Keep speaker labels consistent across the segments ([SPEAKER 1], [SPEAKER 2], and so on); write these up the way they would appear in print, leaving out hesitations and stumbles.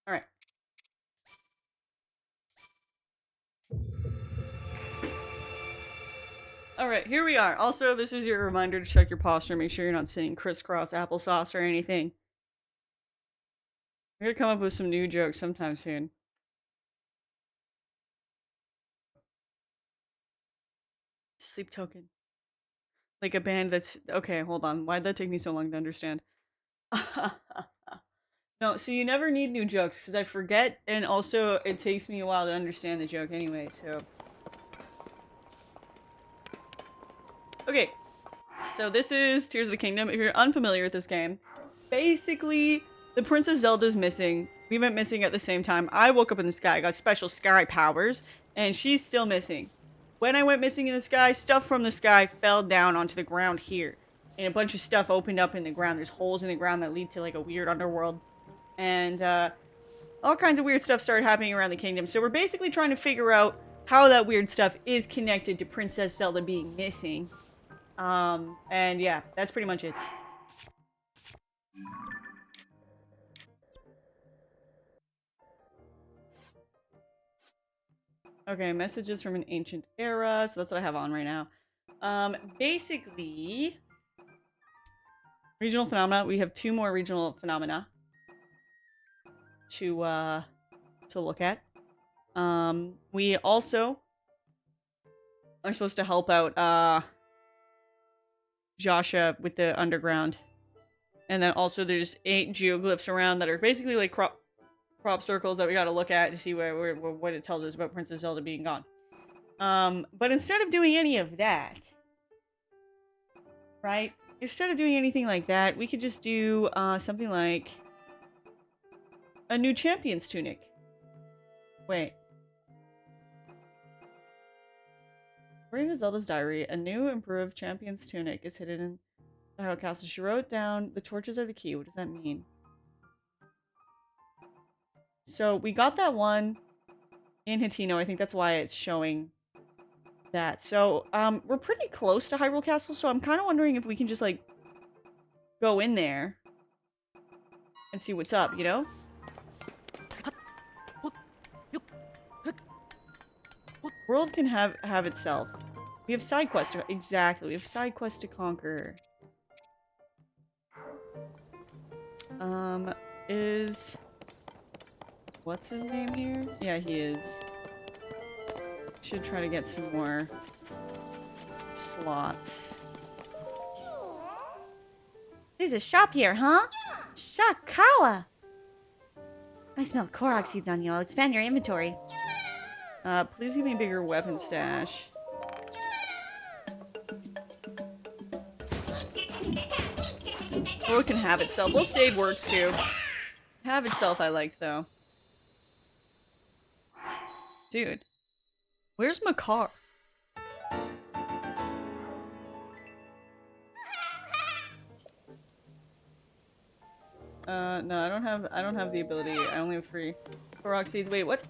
[SPEAKER 1] Alright. Alright, here we are. Also, this is your reminder to check your posture. Make sure you're not sitting crisscross applesauce or anything. I'm gonna come up with some new jokes sometime soon. Sleep token. Like a band that's... Okay, hold on. Why'd that take me so long to understand? No, so you never need new jokes, because I forget, and also it takes me a while to understand the joke anyway, so... Okay, so this is Tears of the Kingdom. If you're unfamiliar with this game, basically, the Princess Zelda's missing. We went missing at the same time. I woke up in the sky, got special sky powers, and she's still missing. When I went missing in the sky, stuff from the sky fell down onto the ground here. And a bunch of stuff opened up in the ground. There's holes in the ground that lead to like a weird underworld. And all kinds of weird stuff started happening around the kingdom. So we're basically trying to figure out how that weird stuff is connected to Princess Zelda being missing. And yeah, that's pretty much it. Okay, messages from an ancient era. So that's what I have on right now. Basically, regional phenomena. We have 2 more regional phenomena to look at. We also are supposed to help out Jasha with the underground. And then also there's 8 geoglyphs around that are basically like crop circles that we gotta look at to see what it tells us about Princess Zelda being gone. But instead of doing any of that, right? Instead of doing anything like that, we could just do something like a new champion's tunic. Wait. According to Zelda's diary, a new improved champion's tunic is hidden in the Hyrule Castle. She wrote down, the torches are the key. What does that mean? So we got that one in Hateno. I think that's why it's showing that. So we're pretty close to Hyrule Castle, so I'm kind of wondering if we can just like go in there and see what's up, you know? World can have itself. We have side quests to... Exactly, we have side quests to conquer. Is... What's his name here? Yeah, he is. Should try to get some more slots.
[SPEAKER 2] There's a shop here, huh? Shakawa! I smell Korok seeds on you. I'll expand your inventory.
[SPEAKER 1] Please give me a bigger weapon stash. World can have itself. We'll save works too. Have itself I like though. Dude. Where's Makar? No, I don't have the ability. I only have free Korok seeds. Wait, what?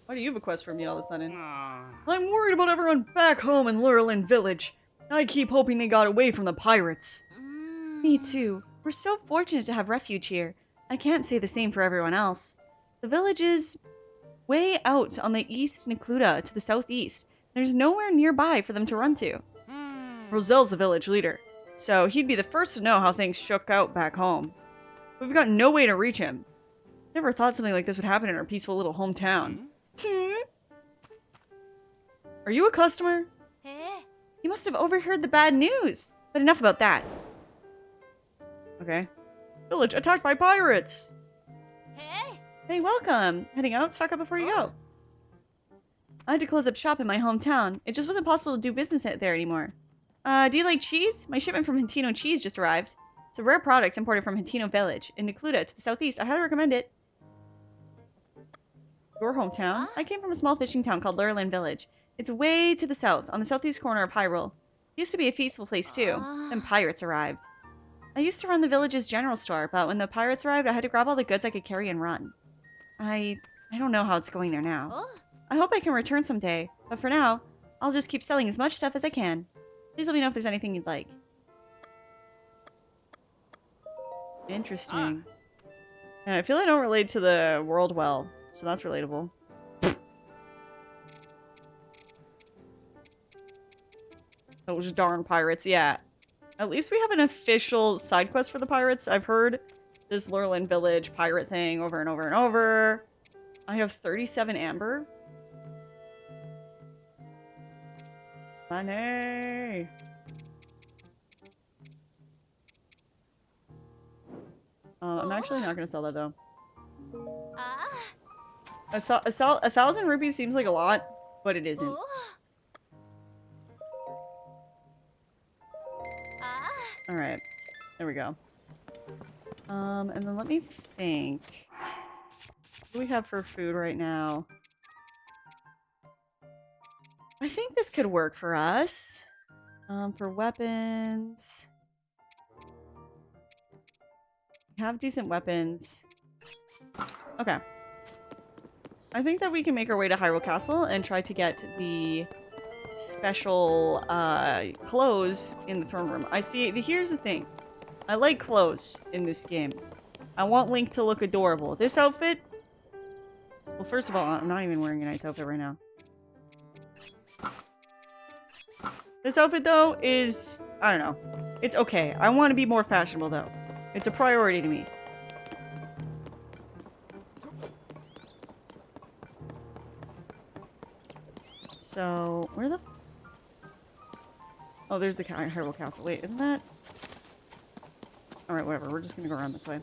[SPEAKER 1] Why do you have a quest for me all of a sudden? I'm worried about everyone back home in Lurelin Village. I keep hoping they got away from the pirates.
[SPEAKER 2] Me too. We're so fortunate to have refuge here. I can't say the same for everyone else. The village is way out on the east Necluda to the southeast. There's nowhere nearby for them to run to. Rosel's the village leader, so he'd be the first to know how things shook out back home. But we've got no way to reach him. Never thought something like this would happen in our peaceful little hometown. Are you a customer? You must have overheard the bad news. But enough about that.
[SPEAKER 1] Okay. Village attacked by pirates!
[SPEAKER 2] Hey, welcome. Heading out? Stock up before you go. I had to close up shop in my hometown. It just wasn't possible to do business there anymore. Do you like cheese? My shipment from Hateno Cheese just arrived. It's a rare product imported from Hateno Village in Necluda to the southeast. I highly recommend it. Your hometown? I came from a small fishing town called Lurelin Village. It's way to the south, on the southeast corner of Hyrule. It used to be a peaceful place too. Then pirates arrived. I used to run the village's general store, but when the pirates arrived, I had to grab all the goods I could carry and run. I don't know how it's going there now. I hope I can return someday, but for now, I'll just keep selling as much stuff as I can. Please let me know if there's anything you'd like.
[SPEAKER 1] Interesting. And I feel I don't relate to the world well, so that's relatable. Those darn pirates, yeah. At least we have an official side quest for the pirates. I've heard this Lurlin Village pirate thing over and over and over. I have 37 amber. Money! I'm actually not gonna sell that though. A 1,000 rupees seems like a lot, but it isn't. Alright. There we go. And then let me think. What do we have for food right now? I think this could work for us. For weapons... We have decent weapons. Okay. I think that we can make our way to Hyrule Castle and try to get the special clothes in the throne room. I see. Here's the thing. I like clothes in this game. I want Link to look adorable. This outfit... Well, first of all, I'm not even wearing a nice outfit right now. This outfit, though, is... I don't know. It's okay. I want to be more fashionable, though. It's a priority to me. So, where the... Oh, there's the Hyrule Castle. Wait, isn't that... Alright, whatever. We're just gonna go around this way.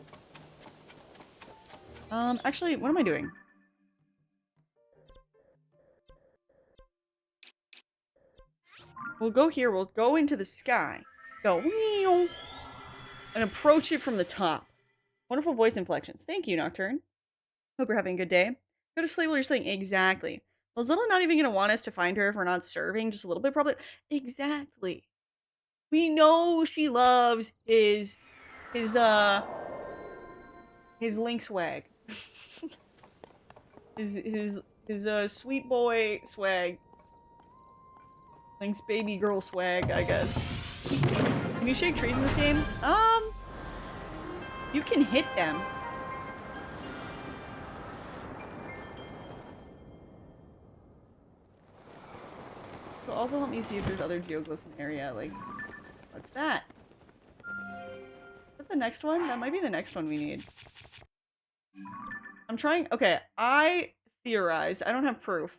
[SPEAKER 1] Actually, what am I doing? We'll go here. We'll go into the sky. Go. And approach it from the top. Wonderful voice inflections. Thank you, Nocturne. Hope you're having a good day. Go to sleep while you're sleeping. Exactly. Well, Zelda not even going to want us to find her if we're not serving just a little bit, probably. Exactly. We know she loves his Link swag. his sweet boy swag. Link's baby girl swag, I guess. Can you shake trees in this game? You can hit them. So also let me see if there's other geoglyphs in the area. Like, what's that? Is that the next one? That might be the next one we need. I'm trying... Okay, I theorize. I don't have proof.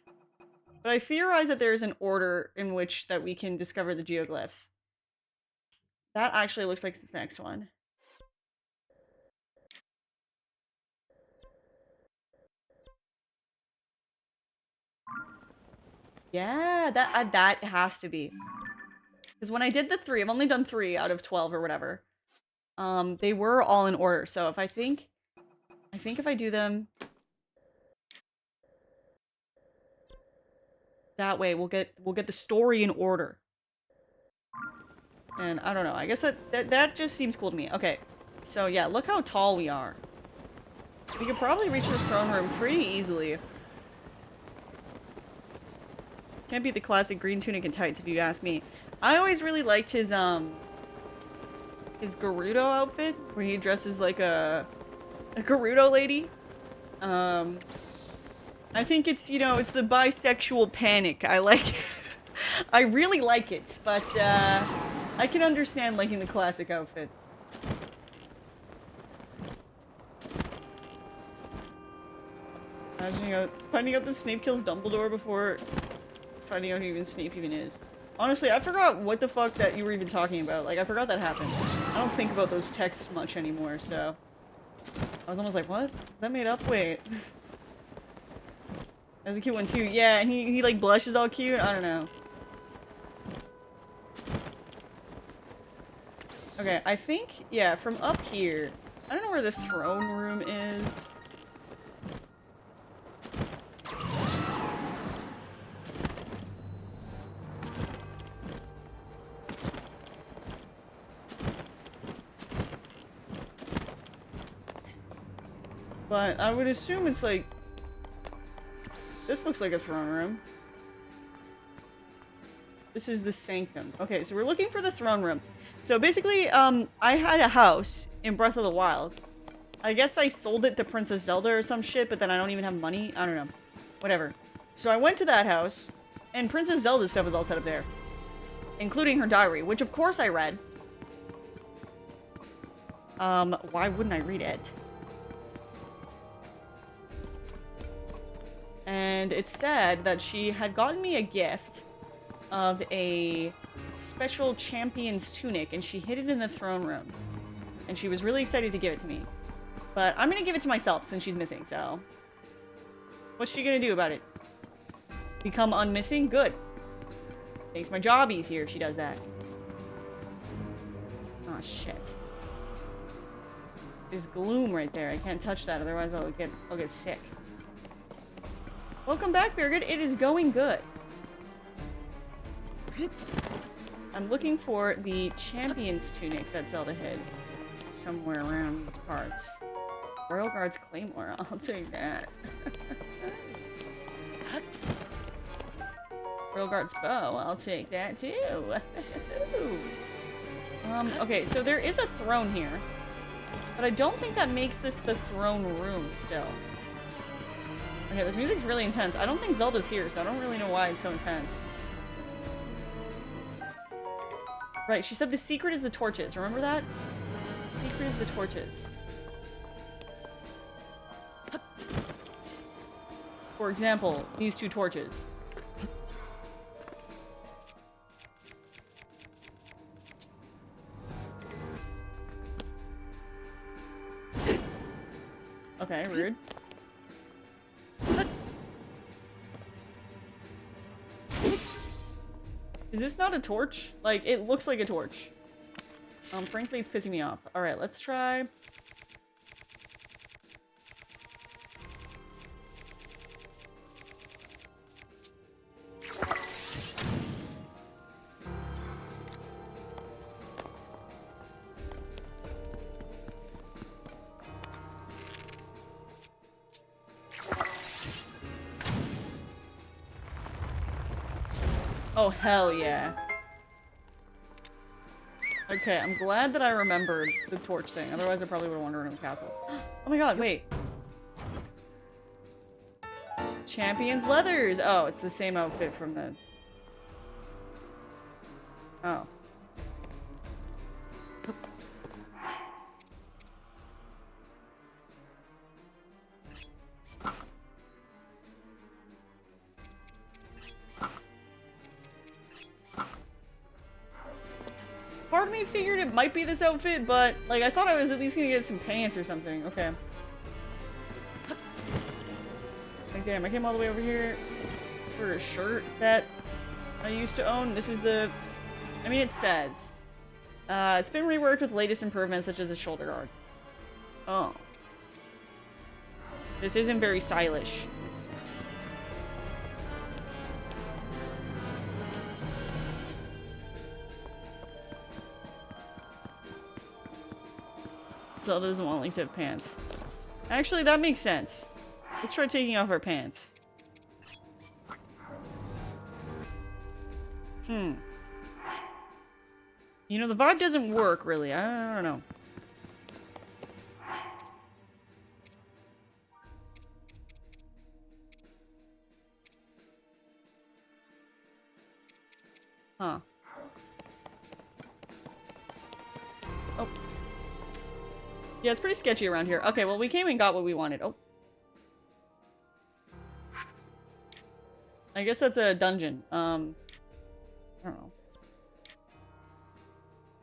[SPEAKER 1] But I theorize that there is an order in which that we can discover the geoglyphs. That actually looks like this next one. Yeah, that has to be. Because when I did the 3, I've only done 3 out of 12 or whatever. They were all in order. So if I think if I do them that way, we'll get the story in order. And I don't know. I guess that just seems cool to me. Okay, so yeah, look how tall we are. We could probably reach the throne room pretty easily. Can't beat the classic green tunic and tights if you ask me. I always really liked his Gerudo outfit, where he dresses like a Gerudo lady. I think it's, you know, it's the bisexual panic. I like I really like it, but I can understand liking the classic outfit. Imagine finding out that Snape kills Dumbledore before finding out who even Snape even is. Honestly, I forgot what the fuck that you were even talking about. Like, I forgot that happened. I don't think about those texts much anymore, so... I was almost like, what? Is that made up? Wait. That's a cute one, too. Yeah, and he like, blushes all cute? I don't know. Okay, I think, yeah, from up here... I don't know where the throne room is. But I would assume it's like... This looks like a throne room. This is the sanctum. Okay, so we're looking for the throne room. So basically, I had a house in Breath of the Wild. I guess I sold it to Princess Zelda or some shit, but then I don't even have money. I don't know. Whatever. So I went to that house, and Princess Zelda's stuff was all set up there. Including her diary, which of course I read. Why wouldn't I read it? And it said that she had gotten me a gift of a special champion's tunic, and she hid it in the throne room. And she was really excited to give it to me. But I'm gonna give it to myself since she's missing, so... What's she gonna do about it? Become unmissing? Good. Makes my job easier if she does that. Oh, shit. There's gloom right there. I can't touch that, otherwise I'll get sick. Welcome back, Birgit. It is going good. I'm looking for the champion's tunic that Zelda hid somewhere around these parts. Royal Guard's Claymore. I'll take that. Royal Guard's bow. I'll take that too. Okay, so there is a throne here. But I don't think that makes this the throne room still. Okay, this music's really intense. I don't think Zelda's here, so I don't really know why it's so intense. Right, she said the secret is the torches. Remember that? The secret is the torches. For example, these two torches. Okay, rude. Is this not a torch? Like, it looks like a torch. Frankly, it's pissing me off. Alright, let's try... Oh, hell yeah. Okay, I'm glad that I remembered the torch thing. Otherwise, I probably would have wandered around the castle. Oh my god, wait. Champion's leathers! Oh, it's the same outfit from the... Oh. Part of me figured it might be this outfit, but, like, I thought I was at least gonna get some pants or something. Okay. Like, damn, I came all the way over here for a shirt that I used to own. This is the... I mean, it says. It's been reworked with latest improvements, such as a shoulder guard. Oh. This isn't very stylish. Zelda doesn't want Link to have pants. Actually, that makes sense. Let's try taking off our pants. You know, the vibe doesn't work, really. I don't know. Huh. Oh. Yeah, it's pretty sketchy around here. Okay, well, we came and got what we wanted. Oh. I guess that's a dungeon. I don't know.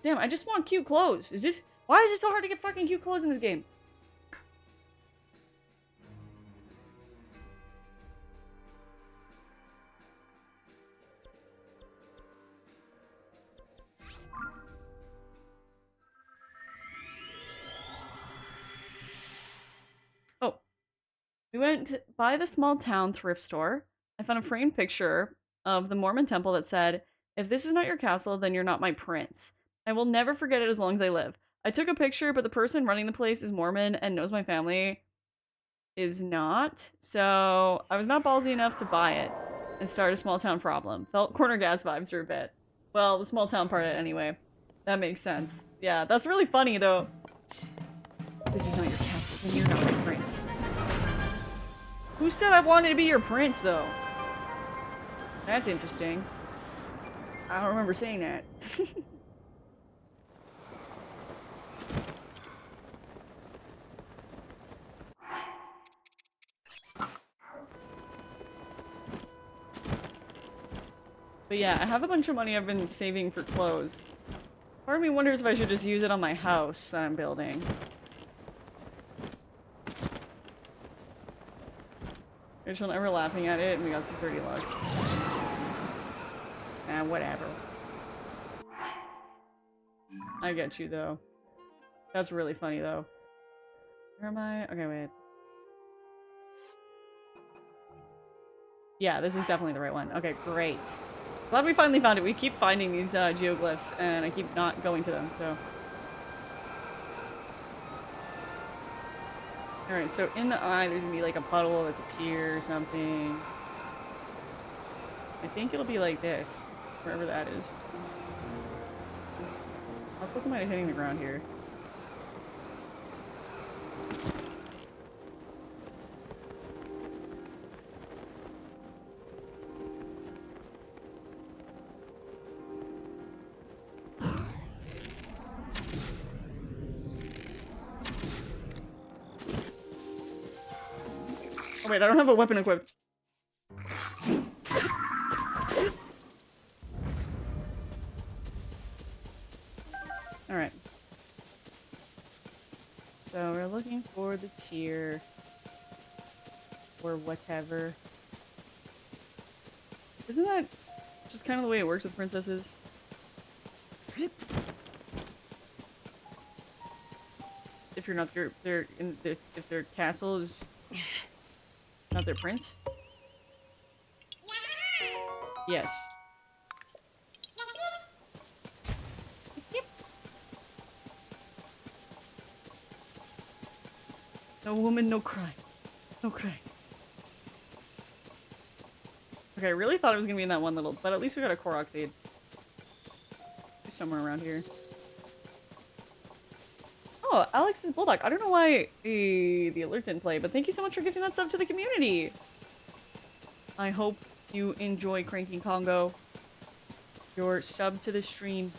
[SPEAKER 1] Damn, I just want cute clothes. Is this... Why is it so hard to get fucking cute clothes in this game? Oh. We went by the small town thrift store. I found a framed picture of the Mormon temple that said, "If this is not your castle, then you're not my prince. I will never forget it as long as I live." I took a picture, but the person running the place is Mormon and knows my family is not. So I was not ballsy enough to buy it and start a small town problem. Felt corner gas vibes for a bit. Well, the small town part anyway. That makes sense. Yeah, that's really funny though. This is not your castle. And you're not my prince. Who said I wanted to be your prince, though? That's interesting. I don't remember saying that. But yeah, I have a bunch of money I've been saving for clothes. Part of me wonders if I should just use it on my house that I'm building. There's one ever laughing at it, and we got some 30 lux. Ah, whatever. I get you, though. That's really funny, though. Where am I? Okay, wait. Yeah, this is definitely the right one. Okay, great. Glad we finally found it. We keep finding these geoglyphs, and I keep not going to them, so... Alright, so in the eye, there's gonna be like a puddle that's a tear or something. I think it'll be like this, wherever that is. How close am I to hitting the ground here? Oh wait, I don't have a weapon equipped. Alright. So we're looking for the tier. Or whatever. Isn't that just kind of the way it works with princesses? If you're not if their castle is not their prince? Yes. No woman, no cry. No cry. Okay, I really thought it was gonna be in that one little, but at least we got a Korok seed. It's somewhere around here. Oh, Alex's Bulldog. I don't know why the alert didn't play, but thank you so much for giving that sub to the community. I hope you enjoy Cranking Congo. Your sub to the stream.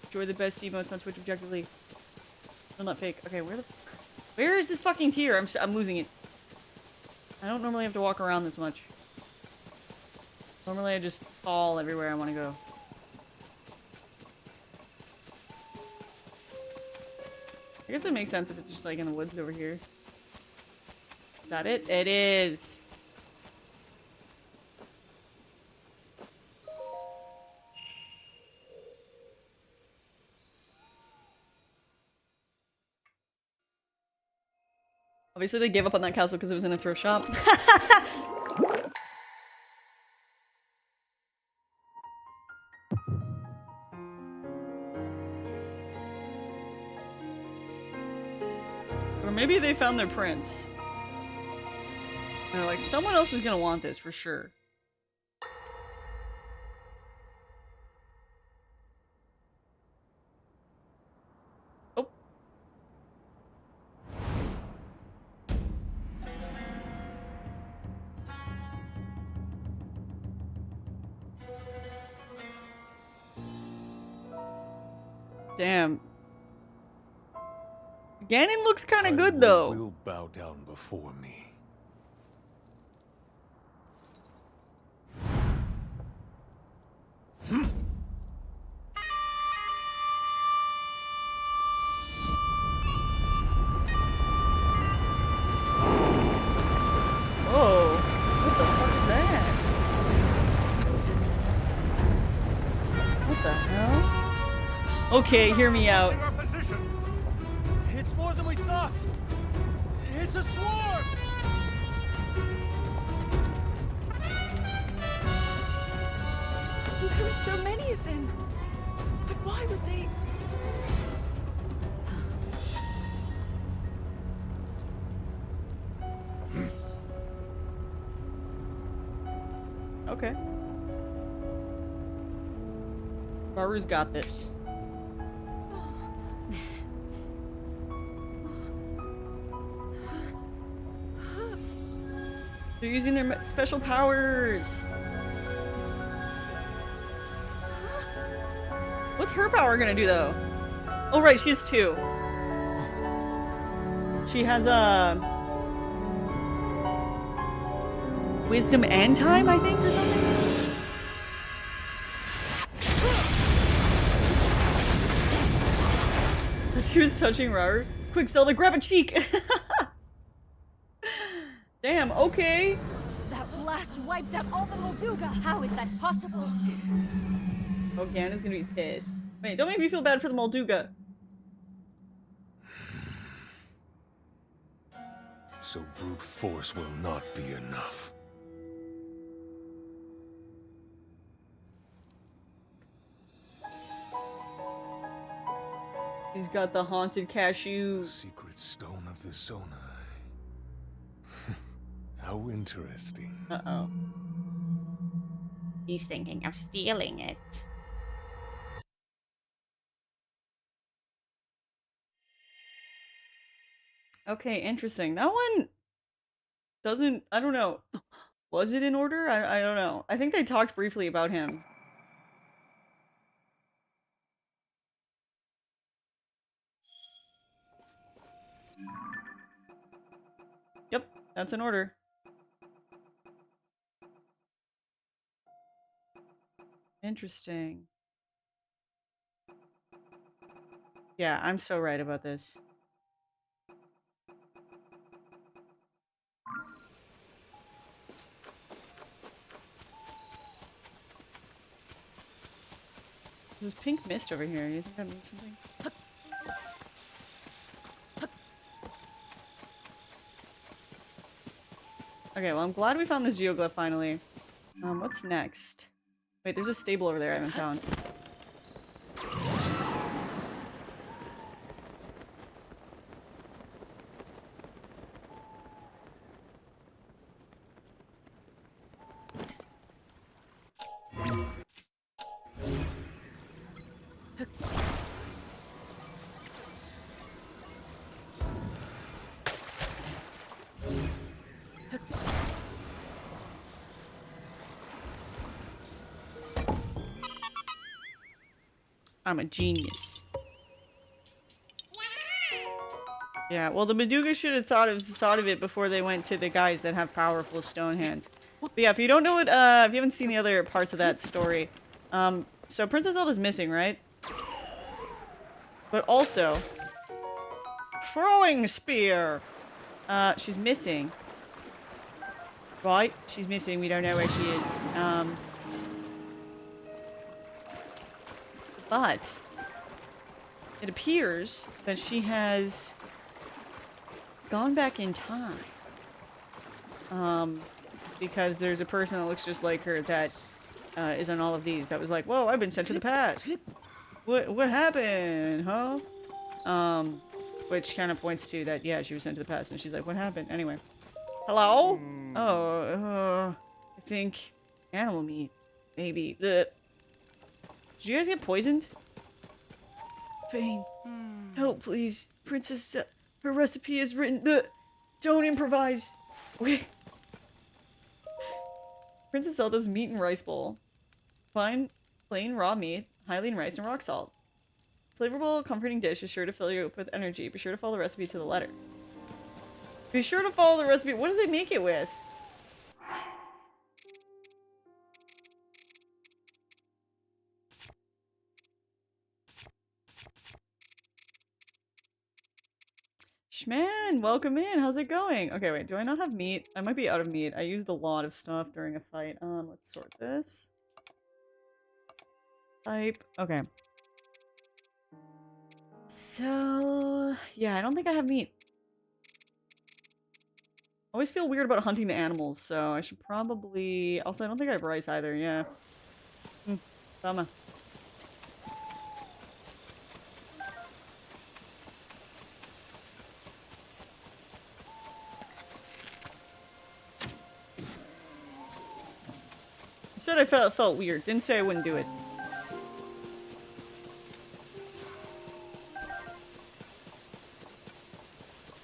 [SPEAKER 1] Enjoy the best emotes on Twitch objectively. Still not fake. Okay, where is this fucking tier? I'm losing it. I don't normally have to walk around this much. Normally I just fall everywhere I want to go. I guess it makes sense if it's just like in the woods over here. Is that it? It is! Obviously they gave up on that castle because it was in a thrift shop. Or maybe they found their prince. And they're like, someone else is gonna want this for sure. Oh. Damn. Ganon looks kind of good though.
[SPEAKER 3] Will bow down before me.
[SPEAKER 1] Whoa. What the fuck is that? What the hell? Okay, hear me out.
[SPEAKER 3] It's more than we thought. It's a swarm.
[SPEAKER 4] There were so many of them. But why would they?
[SPEAKER 1] Okay. Baru's got this. They're using their special powers. What's her power gonna do though? Oh right, she has 2. She has a wisdom and time, I think, or something. She was touching Robert. Quick, Zelda, grab a cheek. Damn. Okay.
[SPEAKER 4] That blast wiped out all the Molduga.
[SPEAKER 5] How is that possible?
[SPEAKER 1] Oh, Ganon's gonna be pissed. Wait, don't make me feel bad for the Molduga.
[SPEAKER 6] So brute force will not be enough.
[SPEAKER 1] He's got the haunted cashew.
[SPEAKER 6] Secret stone of the Zonai. How interesting.
[SPEAKER 1] Uh-oh.
[SPEAKER 2] He's thinking of stealing it.
[SPEAKER 1] Okay, interesting. That one doesn't... I don't know. Was it in order? I don't know. I think they talked briefly about him. Yep, that's in order. Interesting. Yeah, I'm so right about this. There's this pink mist over here. You think that means something? Okay, well, I'm glad we found this geoglyph finally. What's next? Wait, there's a stable over there I haven't found. I'm a genius. Yeah, well, the Maduga should have thought of it before they went to the guys that have powerful stone hands. But yeah, if you don't know what, if you haven't seen the other parts of that story, so Princess Zelda's missing, right? But also, throwing spear. She's missing. Right? She's missing. We don't know where she is. But it appears that she has gone back in time. Because there's a person that looks just like her that is on all of these that was like, whoa, I've been sent to the past. What happened, huh? Which kind of points to that, yeah, she was sent to the past, and she's like, what happened? Anyway. Hello? Oh, I think animal meat. Maybe. Ugh. Did you guys get poisoned? Fane. Help, please. Princess, her recipe is written. Don't improvise. Wait. Princess Zelda's meat and rice bowl. Fine, plain raw meat, highly in rice and rock salt. Flavorful, comforting dish is sure to fill you up with energy. Be sure to follow the recipe to the letter. Be sure to follow the recipe. What do they make it with? Shman, welcome in. How's it going? Okay, wait. Do I not have meat? I might be out of meat. I used a lot of stuff during a fight. Let's sort this. Type. Okay. So, yeah, I don't think I have meat. I always feel weird about hunting the animals, so I should probably... Also, I don't think I have rice either, yeah. Bummer. I said I felt weird. Didn't say I wouldn't do it.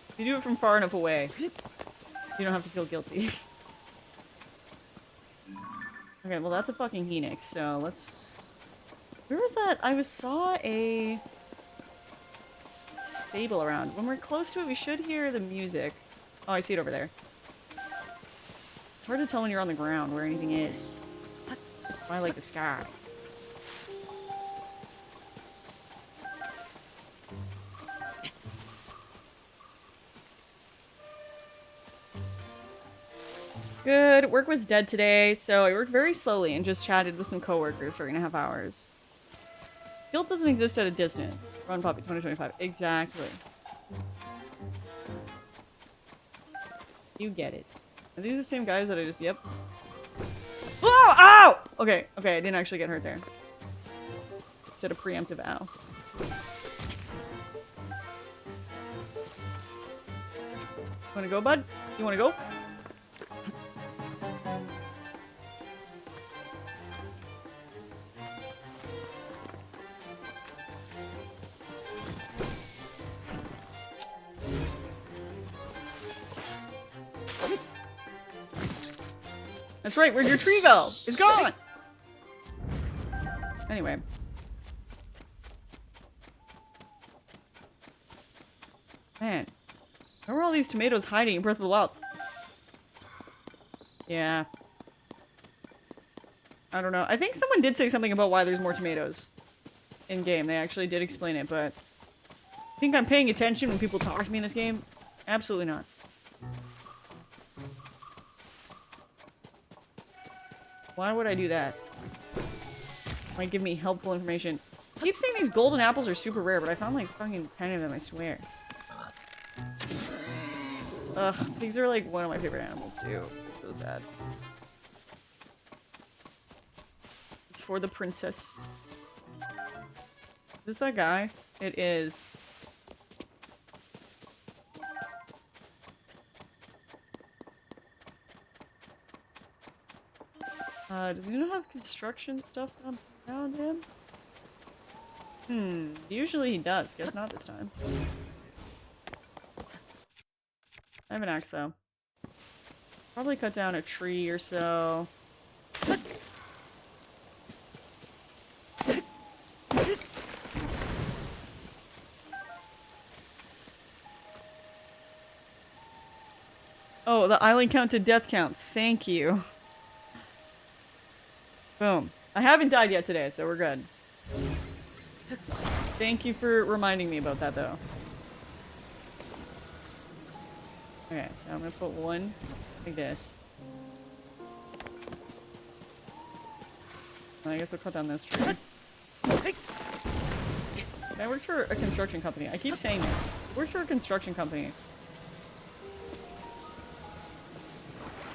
[SPEAKER 1] If you do it from far enough away, you don't have to feel guilty. Okay, well that's a fucking Phoenix, so let's... Where was that? I saw a stable around. When we're close to it, we should hear the music. Oh, I see it over there. It's hard to tell when you're on the ground where anything is. I like the sky. Good. Work was dead today, so I worked very slowly and just chatted with some coworkers for 8.5 hours. Guilt doesn't exist at a distance. Run Puppy 2025. Exactly. You get it. Are these the same guys that I just... Yep. Oh! Ow! Okay, okay, I didn't actually get hurt there. Instead of preemptive ow. You wanna go, bud? You wanna go? That's right, where's your tree bell? It's gone! Anyway. Man. Where were all these tomatoes hiding in Breath of the Wild? Yeah. I don't know. I think someone did say something about why there's more tomatoes in-game. They actually did explain it, but... I think I'm paying attention when people talk to me in this game? Absolutely not. Why would I do that? Might give me helpful information. I keep saying these golden apples are super rare, but I found like fucking 10 of them, I swear. Ugh, pigs are like one of my favorite animals too. It's so sad. It's for the princess. Is this that guy? It is. Does he not have construction stuff around him? Usually he does. Guess not this time. I have an axe though. Probably cut down a tree or so. Oh, the island count to death count. Thank you. Boom. I haven't died yet today, so we're good. Thank you for reminding me about that, though. Okay, so I'm gonna put one like this. And I guess I'll cut down this tree. This guy works for a construction company. I keep saying this. He works for a construction company.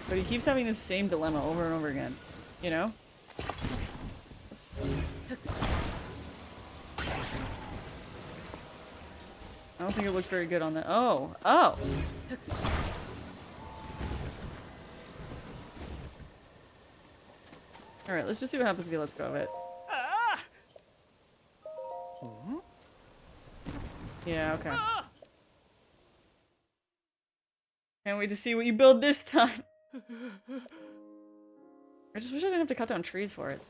[SPEAKER 1] But he keeps having this same dilemma over and over again. You know? Oops. I don't think it looks very good on the— oh! Oh! Alright, let's just see what happens if he lets go of it. Yeah, okay. Can't wait to see what you build this time! I just wish I didn't have to cut down trees for it.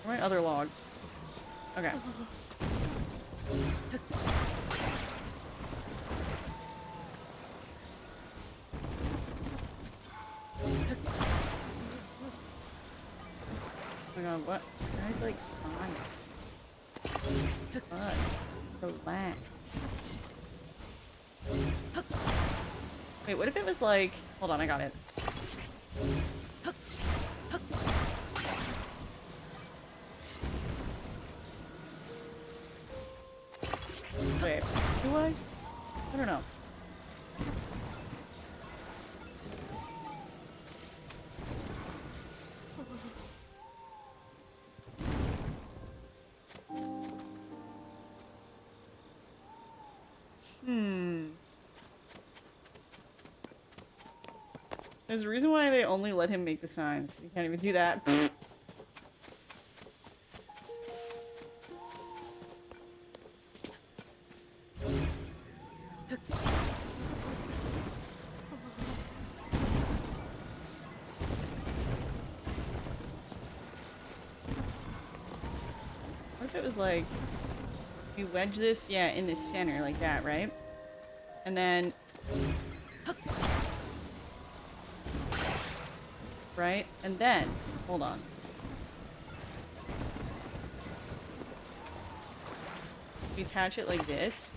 [SPEAKER 1] Where are my other logs? Okay. Oh my god, what? This guy's like fine. God. Relax. Wait, what if it was like— hold on, I got it. Wait, do I? I don't know. There's a reason why they only let him make the signs. You can't even do that. if it was like, we wedge this, yeah, in the center like that, right? And then, right? And then, hold on. We attach it like this.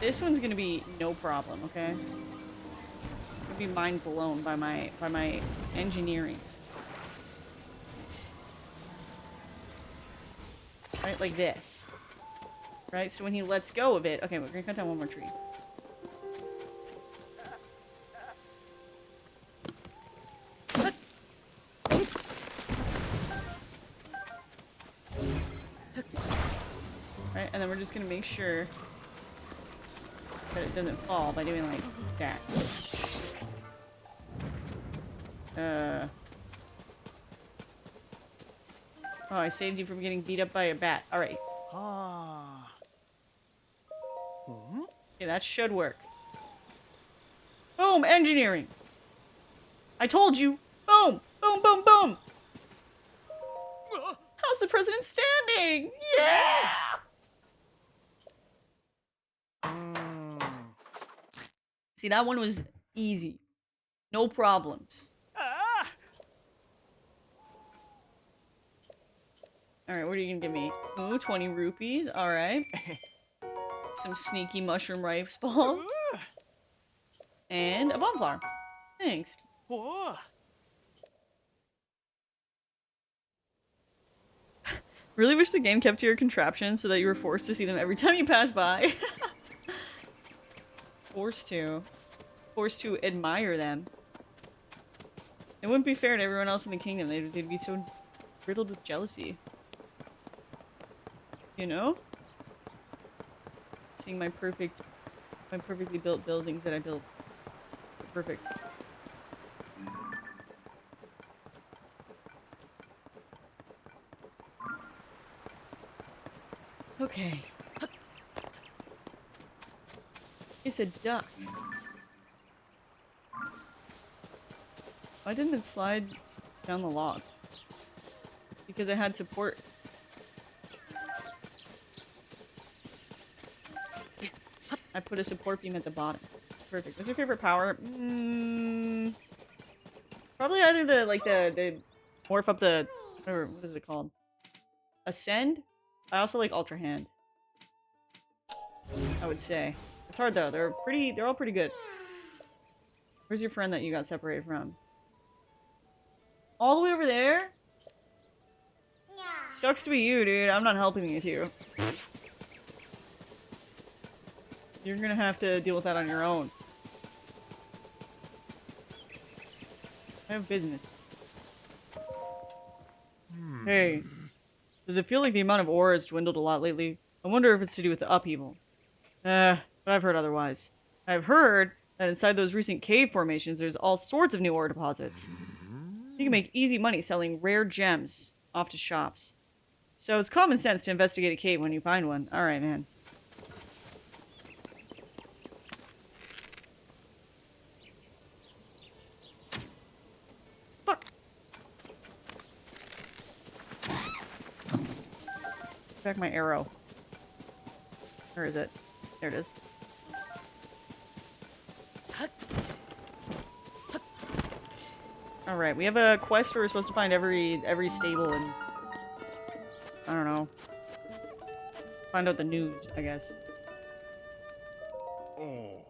[SPEAKER 1] This one's gonna be no problem, okay? I'll be mind blown by my engineering. Right, like this. Right, so when he lets go of it, okay, we're gonna cut down one more tree. Right, and then we're just gonna make sure that it doesn't fall by doing like that. Oh, I saved you from getting beat up by a bat. Alright.
[SPEAKER 3] Ah.
[SPEAKER 1] Okay, that should work. Boom! Engineering! I told you! Boom! Boom, boom, boom! How's the president standing? Yeah! See, that one was easy. No problems.
[SPEAKER 3] Ah.
[SPEAKER 1] Alright, what are you gonna give me? Ooh, 20 rupees. Alright. Some sneaky mushroom rice balls. And a bonfire. Thanks.
[SPEAKER 3] Whoa.
[SPEAKER 1] Really wish the game kept your contraptions so that you were forced to see them every time you pass by. Forced to. Forced to admire them. It wouldn't be fair to everyone else in the kingdom. They'd be so riddled with jealousy. You know? Seeing my perfectly built buildings that I built. Perfect. Okay. It's a duck. Why didn't it slide down the log? Because I had support. I put a support beam at the bottom. Perfect. What's your favorite power? Probably either the morph up the, or what is it called? Ascend? I also like Ultra Hand. I would say. It's hard though. They're all pretty good. Where's your friend that you got separated from? All the way over there? Sucks to be you, dude. I'm not helping you with you. You're gonna have to deal with that on your own. I have business. Hey. Does it feel like the amount of ore has dwindled a lot lately? I wonder if it's to do with the upheaval. But I've heard otherwise. I've heard that inside those recent cave formations there's all sorts of new ore deposits. You can make easy money selling rare gems off to shops. So it's common sense to investigate a cave when you find one. Alright, man. Fuck! Back my arrow. Where is it? There it is. Alright, we have a quest where we're supposed to find every stable and I don't know. Find out the news, I guess.
[SPEAKER 6] Oh.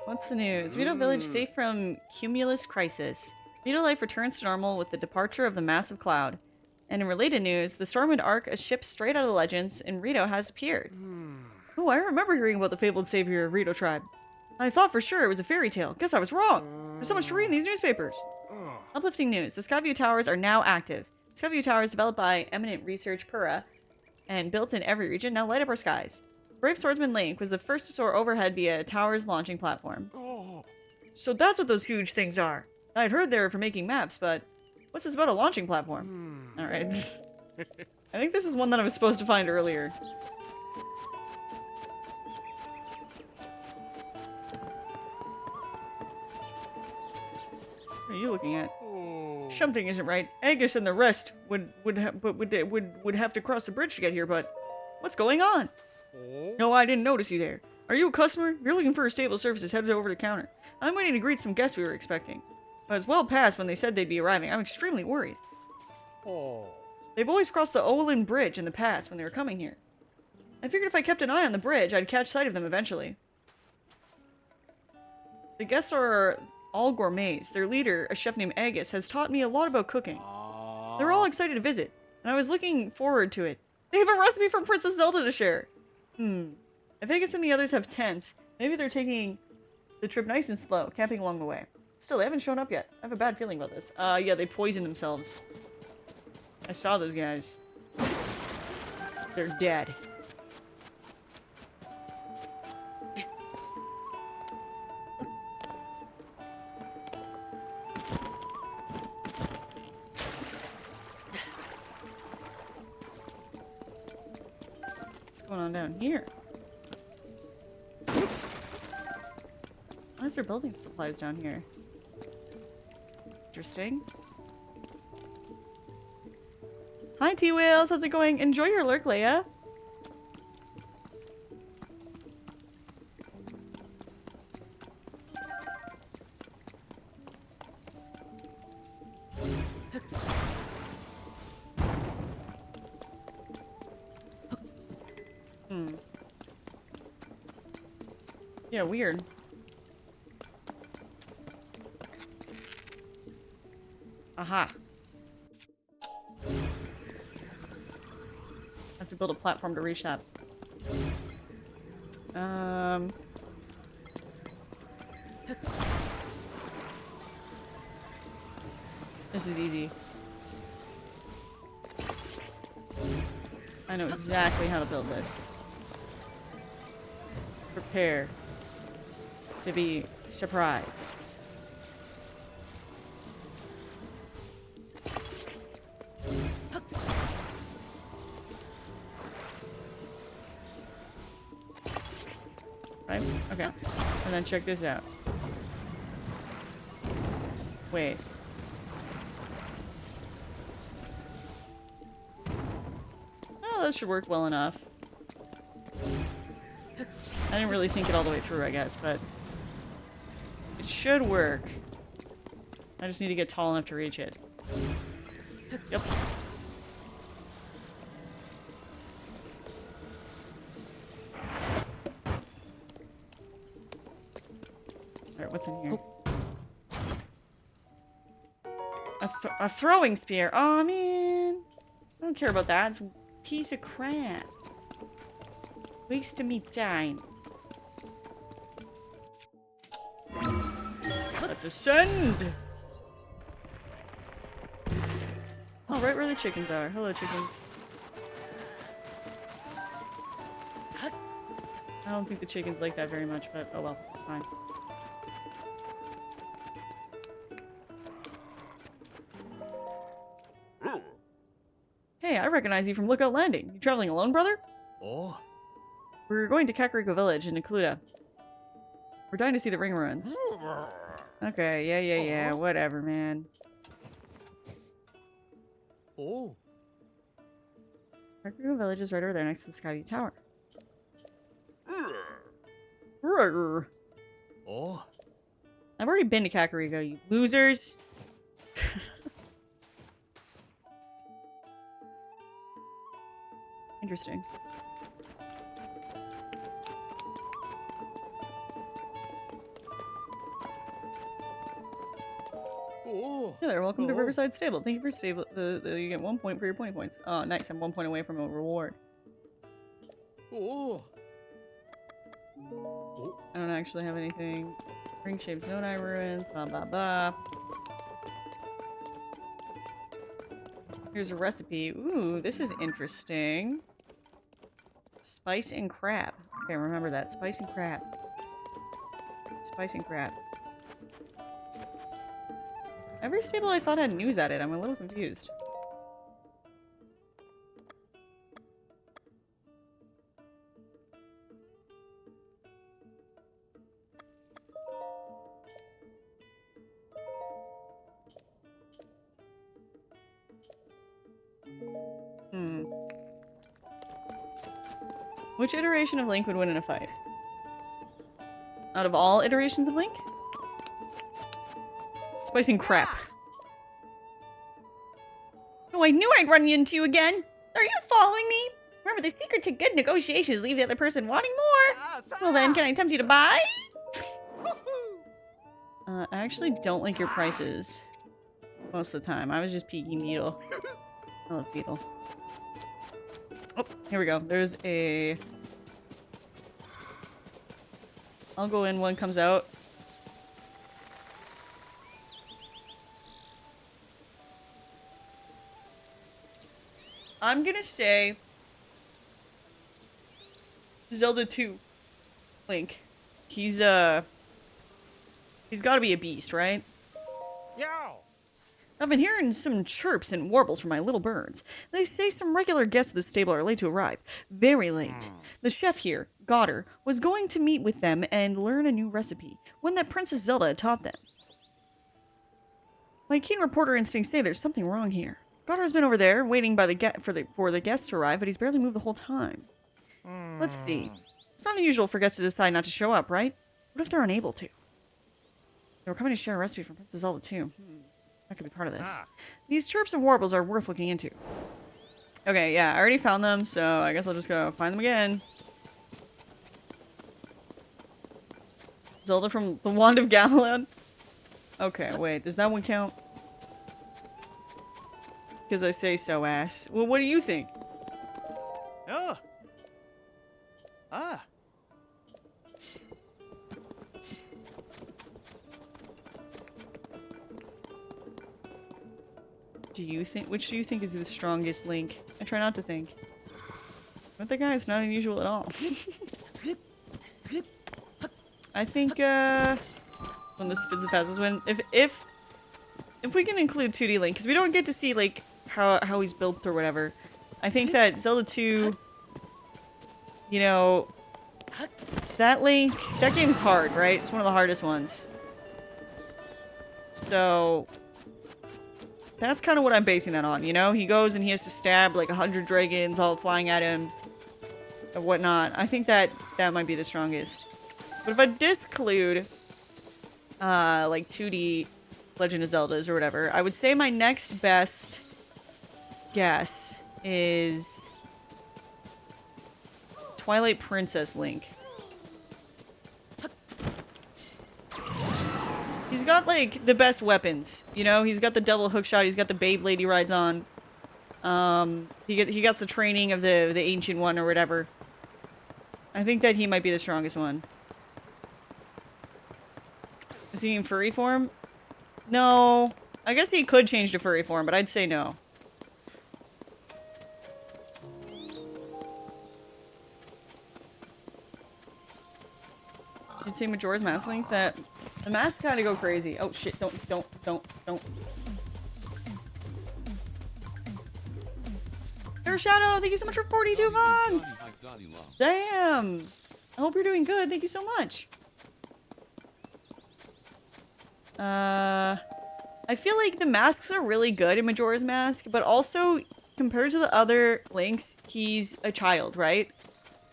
[SPEAKER 1] What's the news? Rito Village safe from cumulus crisis. Rito life returns to normal with the departure of the massive cloud. And in related news, the Stormwind Ark, a ship straight out of the legends, in Rito has appeared. Oh, I remember hearing about the fabled savior of Rito tribe. I thought for sure it was a fairy tale. Guess I was wrong. There's so much to read in these newspapers. Uplifting news. The Skyview Towers are now active. Skyview Towers, developed by Eminent Research Pura and built in every region, now light up our skies. Brave Swordsman Link was the first to soar overhead via a tower's launching platform. So that's what those huge things are. I'd heard they were for making maps, but what's this about a launching platform? Alright. I think this is one that I was supposed to find earlier. What are you looking at? Something isn't right. Angus and the rest would have to cross the bridge to get here, but what's going on? No, I didn't notice you there. Are you a customer? If you're looking for a stable services, head over to the counter. I'm waiting to greet some guests we were expecting. But it's well past when they said they'd be arriving. I'm extremely worried. They've always crossed the Olin Bridge in the past when they were coming here. I figured if I kept an eye on the bridge, I'd catch sight of them eventually. The guests are all gourmets. Their leader, a chef named Agus, has taught me a lot about cooking. They're all excited to visit, and I was looking forward to it. They have a recipe from Princess Zelda to share. If Agus and the others have tents, maybe they're taking the trip nice and slow, camping along the way. Still, they haven't shown up yet. I have a bad feeling about this. Yeah, they poisoned themselves. I saw those guys. They're dead. What's going on down here? Why is there building supplies down here? Interesting. Hi, T-Whales. How's it going? Enjoy your lurk, Leia. Yeah, weird. Aha. Have to build a platform to reach that. This is easy. I know exactly how to build this. Prepare to be surprised. Right? Okay. And then check this out. Wait. Oh, that should work well enough. I didn't really think it all the way through, I guess, but it should work. I just need to get tall enough to reach it. Yep. Alright, what's in here? A throwing spear. Aw, man. I don't care about that. It's a piece of crap. Waste of me time. Let's ascend! Oh, right where the chickens are. Hello, chickens. I don't think the chickens like that very much, but oh well, it's fine. Hey, I recognize you from Lookout Landing. You traveling alone, brother?
[SPEAKER 3] Oh?
[SPEAKER 1] We're going to Kakariko Village in Necluda. We're dying to see the ring ruins. Okay, yeah, whatever, man.
[SPEAKER 3] Oh?
[SPEAKER 1] Kakariko Village is right over there next to the Skyview Tower. Rrr.
[SPEAKER 3] Oh?
[SPEAKER 1] I've already been to Kakariko, you losers! Interesting.
[SPEAKER 3] Oh?
[SPEAKER 1] Hey there, welcome to
[SPEAKER 3] Oh.
[SPEAKER 1] Riverside Stable. Thank you for stable. You get 1 point for your point points. Oh, nice. I'm 1 point away from a reward.
[SPEAKER 3] Oh?
[SPEAKER 1] I don't actually have anything. Ring-shaped Zonai ruins. Blah blah blah. Here's a recipe. Ooh, this is interesting. Spice and crab. Okay, remember that. Spice and crab. Spice and crab. Every stable I thought had news at it. I'm a little confused. Which iteration of Link would win in a fight? Out of all iterations of Link? Spicing crap. Oh, I knew I'd run into you again! Are you following me? Remember, the secret to good negotiations is leave the other person wanting more! Well then, can I tempt you to buy? I actually don't like your prices. Most of the time. I was just peeking Beetle. I love Beetle. Oh, here we go. There's a... I'll go in, one comes out. I'm gonna say... Zelda 2. Link. He's gotta be a beast, right?
[SPEAKER 3] Yow!
[SPEAKER 1] I've been hearing some chirps and warbles from my little birds. They say some regular guests of the stable are late to arrive. Very late. The chef here, Goddard, was going to meet with them and learn a new recipe. One that Princess Zelda had taught them. My keen reporter instincts say there's something wrong here. Goddard's been over there, waiting by for the guests to arrive, but he's barely moved the whole time. Let's see. It's not unusual for guests to decide not to show up, right? What if they're unable to? They were coming to share a recipe from Princess Zelda too. That could be part of this. These chirps and warbles are worth looking into. Okay, yeah, I already found them, so I guess I'll just go find them again. Zelda from the Wand of Gamelon? Okay, wait, does that one count? Because I say so, ass. Well, what do you think?
[SPEAKER 3] Oh. Ah.
[SPEAKER 1] Do you think, which do you think is the strongest Link? I try not to think. But the guy is not unusual at all. I think, when the spins the passes win, if we can include 2D Link, because we don't get to see, like, how he's built or whatever. I think that Zelda 2, you know, that Link, that game's hard, right? It's one of the hardest ones. So, that's kind of what I'm basing that on, you know? He goes and he has to stab like 100 dragons all flying at him and whatnot. I think that might be the strongest. But if I disclude, like 2D Legend of Zeldas or whatever, I would say my next best guess is Twilight Princess Link. He's got, like, the best weapons, you know? He's got the double hookshot, he's got the Beyblade he rides on. He got the training of the ancient one or whatever. I think that he might be the strongest one. Is he in furry form? No. I guess he could change to furry form, but I'd say no. You'd say Majora's Mask Link? That the masks kind of go crazy. Oh shit! Don't. Air Shadow, thank you so much for 42 months. Damn. I hope you're doing good. Thank you so much. I feel like the masks are really good in Majora's Mask, but also compared to the other Links, he's a child, right?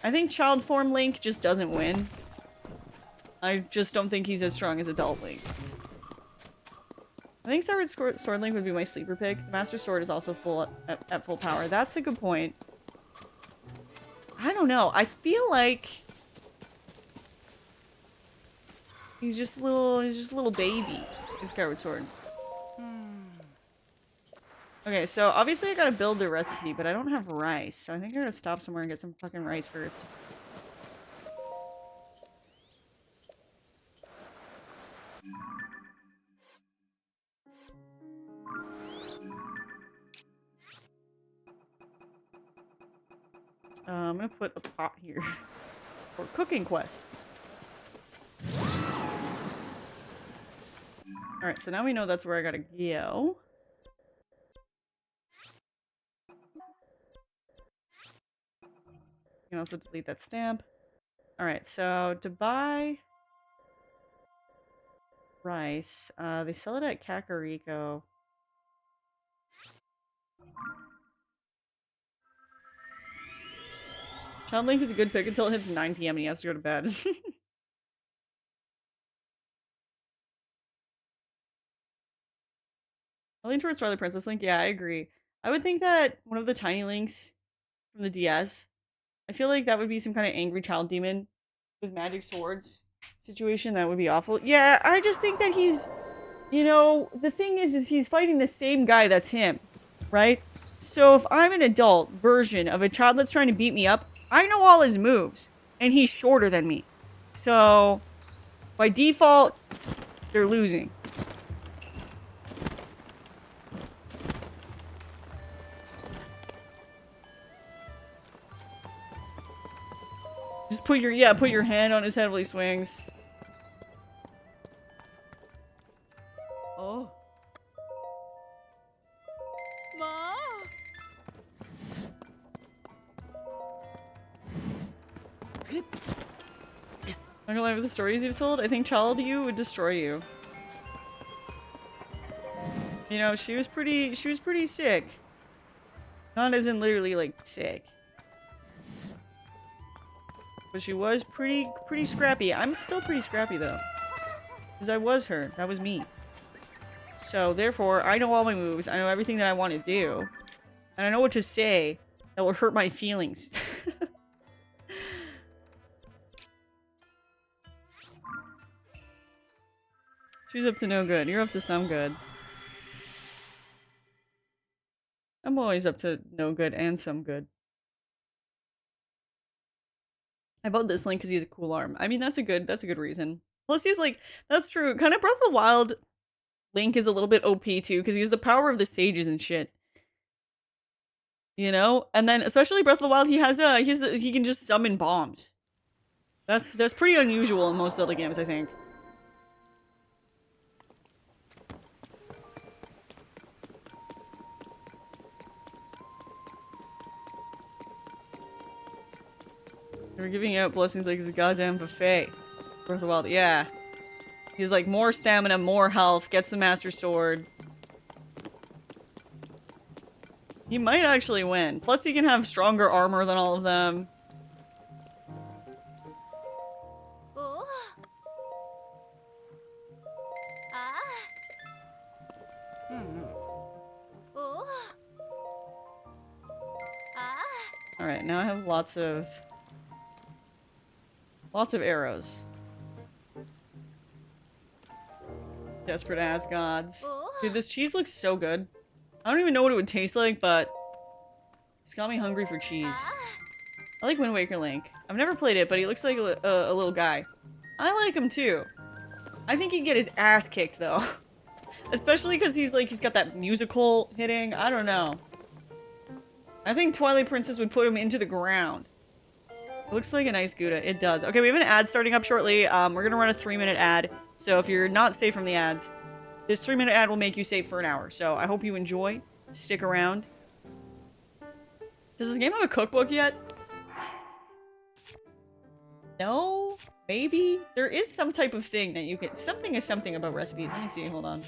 [SPEAKER 1] I think child form Link just doesn't win. I just don't think he's as strong as adult Link. I think Skyward Sword Link would be my sleeper pick. The Master Sword is also at full power. That's a good point. I don't know. I feel like he's just a little baby in Skyward Sword. Okay, so obviously I gotta build the recipe, but I don't have rice, so I think I gotta stop somewhere and get some fucking rice first. I'm gonna put a pot here for cooking quest. Alright, so now we know that's where I gotta go. You can also delete that stamp. Alright, so to buy rice, they sell it at Kakariko. Child Link is a good pick until it hits 9 p.m. and he has to go to bed. I lean towards Twilight Princess Link. Yeah, I agree. I would think that one of the tiny links from the DS, I feel like that would be some kind of angry child demon with magic swords situation. That would be awful. Yeah, I just think that he's, you know, the thing is he's fighting the same guy that's him, right? So if I'm an adult version of a child that's trying to beat me up, I know all his moves, and he's shorter than me. So, by default, they're losing. Just put your hand on his head while he swings.
[SPEAKER 4] Oh. Ma.
[SPEAKER 1] I'm gonna lie with the stories you've told. I think Child You would destroy you. You know, she was pretty sick. Not as in literally like sick. But she was pretty scrappy. I'm still pretty scrappy though. Because I was her. That was me. So therefore, I know all my moves. I know everything that I want to do. And I know what to say that will hurt my feelings. She's up to no good. You're up to some good. I'm always up to no good and some good. I bought this Link because he has a cool arm. I mean, that's a good reason. Plus, he's like, that's true. Kind of Breath of the Wild Link is a little bit OP too, because he has the power of the sages and shit. You know? And then, especially Breath of the Wild, he can just summon bombs. That's pretty unusual in most Zelda games, I think. They're giving out blessings like it's a goddamn buffet. Breath of the Wild, yeah. He's like more stamina, more health, gets the Master Sword. He might actually win. Plus he can have stronger armor than all of them.
[SPEAKER 4] Oh. Ah. Oh. Ah.
[SPEAKER 1] Alright, now I have lots of arrows. Desperate ass gods.
[SPEAKER 4] Oh.
[SPEAKER 1] Dude, this cheese looks so good. I don't even know what it would taste like, but it's got me hungry for cheese.
[SPEAKER 4] Ah.
[SPEAKER 1] I like Wind Waker Link. I've never played it, but he looks like a little guy. I like him too. I think he'd get his ass kicked though. Especially because he's got that musical hitting. I don't know. I think Twilight Princess would put him into the ground. It looks like a nice Gouda. It does. Okay, we have an ad starting up shortly. We're gonna run a 3-minute ad. So if you're not safe from the ads, this 3-minute ad will make you safe for an hour. So I hope you enjoy. Stick around. Does this game have a cookbook yet? No? Maybe? There is some type of thing that you can... Something is something about recipes. Let me see. Hold on.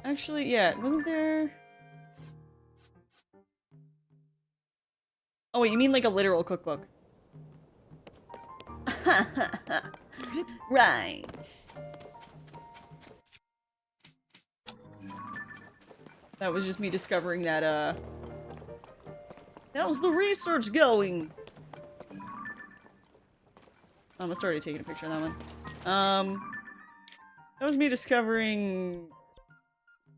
[SPEAKER 1] Actually, yeah. Wasn't there... Oh, wait. You mean like a literal cookbook? Right. That was just me discovering that, how's the research going? I started taking a picture of that one. That was me discovering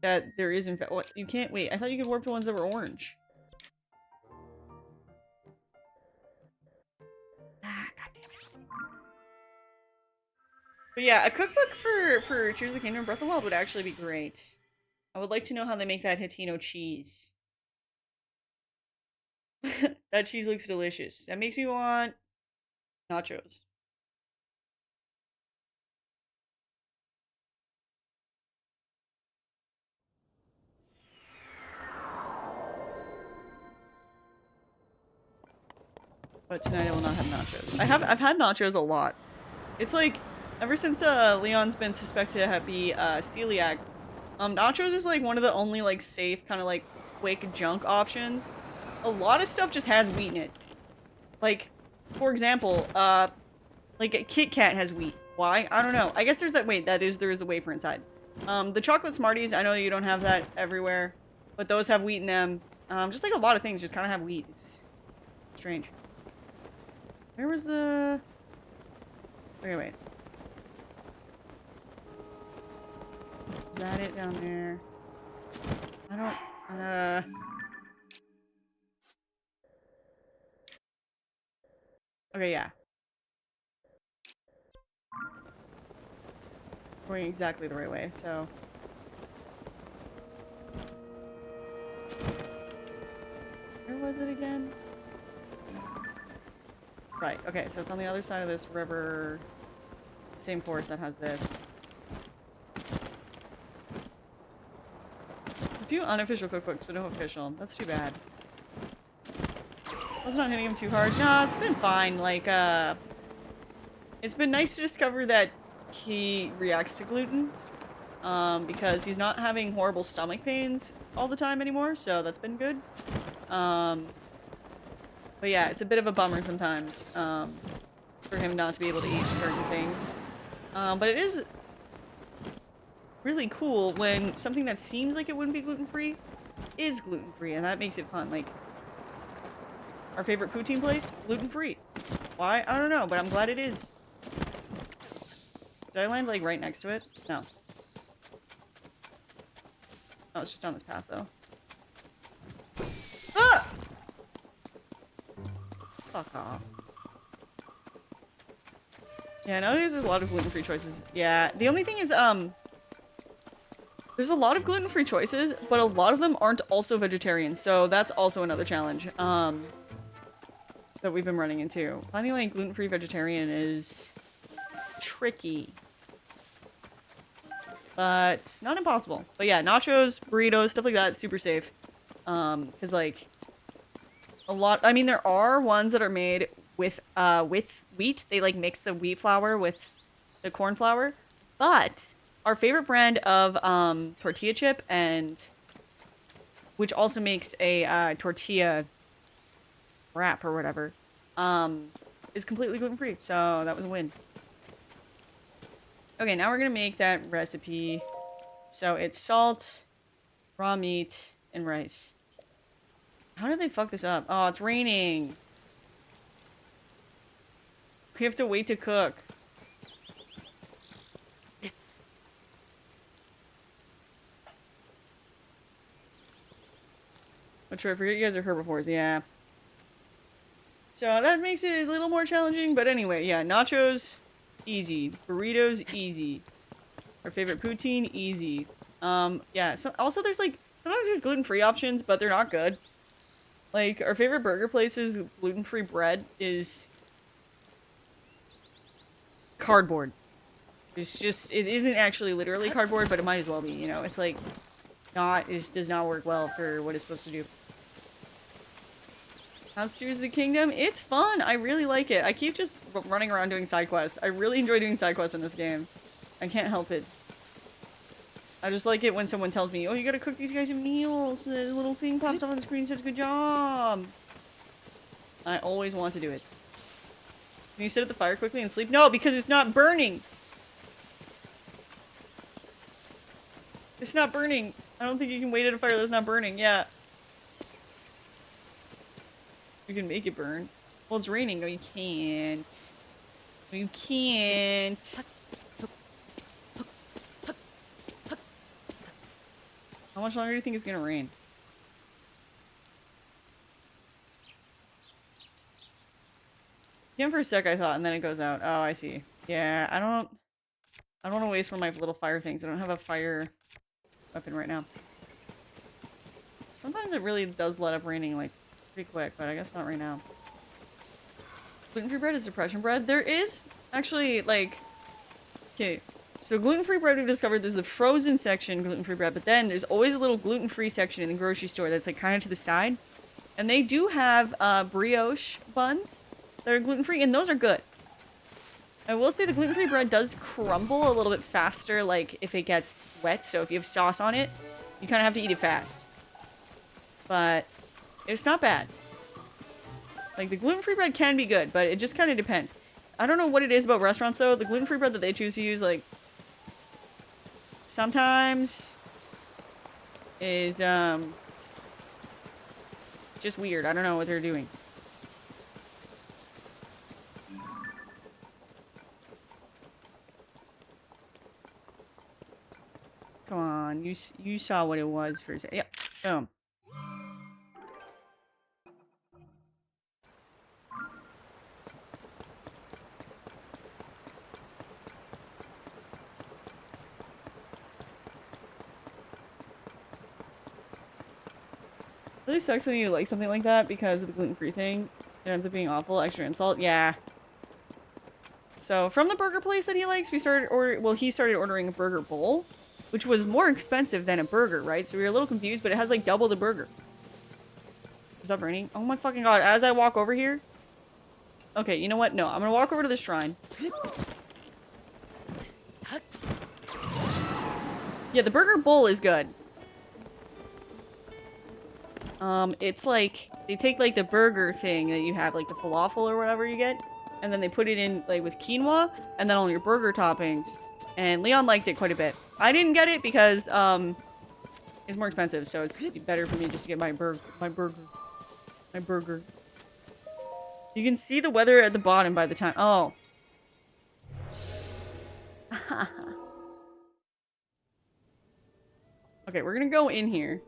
[SPEAKER 1] that there is in fact- what? You can't- wait, I thought you could warp to ones that were orange. Ah, goddammit. But yeah, a cookbook for Tears of the Kingdom Breath of the Wild would actually be great. I would like to know how they make that Hitino cheese. That cheese looks delicious. That makes me want nachos. But tonight I will not have nachos. I've had nachos a lot. It's like ever since Leon's been suspected to be celiac, nachos is like one of the only like safe kind of like quick junk options. A lot of stuff just has wheat in it. Like, for example, like a Kit Kat has wheat. Why? I don't know. I guess there's that, wait, there is a wafer inside. The chocolate Smarties, I know you don't have that everywhere, but those have wheat in them. Just like a lot of things just kind of have wheat. It's strange. Where was the... Okay, wait. Is that it down there? I don't... Okay, yeah. Going exactly the right way, so... Where was it again? Right, okay, so it's on the other side of this river. Same course that has this. There's a few unofficial cookbooks, but no official. That's too bad. I was not hitting him too hard. No, it's been fine. Like, it's been nice to discover that he reacts to gluten. Because he's not having horrible stomach pains all the time anymore, so that's been good. But yeah, it's a bit of a bummer sometimes, for him not to be able to eat certain things. But it is really cool when something that seems like it wouldn't be gluten-free is gluten-free, and that makes it fun. Like, our favorite poutine place, gluten-free. Why? I don't know, but I'm glad it is. Did I land, like, right next to it? No. Oh, it's just on this path, though. Ah! Fuck off. Yeah, nowadays there's a lot of gluten-free choices. Yeah, the only thing is, there's a lot of gluten-free choices, but a lot of them aren't also vegetarian, so that's also another challenge, that we've been running into. Finding, like, gluten-free vegetarian is tricky. But not impossible. But yeah, nachos, burritos, stuff like that, super safe. Because, like, a lot... I mean, there are ones that are made with wheat. They, like, mix the wheat flour with the corn flour. But our favorite brand of tortilla chip, and which also makes a tortilla wrap or whatever, is completely gluten-free. So that was a win. Okay, now we're gonna make that recipe. So it's salt, raw meat, and rice. How did they fuck this up? Oh, it's raining. We have to wait to cook. Oh, true, I forget you guys are herbivores, yeah. So that makes it a little more challenging, but anyway, yeah, nachos, easy. Burritos, easy. Our favorite poutine, easy. Yeah, so also there's like, sometimes there's gluten-free options, but they're not good. Like, our favorite burger place's gluten-free bread is cardboard. It's just, it isn't actually literally cardboard, but it might as well be, you know? It's like, it does not work well for what it's supposed to do. How's Tears of the Kingdom? It's fun! I really like it. I keep just running around doing side quests. I really enjoy doing side quests in this game. I can't help it. I just like it when someone tells me, oh, you gotta cook these guys meals. The little thing pops up on the screen and says, good job. I always want to do it. Can you sit at the fire quickly and sleep? No, because it's not burning! It's not burning. I don't think you can wait at a fire that's not burning. Yeah. You can make it burn. Well, it's raining. No, you can't. No, you can't. How much longer do you think it's gonna rain? Came for a sec, I thought, and then it goes out. Oh, I see. Yeah, I don't want to waste one of my little fire things. I don't have a fire weapon right now. Sometimes it really does let up raining, like, pretty quick, but I guess not right now. Gluten-free bread is depression bread. There is actually, like... Okay, so gluten-free bread we've discovered there's the frozen section gluten-free bread, but then there's always a little gluten-free section in the grocery store that's, like, kind of to the side. And they do have brioche buns that are gluten-free, and those are good. I will say the gluten-free bread does crumble a little bit faster, like, if it gets wet, so if you have sauce on it, you kind of have to eat it fast. But it's not bad. Like, the gluten-free bread can be good, but it just kind of depends. I don't know what it is about restaurants, though. The gluten-free bread that they choose to use, like, sometimes is, just weird. I don't know what they're doing. Come on, you saw what it was for a second. Yep, boom. It really sucks when you like something like that because of the gluten-free thing. It ends up being awful. Extra insult. Yeah. So from the burger place that he likes, he started ordering a burger bowl, which was more expensive than a burger, right? So we were a little confused, but it has like double the burger. Stop raining. Oh my fucking god. As I walk over here. Okay, you know what? No, I'm gonna walk over to the shrine. Yeah, the burger bowl is good. It's like, they take like the burger thing that you have, like the falafel or whatever you get, and then they put it in like with quinoa, and then all your burger toppings. And Leon liked it quite a bit. I didn't get it because, it's more expensive, so it's better for me just to get my burger. You can see the weather at the bottom by the time- oh. Okay, we're gonna go in here.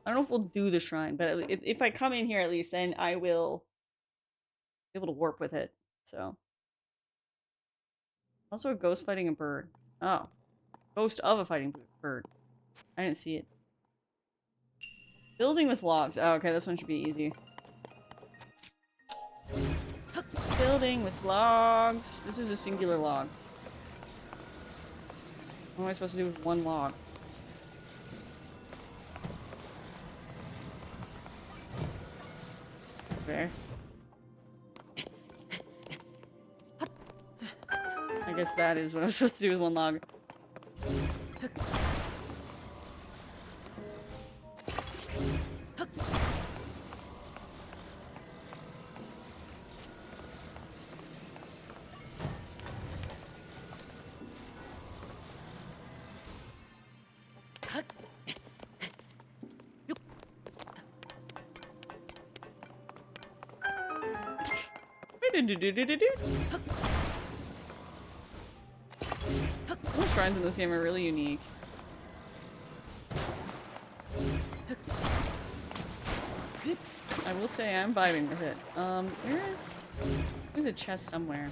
[SPEAKER 1] I don't know if we'll do the shrine, but if I come in here at least, then I will be able to warp with it. So. Also a ghost fighting a bird. Oh. Ghost of a fighting bird. I didn't see it. Building with logs. Oh, okay, this one should be easy. Building with logs. This is a singular log. What am I supposed to do with one log? Okay. I guess that is what I'm supposed to do with one log. The shrines in this game are really unique. I will say I'm vibing with it. There's a chest somewhere.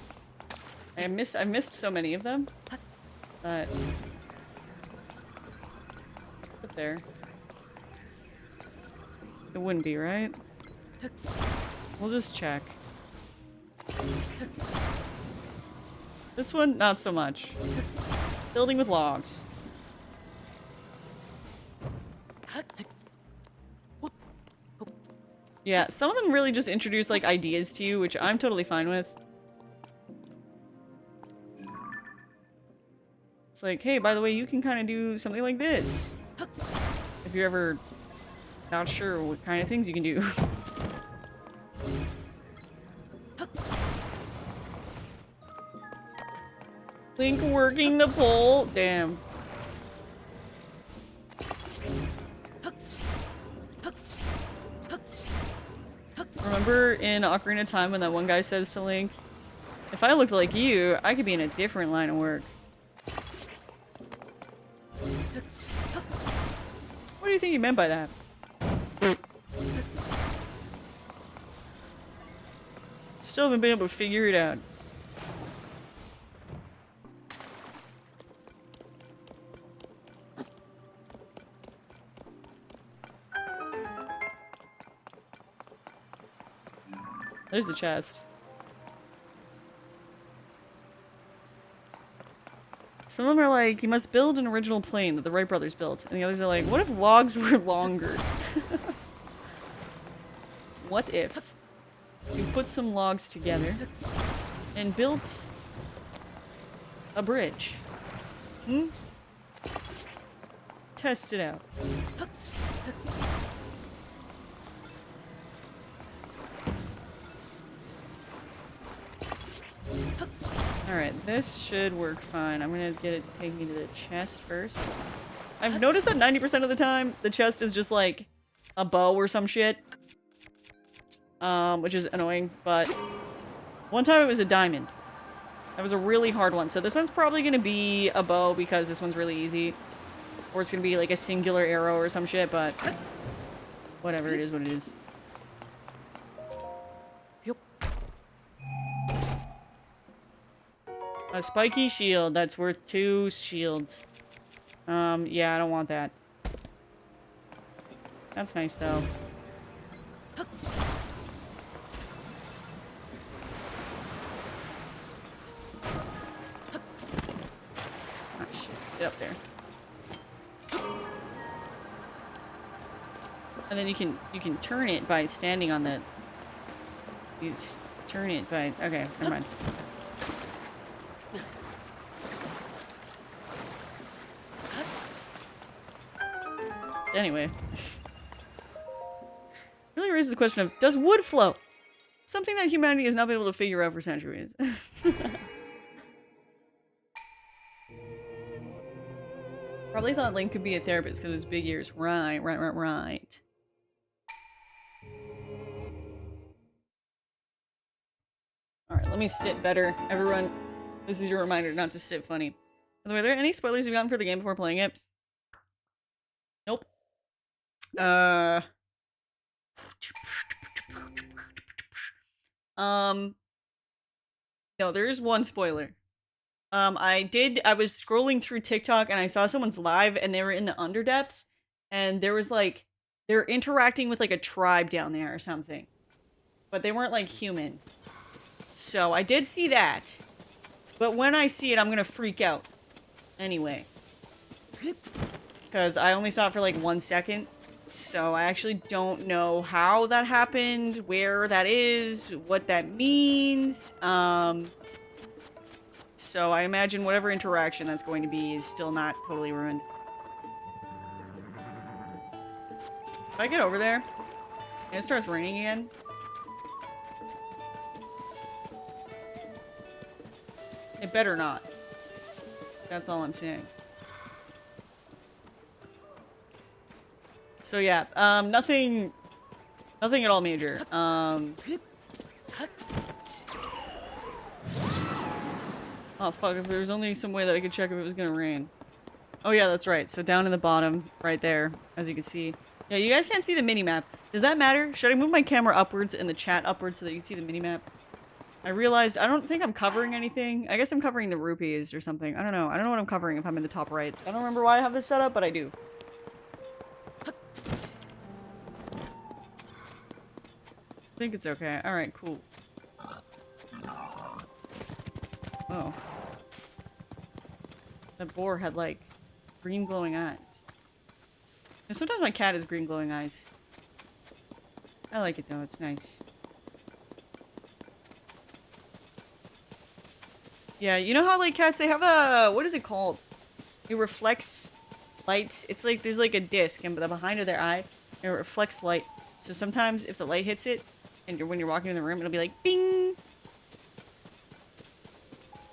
[SPEAKER 1] I missed so many of them. But up there. It wouldn't be, right? We'll just check. This one, not so much. Building with logs. Yeah, some of them really just introduce like ideas to you, which I'm totally fine with. It's like, hey, by the way, you can kind of do something like this. If you're ever not sure what kind of things you can do. Link working the pole. Damn. Remember in Ocarina of Time when that one guy says to Link, if I looked like you, I could be in a different line of work. What do you think he meant by that? Still haven't been able to figure it out. There's the chest. Some of them are like, you must build an original plane that the Wright brothers built. And the others are like, what if logs were longer? What if you put some logs together and built a bridge? Hmm? Test it out. Alright, this should work fine. I'm gonna get it to take me to the chest first. I've noticed that 90% of the time, the chest is just like a bow or some shit. Which is annoying, but one time it was a diamond. That was a really hard one. So this one's probably gonna be a bow because this one's really easy. Or it's gonna be like a singular arrow or some shit, but whatever, it is what it is. A spiky shield, that's worth 2 shields. Yeah, I don't want that. That's nice, though. Oh, shit. Get up there. And then you can turn it by standing on the... You turn it by... Okay, never mind. Anyway. Really raises the question of, does wood float? Something that humanity has not been able to figure out for centuries. Probably thought Link could be a therapist because of his big ears. Right. Alright, let me sit better. Everyone, this is your reminder not to sit funny. By the way, are there any spoilers you've gotten for the game before playing it? Nope. No, there is one spoiler. I was scrolling through TikTok and I saw someone's live and they were in the Underdepths and there was like, they're interacting with like a tribe down there or something. But they weren't like human. So I did see that. But when I see it, I'm gonna freak out. Anyway. Because I only saw it for like 1 second. So I actually don't know how that happened, where that is, what that means. So I imagine whatever interaction that's going to be is still not totally ruined. If I get over there, and it starts raining again. It better not. That's all I'm saying. So yeah, nothing at all major. Oh fuck, if there was only some way that I could check if it was gonna rain. Oh yeah, that's right. So down in the bottom, right there, as you can see. Yeah, you guys can't see the mini-map. Does that matter? Should I move my camera upwards and the chat upwards so that you can see the mini-map? I realized I don't think I'm covering anything. I guess I'm covering the rupees or something. I don't know. I don't know what I'm covering if I'm in the top right. I don't remember why I have this set up, but I do. I think it's okay. Alright, cool. Oh. That boar had, like, green glowing eyes. And sometimes my cat has green glowing eyes. I like it, though. It's nice. Yeah, you know how, like, cats, they have a... What is it called? It reflects light. It's like, there's, like, a disc, and behind of their eye, it reflects light. So sometimes, if the light hits it, and when you're walking in the room, it'll be like, bing!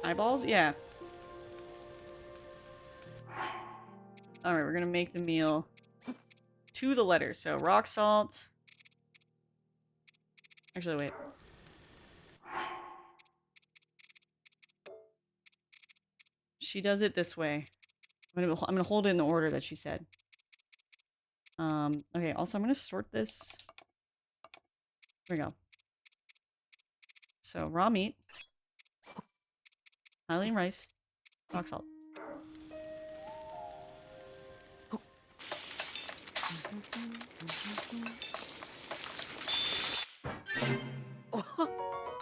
[SPEAKER 1] Eyeballs? Yeah. Alright, we're gonna make the meal to the letter. So, rock salt. Actually, wait. She does it this way. I'm gonna hold it in the order that she said. Okay, also I'm gonna sort this. Here we go. So, raw meat. Hylian rice. Rock salt.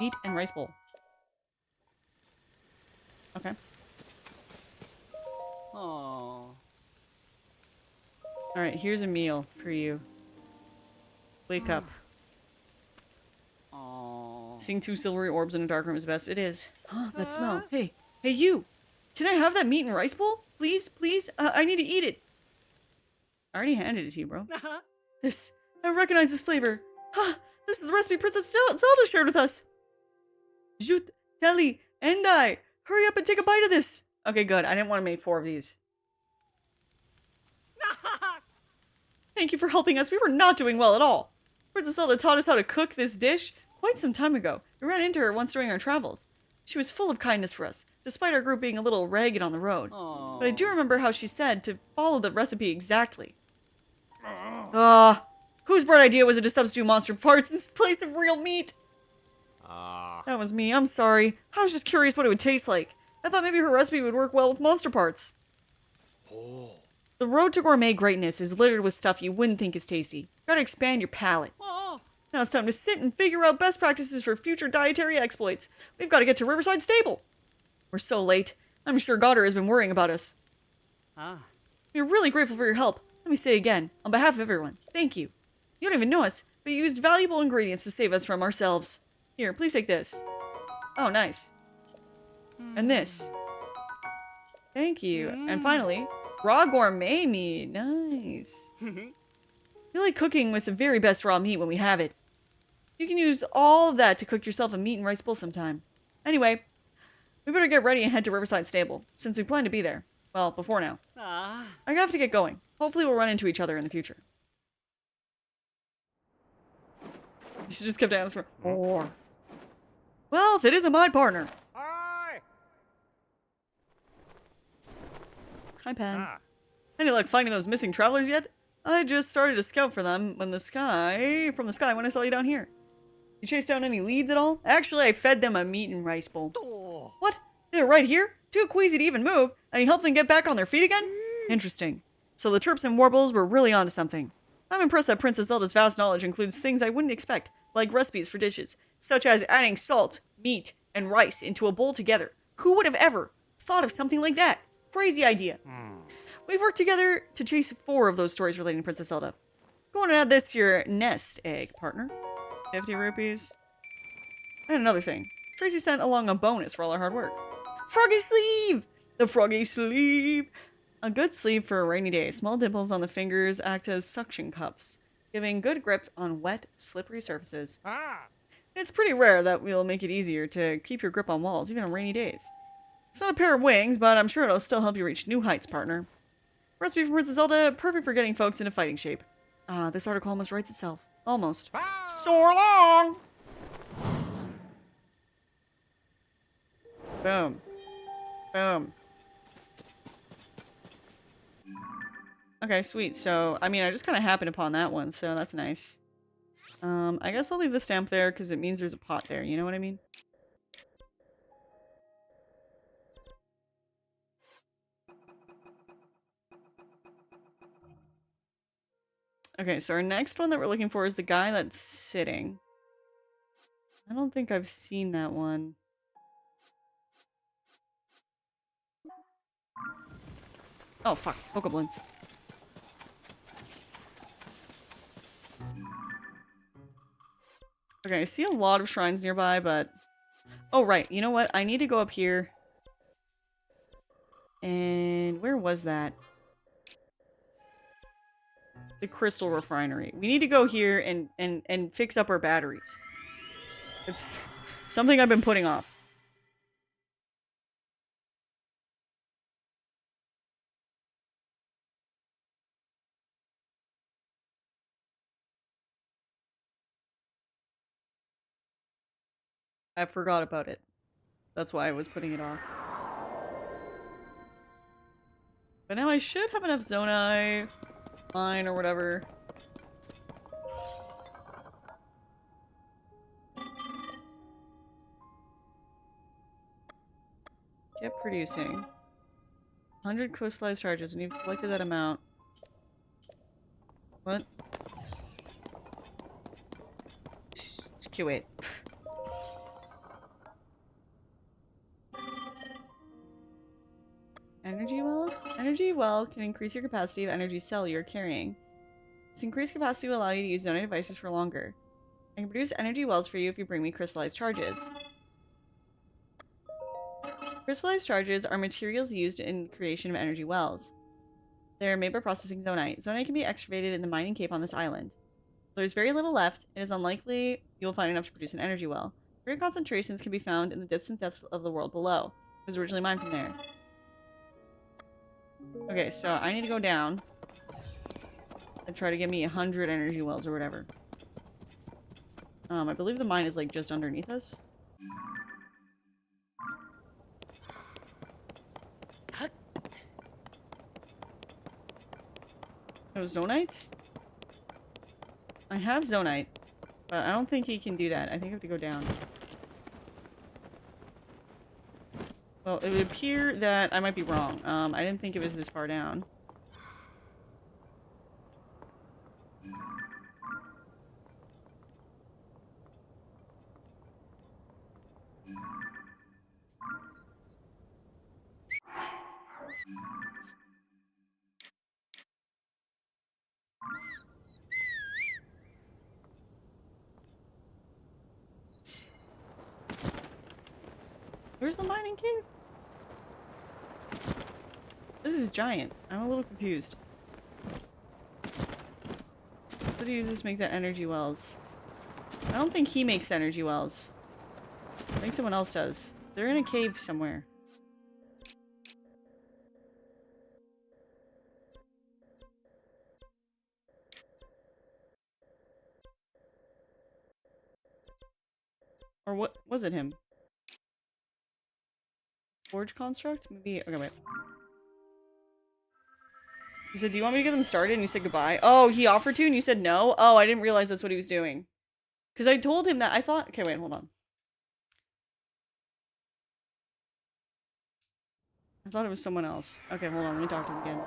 [SPEAKER 1] Meat and rice bowl. Okay.
[SPEAKER 3] Aww.
[SPEAKER 1] Alright, here's a meal for you. Wake up.
[SPEAKER 3] Aww.
[SPEAKER 1] Seeing 2 silvery orbs in a dark room is best. It is. That smell. Hey. Hey, you! Can I have that meat and rice bowl? Please, please? I need to eat it. I already handed it to you, bro. This. I recognize this flavor. This is the recipe Princess Zelda shared with us. Jut, Teli, Endai. Hurry up and take a bite of this! Okay, good. I didn't want to make 4 of these. Thank you for helping us. We were not doing well at all. Princess Zelda taught us how to cook this dish quite some time ago. We ran into her once during our travels. She was full of kindness for us, despite our group being a little ragged on the road.
[SPEAKER 3] Aww.
[SPEAKER 1] But I do remember how she said to follow the recipe exactly. Whose bright idea was it to substitute monster parts in place of real meat? That was me. I'm sorry. I was just curious what it would taste like. I thought maybe her recipe would work well with monster parts. The road to gourmet greatness is littered with stuff you wouldn't think is tasty. Gotta expand your palate. Now it's time to sit and figure out best practices for future dietary exploits. We've got to get to Riverside Stable. We're so late. I'm sure Goddard has been worrying about us. We're really grateful for your help. Let me say again, on behalf of everyone, thank you. You don't even know us, but you used valuable ingredients to save us from ourselves. Here, please take this. Oh, nice. And this. Thank you. And finally, raw gourmet meat. Nice. We like cooking with the very best raw meat when we have it. You can use all of that to cook yourself a meat and rice bowl sometime. Anyway, we better get ready and head to Riverside Stable, since we plan to be there. Well, before now. I have to get going. Hopefully we'll run into each other in the future. She just kept answering. More. Well, if it isn't my partner. Hi, Pen. Any luck finding those missing travelers yet? I just started to scout for them from the sky when I saw you down here. You chased down any leads at all? Actually, I fed them a meat and rice bowl. What? They're right here? Too queasy to even move, and you helped them get back on their feet again? Interesting. So the Chirps and Warbles were really onto something. I'm impressed that Princess Zelda's vast knowledge includes things I wouldn't expect, like recipes for dishes, such as adding salt, meat, and rice into a bowl together. Who would have ever thought of something like that? Crazy idea. We've worked together to chase 4 of those stories relating to Princess Zelda. Go on and add this to your nest egg, partner. 50 rupees. And another thing. Tracy sent along a bonus for all our hard work. Froggy sleeve! The froggy sleeve! A good sleeve for a rainy day. Small dimples on the fingers act as suction cups, giving good grip on wet, slippery surfaces. It's pretty rare that we'll make it easier to keep your grip on walls, even on rainy days. It's not a pair of wings, but I'm sure it'll still help you reach new heights, partner. Recipe from Princess Zelda, perfect for getting folks into fighting shape. This article almost writes itself. Almost. So long! Boom. Boom. Okay, sweet. So, I mean, I just kind of happened upon that one, so that's nice. I guess I'll leave the stamp there, because it means there's a pot there, you know what I mean? Okay, so our next one that we're looking for is the guy that's sitting. I don't think I've seen that one. Oh, fuck. Bokoblins. Okay, I see a lot of shrines nearby, but... Oh, right. You know what? I need to go up here. And where was that? The crystal refinery. We need to go here and fix up our batteries. It's something I've been putting off. I forgot about it. That's why I was putting it off. But now I should have enough Zonai, mine, or whatever. Get producing. 100 crystallized charges, and you've collected that amount. What? Okay, wait. Energy wells? Energy well can increase your capacity of energy cell you're carrying. This increased capacity will allow you to use Zonai devices for longer. I can produce energy wells for you if you bring me crystallized charges. Crystallized charges are materials used in creation of energy wells. They're made by processing Zonite. Zonite can be excavated in the mining cave on this island. There's very little left. It is unlikely you'll find enough to produce an energy well. Greater concentrations can be found in the distant depths of the world below. was originally mined from there. Okay, so I need to go down and try to get me 100 energy wells or whatever. I believe the mine is like just underneath us. Oh, zonite? I have zonite, but I don't think he can do that. I think I have to go down. Well, it would appear that I might be wrong. I didn't think it was this far down. Where's the mining cave? This is giant. I'm a little confused. What do you use this to make that energy wells? I don't think he makes energy wells. I think someone else does. They're in a cave somewhere. Or what was it him? Forge construct? Maybe. Okay, wait. He said, do you want me to get them started? And you said goodbye. Oh, he offered to and you said no? Oh, I didn't realize that's what he was doing. Because I told him that. I thought. Okay, wait, hold on. I thought it was someone else. Okay, hold on. Let me talk to him again.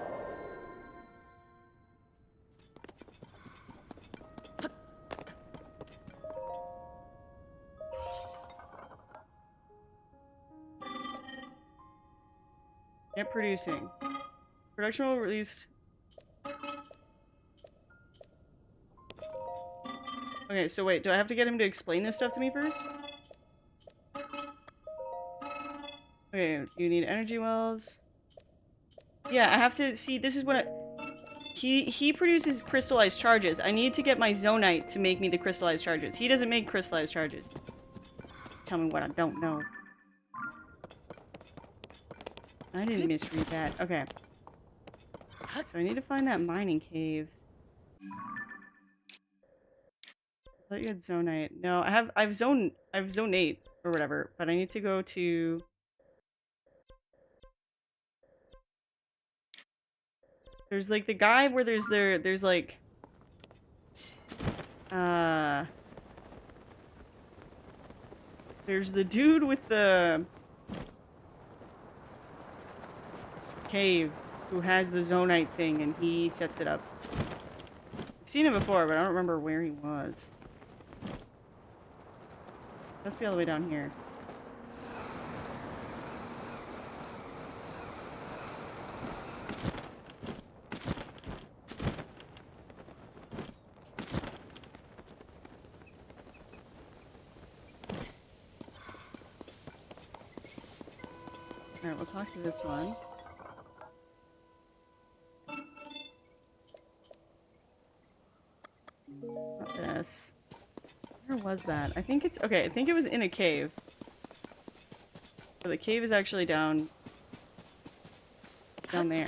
[SPEAKER 1] Get producing. Production will release. Okay, so wait, do I have to get him to explain this stuff to me first? Okay, you need energy wells. Yeah, I have to see. This is what he produces crystallized charges. I need to get my zonite to make me the crystallized charges. He doesn't make crystallized charges. Tell me what I don't know. I didn't misread that. Okay. So I need to find that mining cave. I thought you had zonite. No, I have zonate or whatever, but I need to go to. There's like the guy where there's like there's the dude with the cave who has the zonite thing and he sets it up. I've seen him before, but I don't remember where he was. Must be all the way down here. Alright, we'll talk to this one. Not this. Where was that? I think it's... Okay, I think it was in a cave. But the cave is actually down there.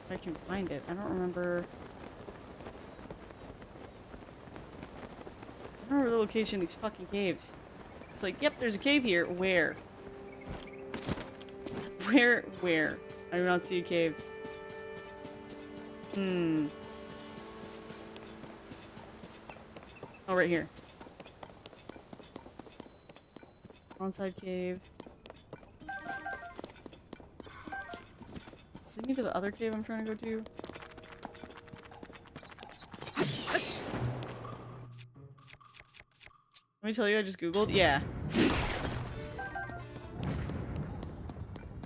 [SPEAKER 1] If I can find it. I don't remember... I don't remember the location of these fucking caves. It's like, yep, there's a cave here. Where? Where? I do not see a cave. Oh, right here. Onside cave. Send me to the other cave I'm trying to go to. Let me tell you, I just googled. Yeah.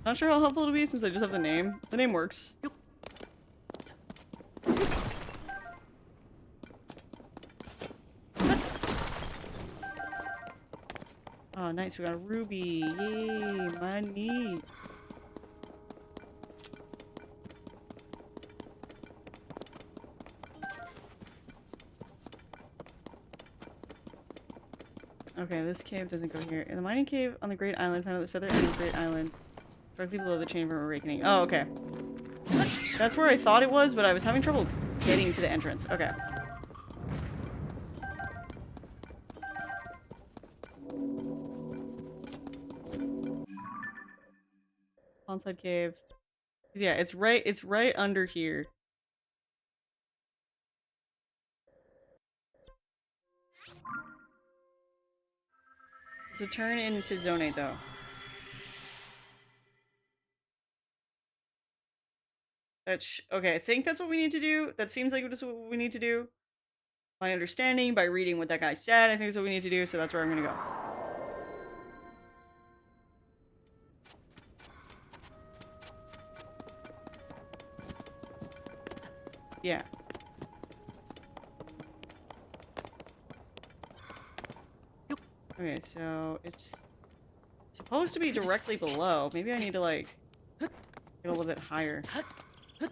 [SPEAKER 1] Not sure how helpful it'll be since I just have the name. The name works. Oh, nice. We got a ruby. Yay, money. Okay, this cave doesn't go here. In the mining cave on the Great Island, found at the southern end of the Great Island, directly below the Chain from Awakening. Oh, okay. That's where I thought it was, but I was having trouble getting to the entrance. Okay. Onside cave. Yeah, it's right under here. It's a turn into Zone 8 though. Okay, I think that's what we need to do. That seems like that's what we need to do. My understanding, by reading what that guy said, I think that's what we need to do, so that's where I'm gonna go. Yeah. Okay, so it's supposed to be directly below. Maybe I need to, like, get a little bit higher. I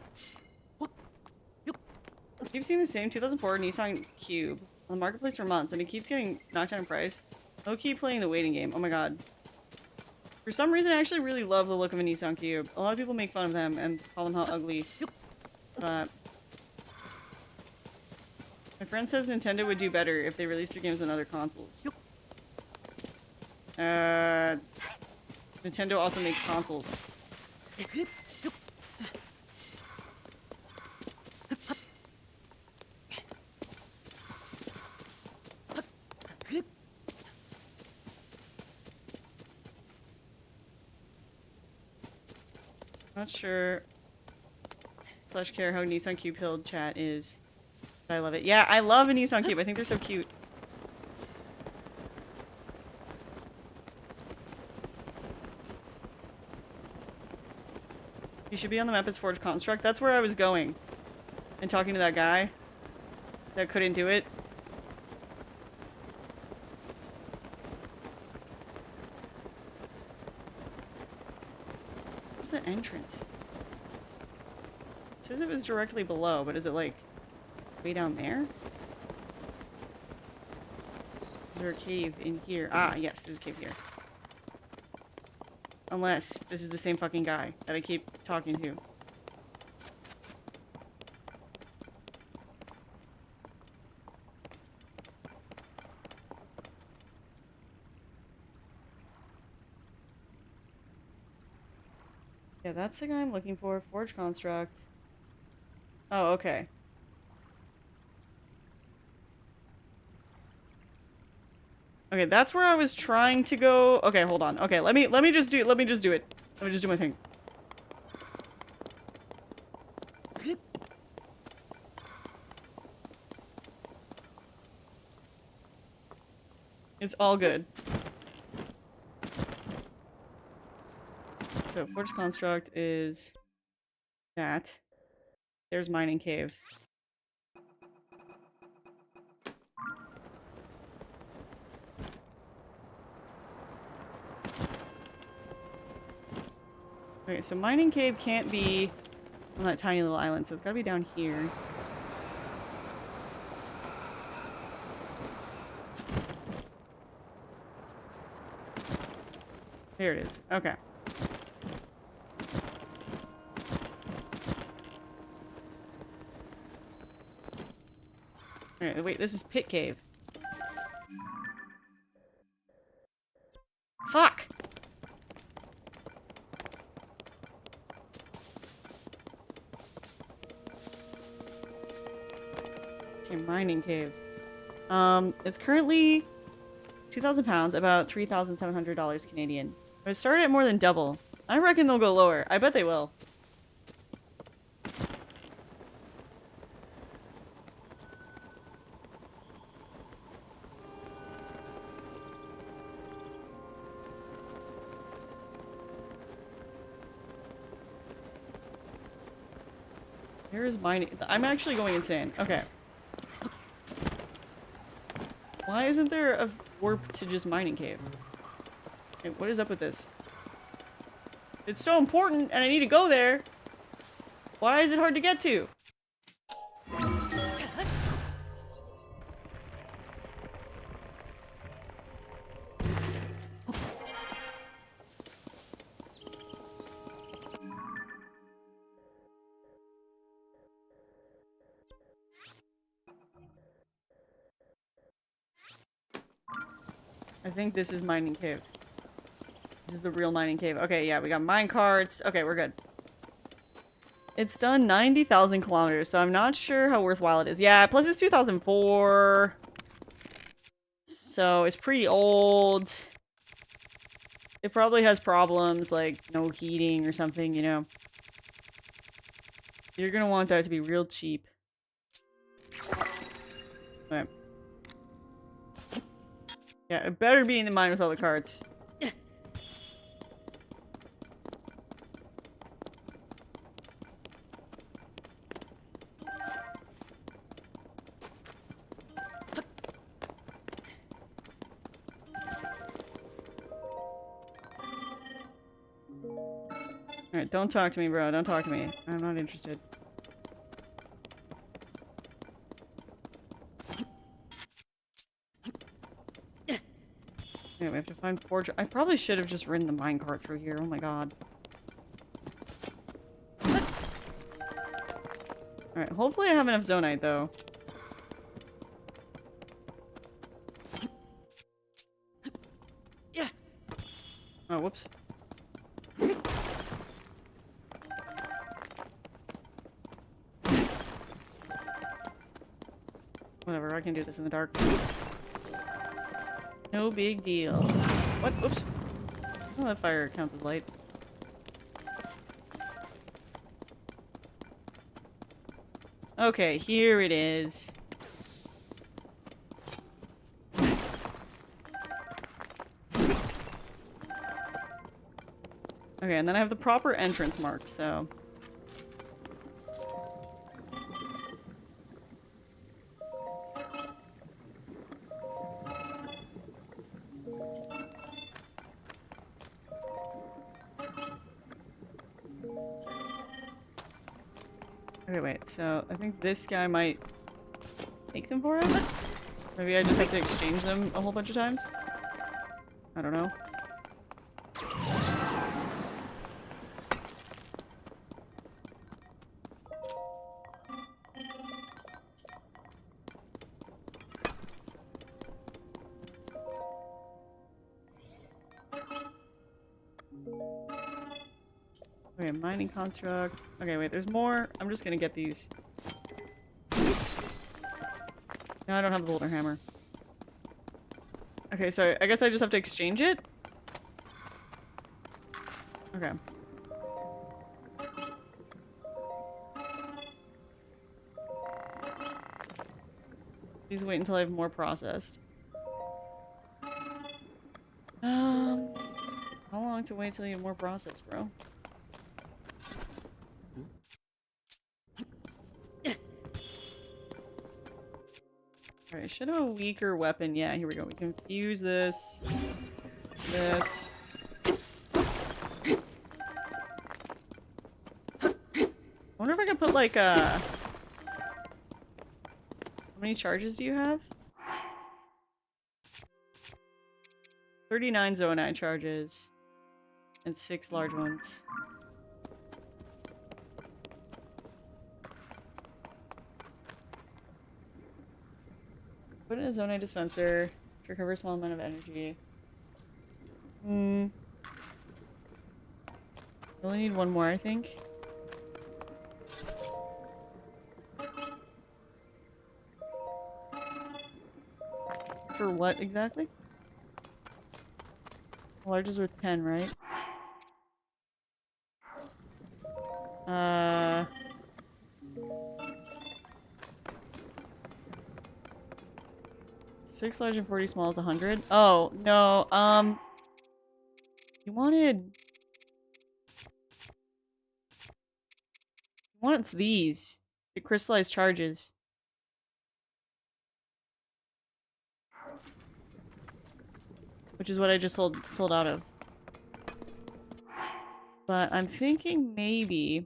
[SPEAKER 1] keep seeing the same 2004 Nissan Cube on the marketplace for months, and it keeps getting knocked down in price. I'll keep playing the waiting game. Oh my god. For some reason, I actually really love the look of a Nissan Cube. A lot of people make fun of them and call them how ugly. But my friend says Nintendo would do better if they released their games on other consoles. Nintendo also makes consoles. Not sure / care how Nissan Cube Hill chat is. But I love it. Yeah, I love a Nissan Cube. I think they're so cute. You should be on the map as Forge Construct. That's where I was going. And talking to that guy that couldn't do it. Where's the entrance? It says it was directly below, but is it like way down there? Is there a cave in here? Ah, yes, there's a cave here. Unless this is the same fucking guy that I keep talking to. Yeah, that's the guy I'm looking for. Forge Construct. Oh, okay. Okay, that's where I was trying to go. Okay, hold on. Okay, let me just do it. Let me just do my thing. It's all good. So, Forge Construct is that. There's Mining Cave. Okay, so Mining Cave can't be on that tiny little island, so it's gotta be down here. There it is. Okay. Alright, wait, this is Pit Cave. Fuck! Okay, Mining Cave. It's currently 2,000 pounds, about $3,700 Canadian. But it started at more than double. I reckon they'll go lower. I bet they will. Here's mining. I'm actually going insane. Okay. Why isn't there a warp to just Mining Cave? Okay, what is up with this? It's so important and I need to go there. Why is it hard to get to? Okay, I think this is mining cave. This is the real mining cave. Okay, yeah, we got mine carts. Okay, we're good. It's done 90,000 kilometers, so I'm not sure how worthwhile it is. Yeah, plus it's 2004. So it's pretty old. It probably has problems like no heating or something, you know. You're gonna want that to be real cheap. Okay. Yeah, it better be in the mine with all the carts. Alright, don't talk to me, bro. Don't talk to me. I'm not interested. Okay, we have to find forge. I probably should have just ridden the minecart through here. Oh my god. Alright, hopefully I have enough zonite, though. Oh, whoops. Whatever, I can do this in the dark. No big deal. What? Oops. Oh, that fire counts as light. Okay, here it is. Okay, and then I have the proper entrance mark, so... Okay, wait, so I think this guy might take them for us? Maybe I just have to exchange them a whole bunch of times? I don't know. Okay, mining construct. Okay, wait, there's more. I'm just gonna get these. No, I don't have the boulder hammer. Okay, so I guess I just have to exchange it? Okay. Please wait until I have more processed. How long to wait till you have more processed, bro? Alright, should have a weaker weapon. Yeah, here we go. We can fuse this. This. I wonder if I can put like a... How many charges do you have? 39 Zonai charges. And 6 large ones. Put in a Zonai dispenser to recover a small amount of energy. I only need one more, I think. For what exactly? Large is worth 10, right? 6 large and 40 small is 100. Oh, no, you wanted... wants these. The crystallized charges. Which is what I just sold out of. But I'm thinking maybe...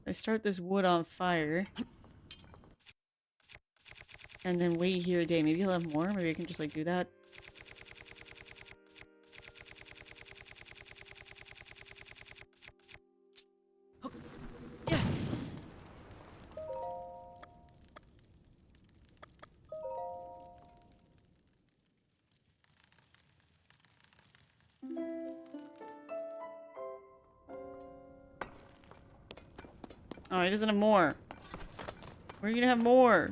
[SPEAKER 1] I start this wood on fire. And then wait here a day. Maybe he'll have more. Maybe I can just like do that. Oh, he doesn't have more. Where are you gonna have more?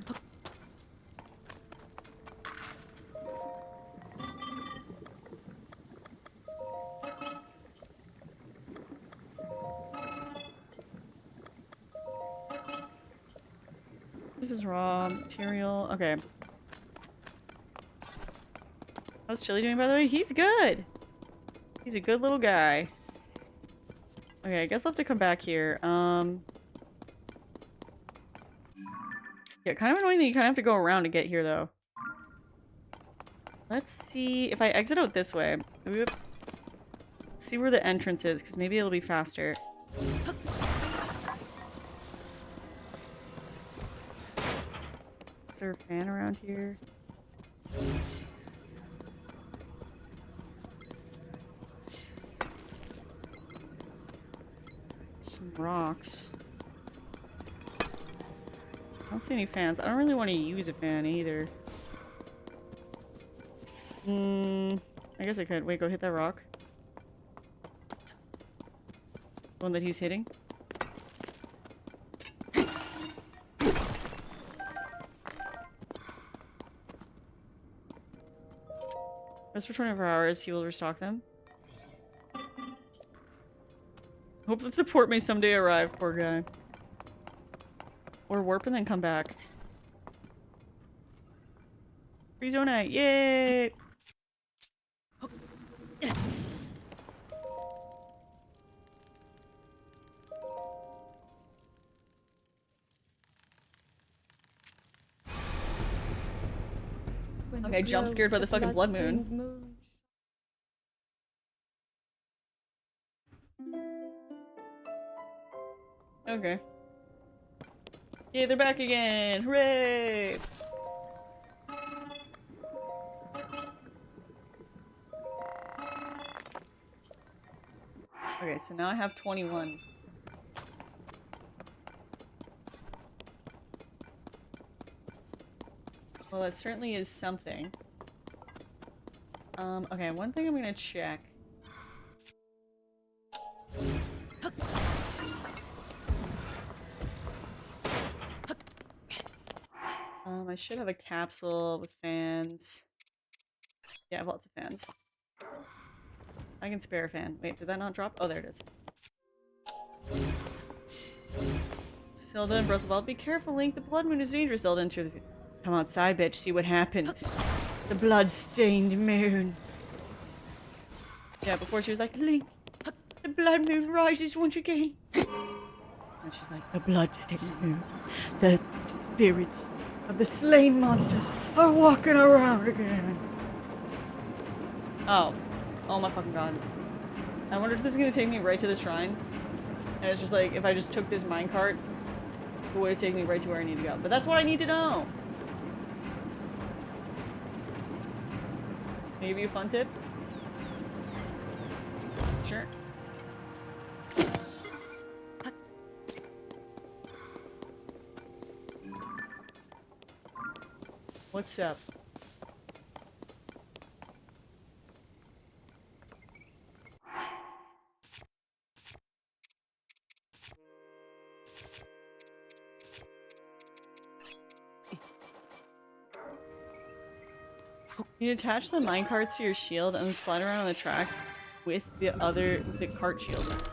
[SPEAKER 1] This is raw material. Okay. How's Chili doing, by the way? He's good. He's a good little guy. Okay, I guess I'll have to come back here. Yeah, kind of annoying that you kind of have to go around to get here, though. Let's see if I exit out this way. Let's see where the entrance is, because maybe it'll be faster. Is there a fan around here? Some rocks. I don't see any fans. I don't really want to use a fan either. I guess I could. Wait, go hit that rock. The one that he's hitting. Rest for 24 hours, he will restock them. Hope that support may someday arrive, poor guy. Or warp and then come back. Free zone 8, yay! Okay, jump scared by the fucking blood moon. Okay. Yay, they're back again! Hooray! Okay, so now I have 21. Well, that certainly is something. Okay, one thing I'm gonna check. I should have a capsule with fans. Yeah, I have lots of fans. I can spare a fan. Wait, did that not drop? Oh, there it is. Zelda and Breath of the Wild. Be careful, Link. The blood moon is dangerous. Zelda into the... Come outside, bitch. See what happens. The blood-stained moon. Yeah, before she was like, Link, the blood moon rises once again. And she's like, the blood-stained moon. The spirits of the slain monsters are walking around again. Oh. Oh my fucking god. I wonder if this is gonna take me right to the shrine. And it's just like, if I just took this minecart, it would take me right to where I need to go. But that's what I need to know! Can I give you a fun tip? Sure. What's up? You attach the minecarts to your shield and then slide around on the tracks with the cart shield.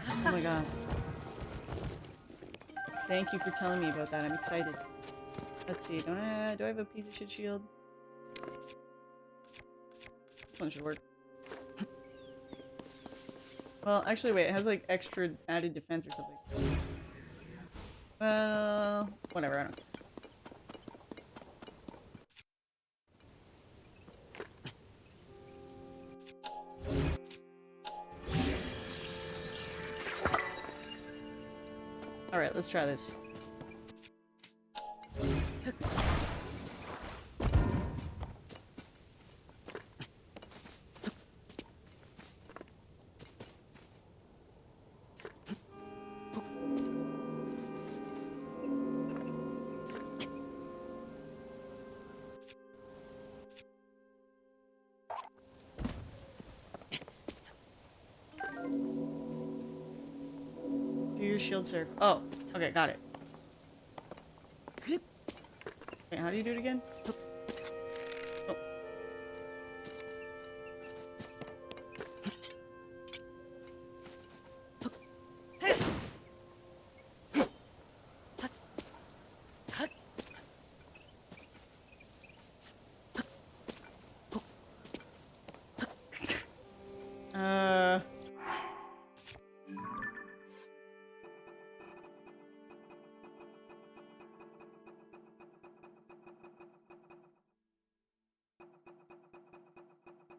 [SPEAKER 1] Oh my god. Thank you for telling me about that, I'm excited. Let's see, do I have a piece of shit shield? This one should work. Well, actually wait, it has like extra added defense or something. Well, whatever, I don't care. Alright, let's try this. Do your shield surf. Oh, okay, got it. Wait, how do you do it again? Oh.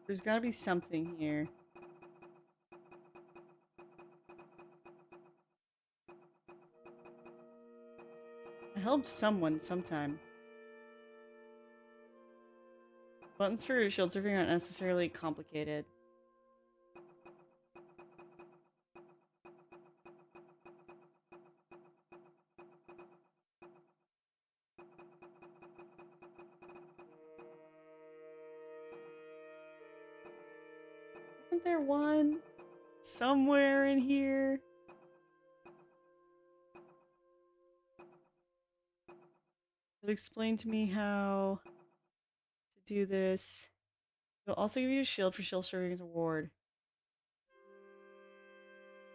[SPEAKER 1] There's gotta be something here. I helped someone sometime. Buttons for shield surfing aren't necessarily complicated. Isn't there one somewhere in here? It explained to me how to do this. It'll also give you a shield for shield surfing as a reward.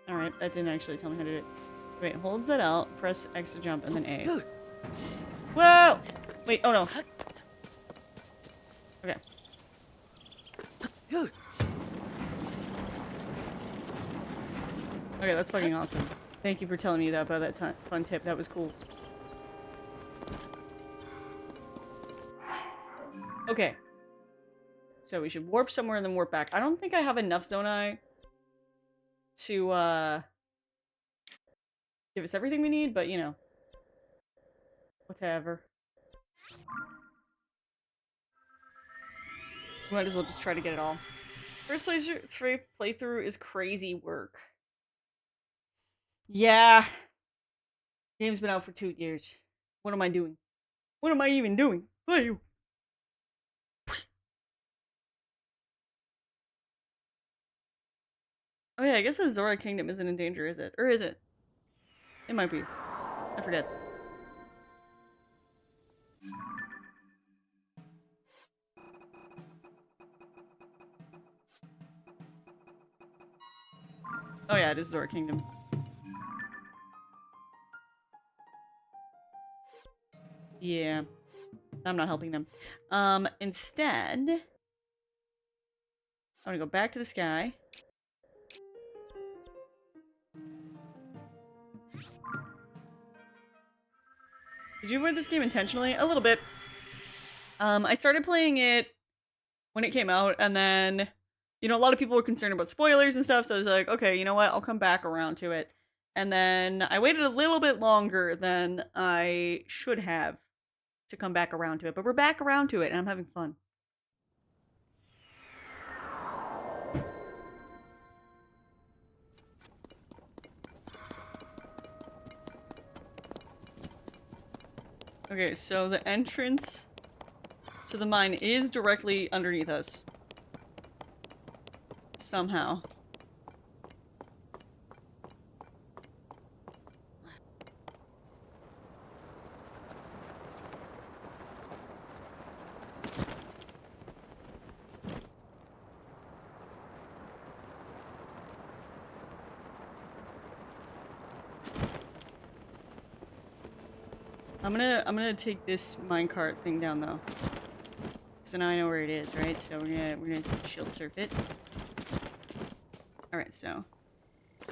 [SPEAKER 1] Alright, that didn't actually tell me how to do it. Wait, hold Z out, press X to jump, and then A. Whoa! Wait, oh no. Okay. Okay, that's fucking awesome. Thank you for telling me that about that fun tip. That was cool. Okay. So we should warp somewhere and then warp back. I don't think I have enough Zonai to, give us everything we need, but, you know. Whatever. We might as well just try to get it all. First playthrough is crazy work. Yeah. Game's been out for 2 years. What am I doing? What am I even doing? Play you. Oh yeah, I guess the Zora Kingdom isn't in danger, is it? Or is it? It might be. I forget. Oh yeah, it is Zora Kingdom. Yeah. I'm not helping them. Instead, I'm gonna go back to the sky. Did you avoid this game intentionally? A little bit. I started playing it when it came out, and then, you know, a lot of people were concerned about spoilers and stuff, so I was like, okay, you know what, I'll come back around to it. And then I waited a little bit longer than I should have to come back around to it, but we're back around to it, and I'm having fun. Okay, so the entrance to the mine is directly underneath us. Somehow. I'm gonna take this minecart thing down though. So now I know where it is, right? So we're gonna shield surf it. Alright, so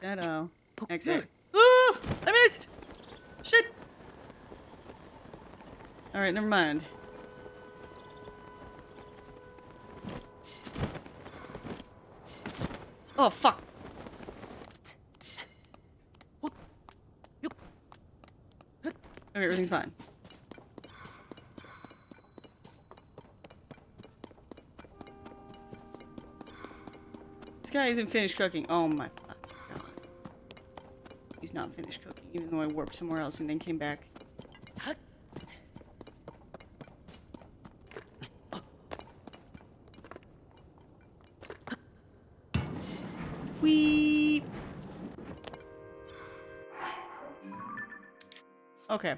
[SPEAKER 1] Shadow. Exit. Oh! I missed! Shit! Alright, never mind. Oh fuck! Okay, everything's fine. This guy isn't finished cooking. Oh my fucking god. He's not finished cooking, even though I warped somewhere else and then came back. Whee! Okay.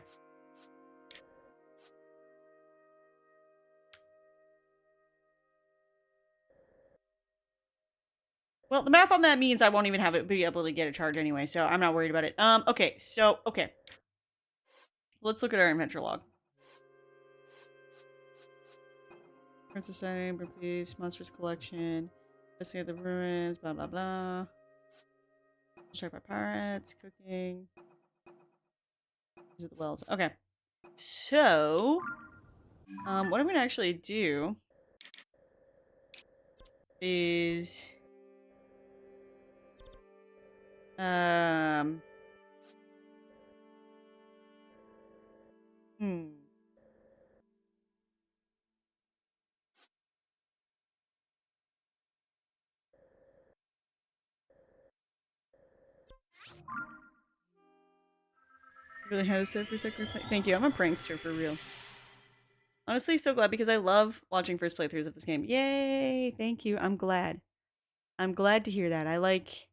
[SPEAKER 1] Well, the math on that means I won't even have it be able to get a charge anyway, so I'm not worried about it. Okay, so, okay. Let's look at our adventure log. Princess Setting, Please, Monsters Collection, Investigate the Ruins, blah blah blah. Check by pirates, cooking. Visit the wells. Okay. So, what I'm gonna actually do is, hmm. Really had to sit for a second. Thank you. I'm a prankster for real. Honestly, so glad because I love watching first playthroughs of this game. Yay! Thank you. I'm glad. I'm glad to hear that. I like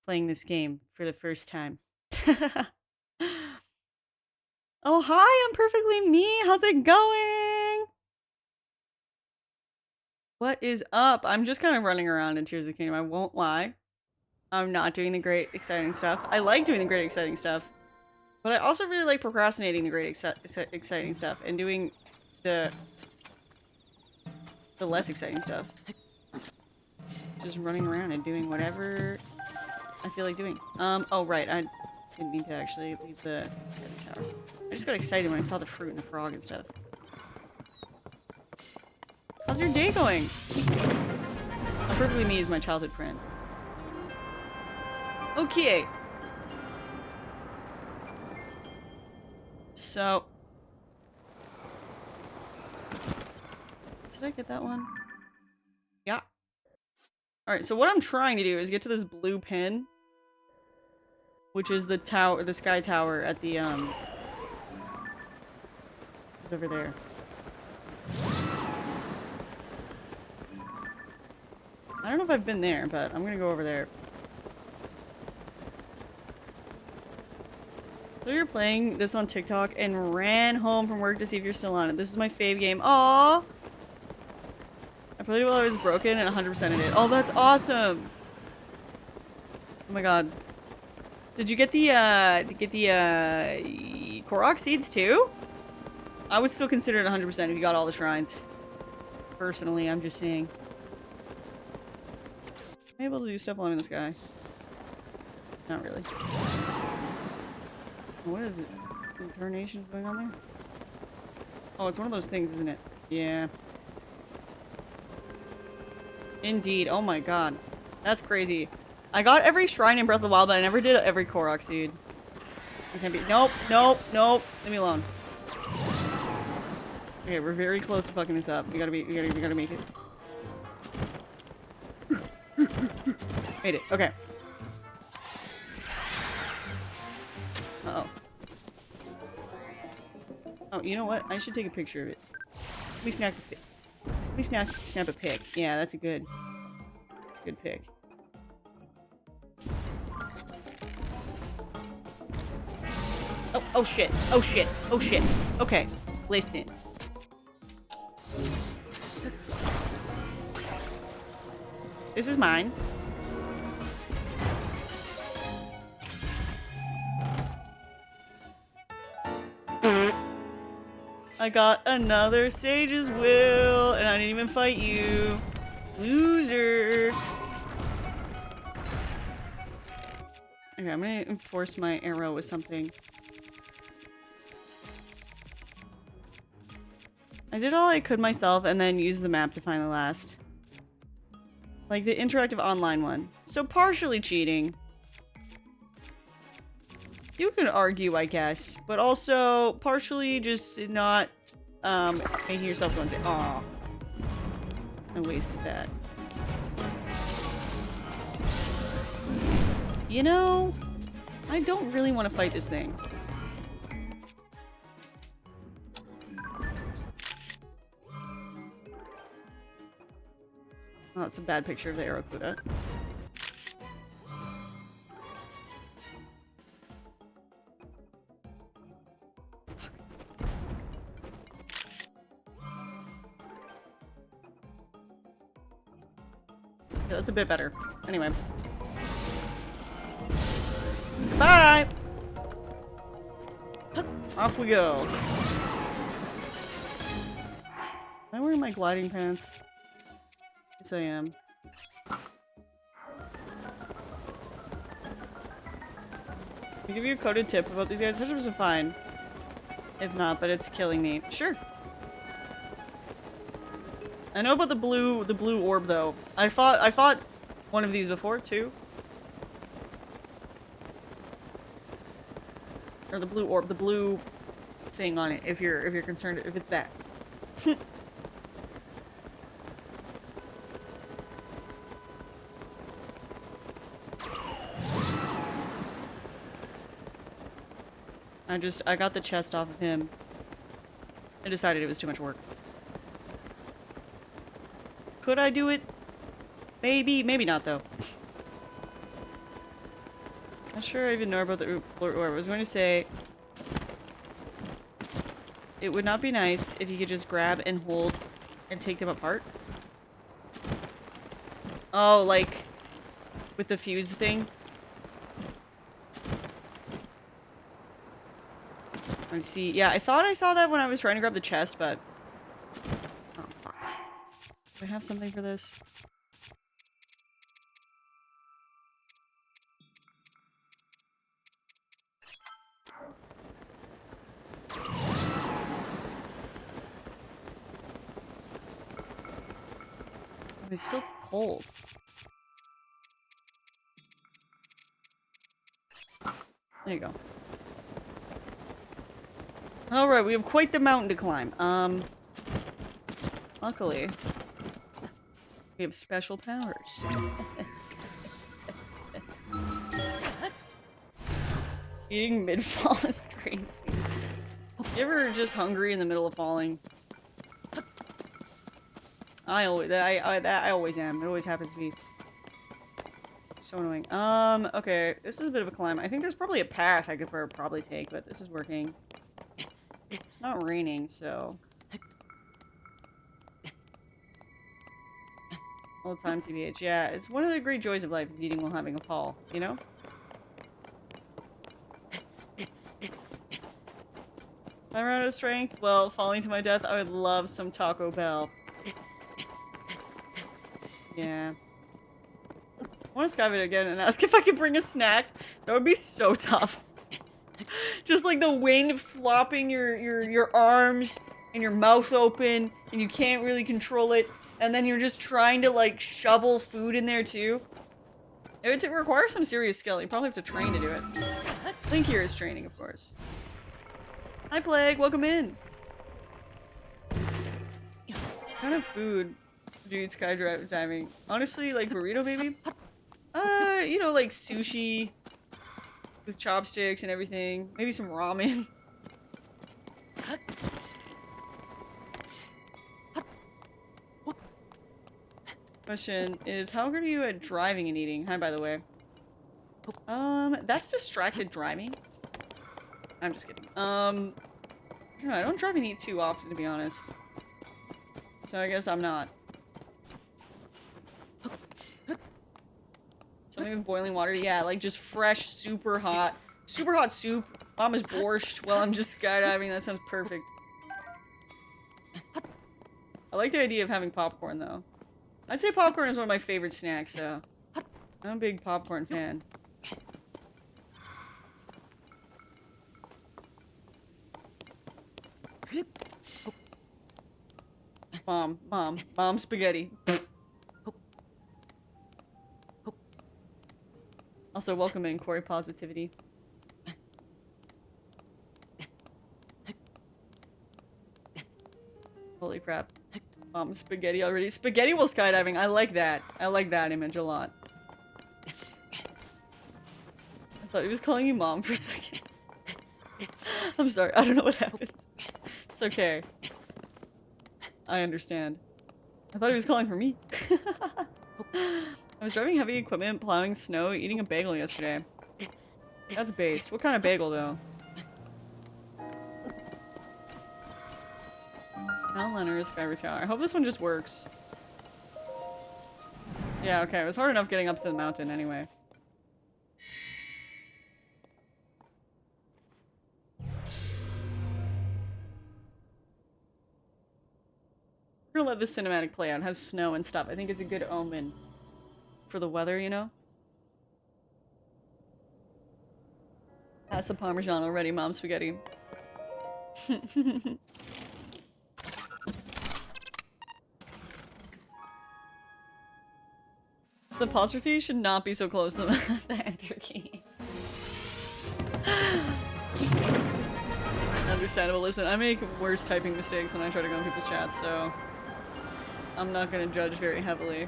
[SPEAKER 1] playing this game for the first time. Oh, hi, I'm perfectly me. How's it going? What is up? I'm just kind of running around in Tears of the Kingdom. I won't lie. I'm not doing the great, exciting stuff. I like doing the great, exciting stuff. But I also really like procrastinating the great, exciting stuff and doing the less exciting stuff. Just running around and doing whatever I feel like doing. Oh, right. I didn't need to actually leave the scary tower. I just got excited when I saw the fruit and the frog and stuff. How's your day going? Perfectly Me is my childhood friend. Okay. So. Did I get that one? Yeah. Alright, so what I'm trying to do is get to this blue pin. Which is the tower, the sky tower at the, it's over there. I don't know if I've been there, but I'm gonna go over there. So you're playing this on TikTok and ran home from work to see if you're still on it. This is my fave game. Aww! I played it while I was broken and 100%ed it. Oh, that's awesome! Oh my god. Did you get the Korok seeds too? I would still consider it 100% if you got all the shrines. Personally, I'm just saying. Am I able to do stuff while I'm in the sky? Not really. What is it? Incarnations going on there? Oh, it's one of those things, isn't it? Yeah. Indeed. Oh my god. That's crazy. I got every shrine in Breath of the Wild, but I never did every Korok seed. I can't be- Nope, nope, nope. Leave me alone. Okay, we're very close to fucking this up. We gotta make it. Made it. Okay. Uh-oh. Oh, you know what? I should take a picture of it. Let me snap a pic. Let me snap a pic. Yeah, that's a good pic. Oh, oh shit. Oh shit. Oh shit. Okay. Listen. This is mine. I got another Sage's Will, and I didn't even fight you. Loser. Okay, I'm gonna enforce my arrow with something. I did all I could myself and then used the map to find the last. Like the interactive online one. So partially cheating. You could argue, I guess, but also partially just not making yourself go and say, "Aw, I wasted that." You know, I don't really want to fight this thing. Oh, that's a bad picture of the Aracuda. That's a bit better. Anyway. Bye! Off we go. Am I wearing my gliding pants? Yes, I am. Can I give you a coded tip about these guys? 100% fine. If not, but it's killing me. Sure. I know about the blue orb though. I fought one of these before too. Or the blue orb, the blue thing on it, if you're concerned, if it's that. I got the chest off of him. I decided it was too much work. Could I do it? Maybe, maybe not though. Not sure I even know about the orb. I was going to say it would not be nice if you could just grab and hold and take them apart. Oh, like with the fuse thing. I see. Yeah, I thought I saw that when I was trying to grab the chest, but oh fuck. Do I have something for this? Oh, it's still cold. There you go. Alright, we have quite the mountain to climb. Luckily, we have special powers. Eating mid-fall is crazy. You ever just hungry in the middle of falling? I always am. It always happens to me. So annoying. Okay, this is a bit of a climb. I think there's probably a path I could probably take, but this is working. It's not raining, so... All the time, TBH. Yeah, it's one of the great joys of life is eating while having a fall, you know? I'm out of strength. Well, falling to my death, I would love some Taco Bell. Yeah. I want to skydive it again and ask if I could bring a snack. That would be so tough. Just like the wind flopping your arms and your mouth open and you can't really control it. And then you're just trying to like shovel food in there too. It would require some serious skill. You probably have to train to do it. Link here is training, of course. Hi Plague, welcome in. What kind of food do you eat skydiving? Honestly, like burrito maybe? You know, like sushi with chopsticks and everything. Maybe some ramen. Question is, how good are you at driving and eating? Hi, by the way. That's distracted driving. I'm just kidding. I don't drive and eat too often, to be honest. So I guess I'm not. Something with boiling water? Yeah, like just fresh, super hot soup. Mama's borscht while I'm just skydiving. That sounds perfect. I like the idea of having popcorn, though. I'd say popcorn is one of my favorite snacks, though. I'm a big popcorn fan. Mom spaghetti. Also, welcome in, Corey Positivity. Holy crap. Mom, spaghetti already. Spaghetti while skydiving. I like that. I like that image a lot. I thought he was calling you mom for a second. I'm sorry. I don't know what happened. It's okay. I understand. I thought he was calling for me. I was driving heavy equipment, plowing snow, eating a bagel yesterday. That's based. What kind of bagel, though? Mount Leonard, Skyward Tower. I hope this one just works. Yeah, okay. It was hard enough getting up to the mountain anyway. We're gonna let this cinematic play out. It has snow and stuff. I think it's a good omen for the weather, you know? Pass the Parmesan already, Mom Spaghetti. The apostrophe should not be so close to the enter key. Understandable. Listen, I make worse typing mistakes when I try to go in people's chats, so I'm not gonna judge very heavily.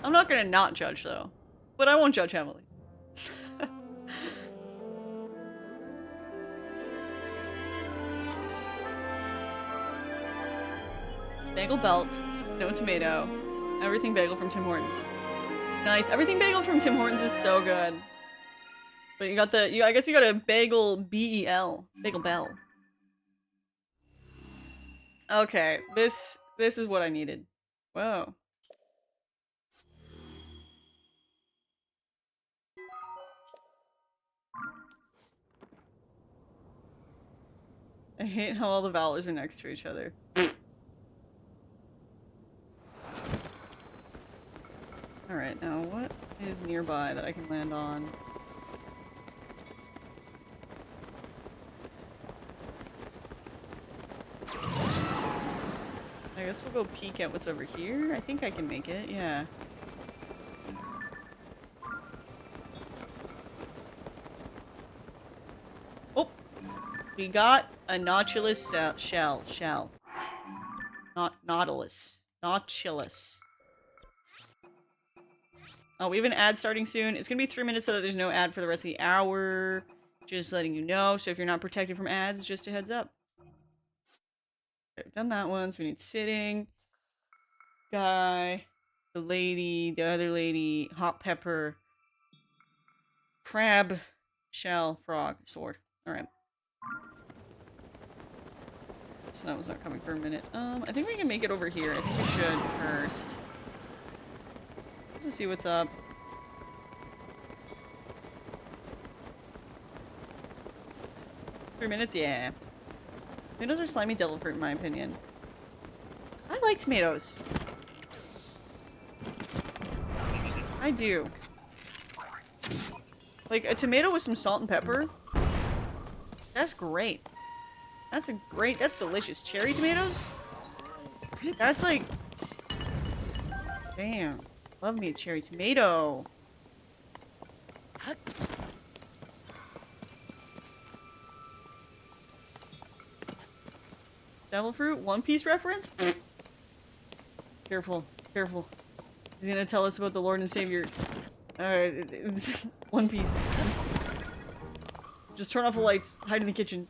[SPEAKER 1] I'm not gonna not judge, though. But I won't judge heavily. Bagel belt, no tomato, everything bagel from Tim Hortons. Nice. Everything bagel from Tim Hortons is so good. But you got the, I guess you got a bagel B-E-L. Bagel bell. Okay, this is what I needed. Whoa. I hate how all the valors are next to each other. Alright, now what is nearby that I can land on? I guess we'll go peek at what's over here. I think I can make it, yeah. Oh! We got a Nautilus shell. Not Nautilus. Nautilus. Oh, we have an ad starting soon. It's gonna be 3 minutes so that there's no ad for the rest of the hour. Just letting you know. So if you're not protected from ads, just a heads up. Okay, we've done that one, so we need sitting. Guy. The lady. The other lady. Hot pepper. Crab. Shell. Frog. Sword. Alright. So that was not coming for a minute. I think we can make it over here. I think we should first. Just to see what's up. $3 minutes? Yeah. Tomatoes are slimy devil fruit in my opinion. I like tomatoes. I do. Like, a tomato with some salt and pepper? That's great. That's delicious. Cherry tomatoes? That's like... Damn. Love me a cherry tomato. Devil fruit? One Piece reference? Careful. Careful. He's gonna tell us about the Lord and Savior. Alright. One Piece. Just turn off the lights. Hide in the kitchen.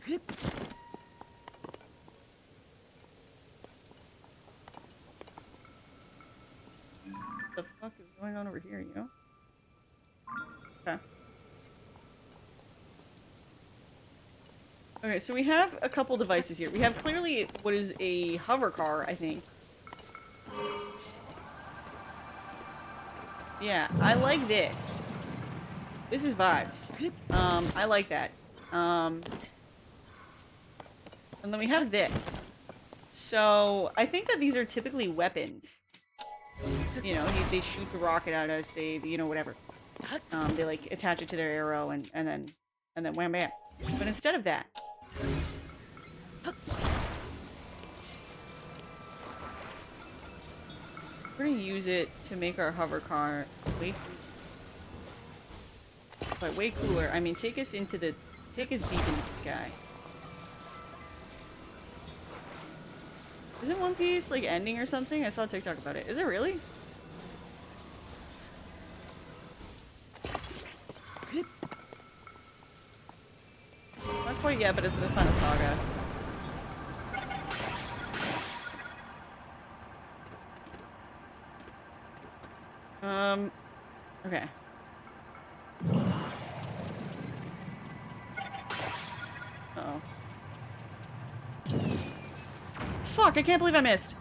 [SPEAKER 1] What the fuck is going on over here, you know? Okay. Okay, so we have a couple devices here. We have clearly what is a hover car, I think. Yeah, I like this. This is vibes. I like that. And then we have this. So, I think that these are typically weapons. You know, they shoot the rocket at us, they, you know, whatever. They, like, attach it to their arrow and then wham bam. But instead of that... We're gonna use it to make our hover car way by way cooler. I mean, take us deep into the sky. Isn't One Piece like ending or something? I saw a TikTok about it. Is it really? Not quite yet, but it's in its final saga. Okay. Uh-oh. Fuck, I can't believe I missed.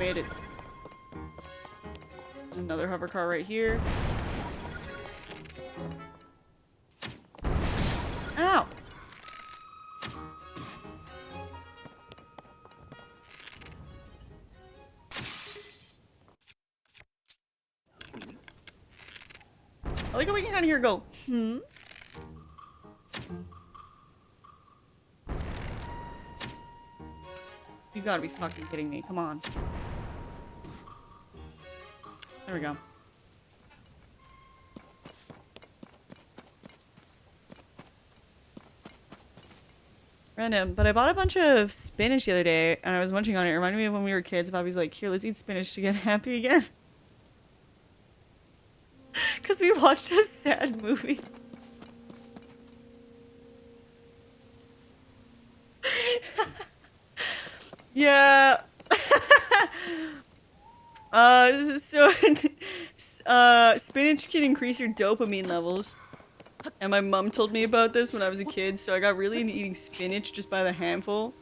[SPEAKER 1] made it. There's another hover car right here. Ow! I like how we can kind of hear go, hmm? You gotta be fucking kidding me. Come on. There we go. Random, but I bought a bunch of spinach the other day and I was munching on it. It reminded me of when we were kids. Bobby's like, here, let's eat spinach to get happy again. Because we watched a sad movie. Yeah. So spinach can increase your dopamine levels. And my mom told me about this when I was a kid, so I got really into eating spinach just by the handful.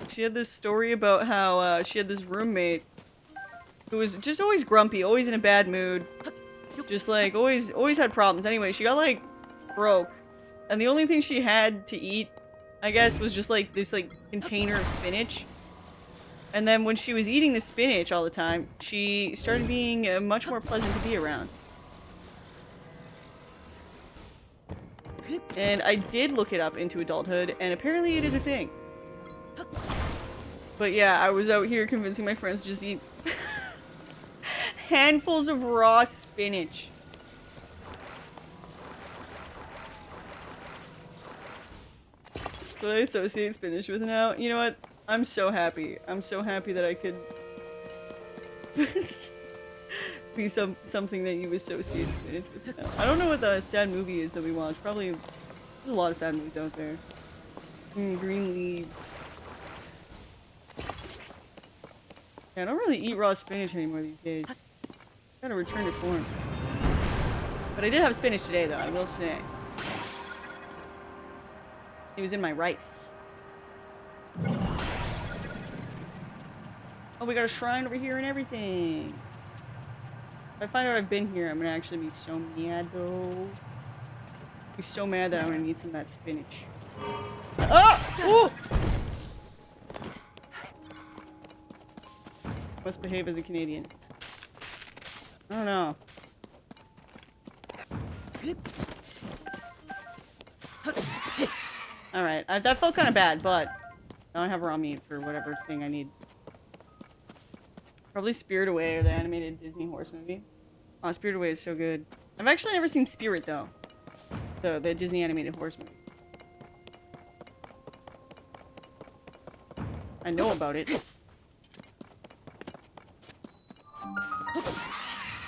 [SPEAKER 1] She had this story about how she had this roommate who was just always grumpy, always in a bad mood. Just like always had problems. Anyway, she got like broke. And the only thing she had to eat, I guess, was just like this like container of spinach. And then when she was eating the spinach all the time, she started being much more pleasant to be around. And I did look it up into adulthood, and apparently it is a thing. But yeah, I was out here convincing my friends to just eat handfuls of raw spinach. That's what I associate spinach with now. You know what? I'm so happy. I'm so happy that I could be something that you associate spinach with now. I don't know what the sad movie is that we watched. Probably there's a lot of sad movies out there. Green leaves. Yeah, I don't really eat raw spinach anymore these days. Gotta return to form. But I did have spinach today, though, I will say. It was in my rice. Oh, we got a shrine over here and everything. If I find out I've been here, I'm gonna actually be so mad, though. Be so mad that I'm gonna need some of that spinach. Oh! Ooh! Must behave as a Canadian. I don't know. Alright, that felt kind of bad, but now I have raw meat for whatever thing I need. Probably Spirit Away or the animated Disney horse movie. Oh, Spirit Away is so good. I've actually never seen Spirit, though. The Disney animated horse movie. I know about it.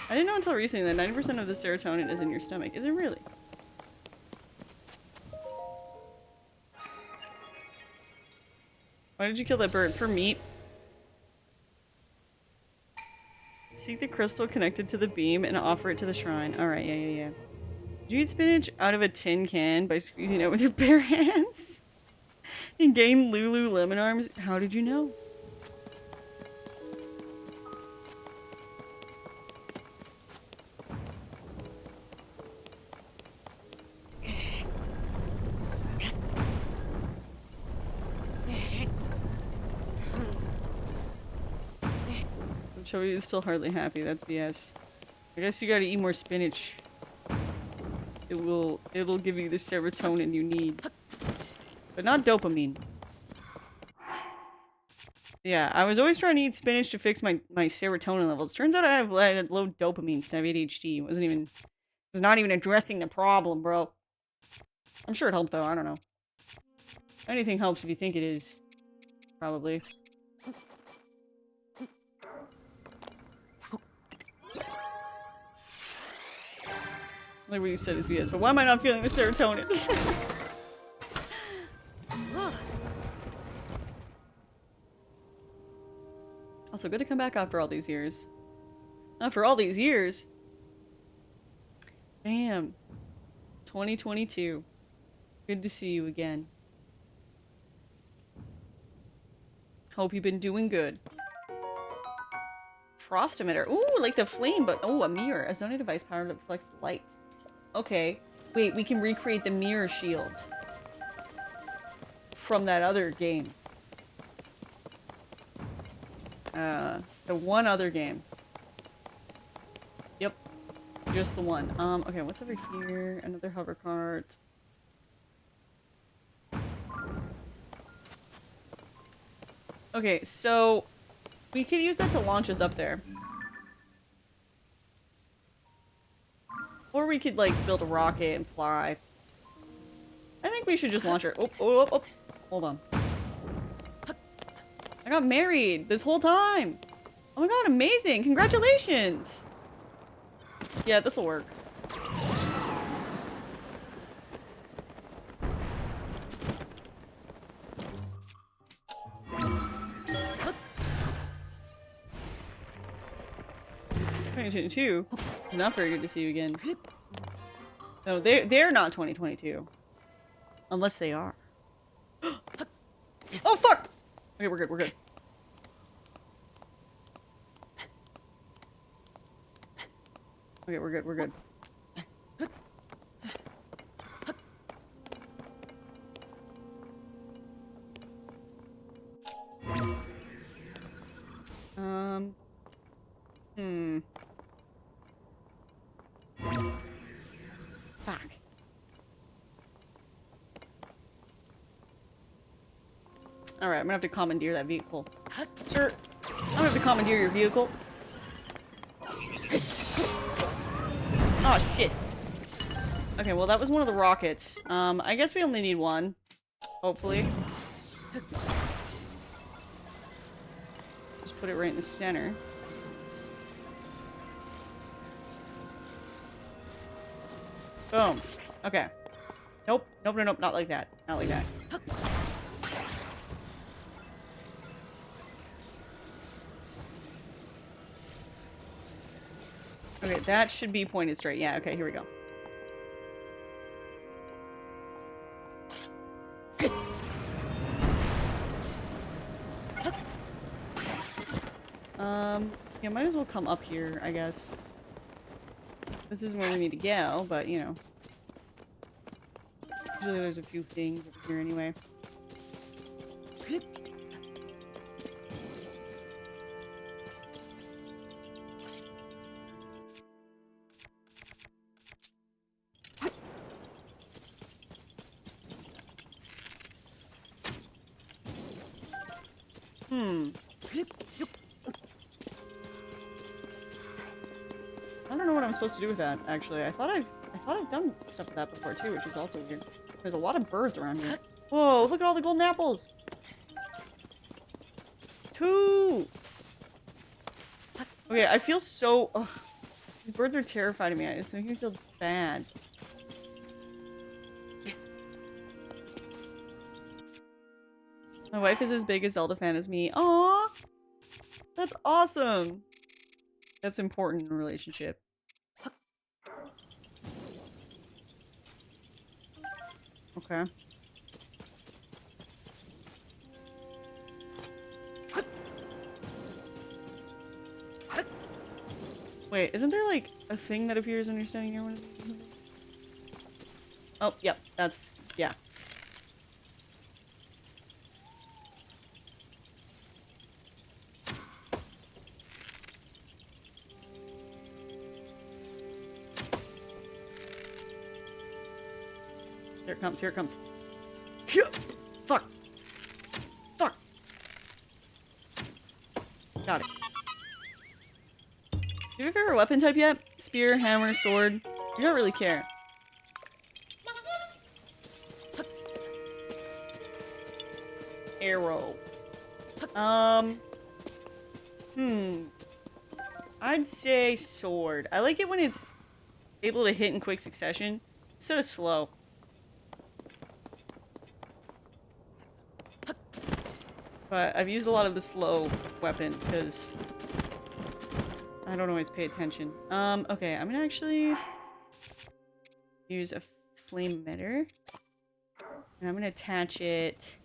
[SPEAKER 1] I didn't know until recently that 90% of the serotonin is in your stomach. Is it really? Why did you kill that bird? For meat? Seek the crystal connected to the beam and offer it to the shrine. Alright, yeah. Did you eat spinach out of a tin can by squeezing it with your bare hands? And gain Lululemon arms? How did you know? Chubby is still hardly happy. That's BS. I guess you gotta eat more spinach. It'll give you the serotonin you need. But not dopamine. Yeah, I was always trying to eat spinach to fix my serotonin levels. Turns out I have low dopamine because I have ADHD. It was not even addressing the problem, bro. I'm sure it helped though, I don't know. Anything helps if you think it is. Probably. Like what you said is BS, but why am I not feeling the serotonin? Also, good to come back after all these years. After all these years? Damn. 2022. Good to see you again. Hope you've been doing good. Frost emitter. Ooh, like the flame, but oh, a mirror. A zoning device powered to reflects light. Okay. Wait, we can recreate the mirror shield from that other game. The one other game. Yep. Just the one. Okay, what's over here? Another hover cart. Okay, so we could use that to launch us up there. Or we could, like, build a rocket and fly. I think we should just launch her. Oh, oh, oh, oh. Hold on. I got married this whole time. Oh my god, amazing. Congratulations. Yeah, this'll work. Too. It's not very good to see you again. No, they're not 2022. Unless they are. Oh fuck! Okay, we're good, we're good. Okay, we're good, we're good. Fuck. Alright, I'm gonna have to commandeer that vehicle. Sir, I'm gonna have to commandeer your vehicle. Oh shit. Okay, well that was one of the rockets. I guess we only need one. Hopefully. Just put it right in the center. Boom. Okay. Nope. Nope, nope, nope. Not like that. Not like that. Okay, that should be pointed straight. Yeah, okay, here we go. Yeah, might as well come up here, I guess. This is where we need to go, but, you know. Usually there's a few things over here anyway. I don't know what I'm supposed to do with that, actually. I thought I've done stuff with that before too, which is also weird. There's a lot of birds around here. Whoa, look at all the golden apples! 2! Okay, I feel so... Ugh. These birds are terrifying me. It's making me feel bad. My wife is as big a Zelda fan as me. Aww! That's awesome! That's important in a relationship. Okay. Wait, isn't there like a thing that appears when you're standing near one of these or something? Oh, yep, that's... yeah. Here it comes, here it comes. Fuck! Fuck! Got it. Do you have a favorite weapon type yet? Spear, hammer, sword? You don't really care. Arrow. I'd say sword. I like it when it's able to hit in quick succession instead of slow. But I've used a lot of the slow weapon because I don't always pay attention. Okay, I'm gonna actually use a flame emitter. And I'm gonna attach it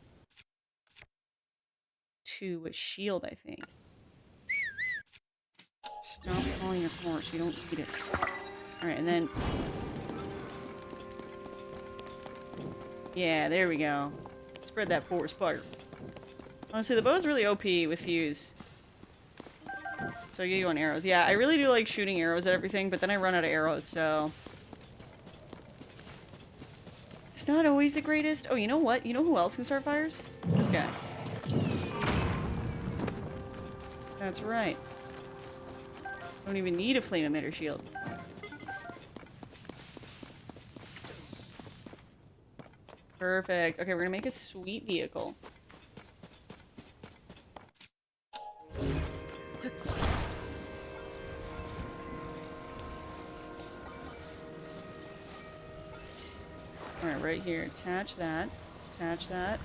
[SPEAKER 1] to a shield, I think. Stop calling your horse, you don't need it. Alright, and then... Yeah, there we go. Spread that forest fire. Honestly, the bow is really OP with fuse. So I get you on arrows. Yeah, I really do like shooting arrows at everything, but then I run out of arrows, so... It's not always the greatest. Oh, you know what? You know who else can start fires? This guy. That's right. Don't even need a flame emitter shield. Perfect. Okay, we're gonna make a sweet vehicle. Alright, right here. Attach that. Attach that.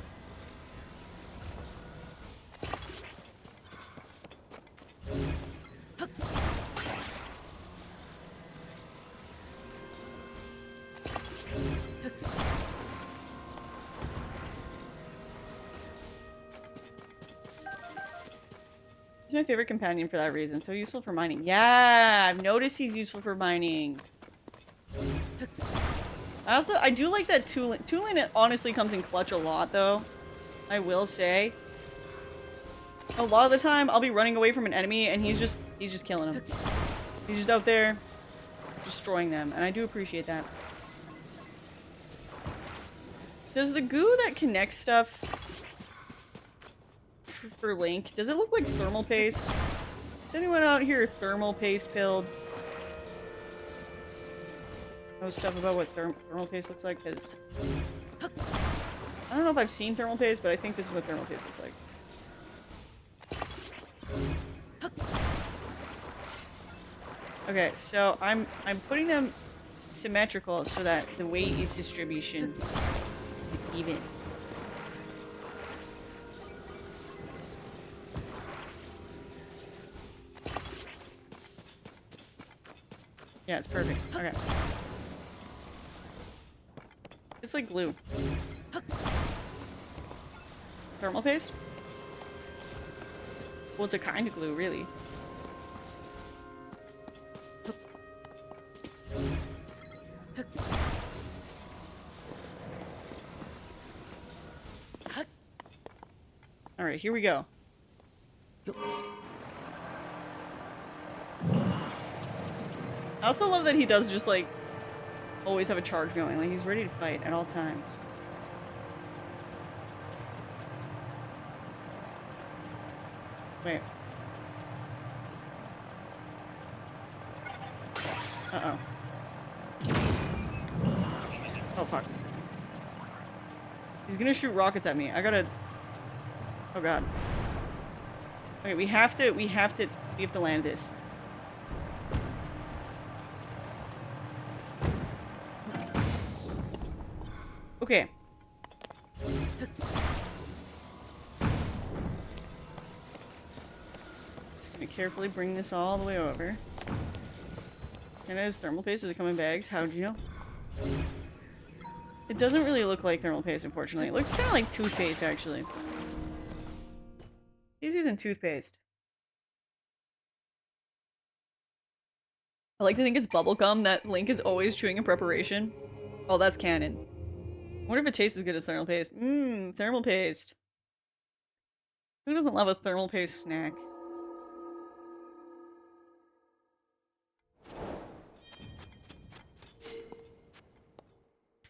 [SPEAKER 1] He's my favorite companion for that reason. So useful for mining. Yeah, I've noticed he's useful for mining. I do like that two-lane. Two-lane honestly comes in clutch a lot, though. I will say. A lot of the time, I'll be running away from an enemy, and he's just killing them. He's just out there destroying them, and I do appreciate that. Does the goo that connects stuff for Link, does it look like thermal paste? Is anyone out here thermal paste pilled? Know stuff about what thermal paste looks like? Because I don't know if I've seen thermal paste, but I think this is what thermal paste looks like. Okay, so I'm putting them symmetrical so that the weight distribution is even. Yeah, it's perfect. Okay. It's like glue. Thermal paste? Well, it's a kind of glue, really. Alright, here we go. I also love that he does just, like, always have a charge going. Like, he's ready to fight at all times. Wait. Uh-oh. Oh, fuck. He's gonna shoot rockets at me. I gotta... Oh, God. Okay, we have to land this. Okay. Just gonna carefully bring this all the way over. And it has thermal paste. Does it come in bags? How would you know? It doesn't really look like thermal paste, unfortunately. It looks kind of like toothpaste, actually. He's using toothpaste. I like to think it's bubblegum that Link is always chewing in preparation. Oh, that's canon. I wonder if it tastes as good as thermal paste. Mmm, thermal paste. Who doesn't love a thermal paste snack?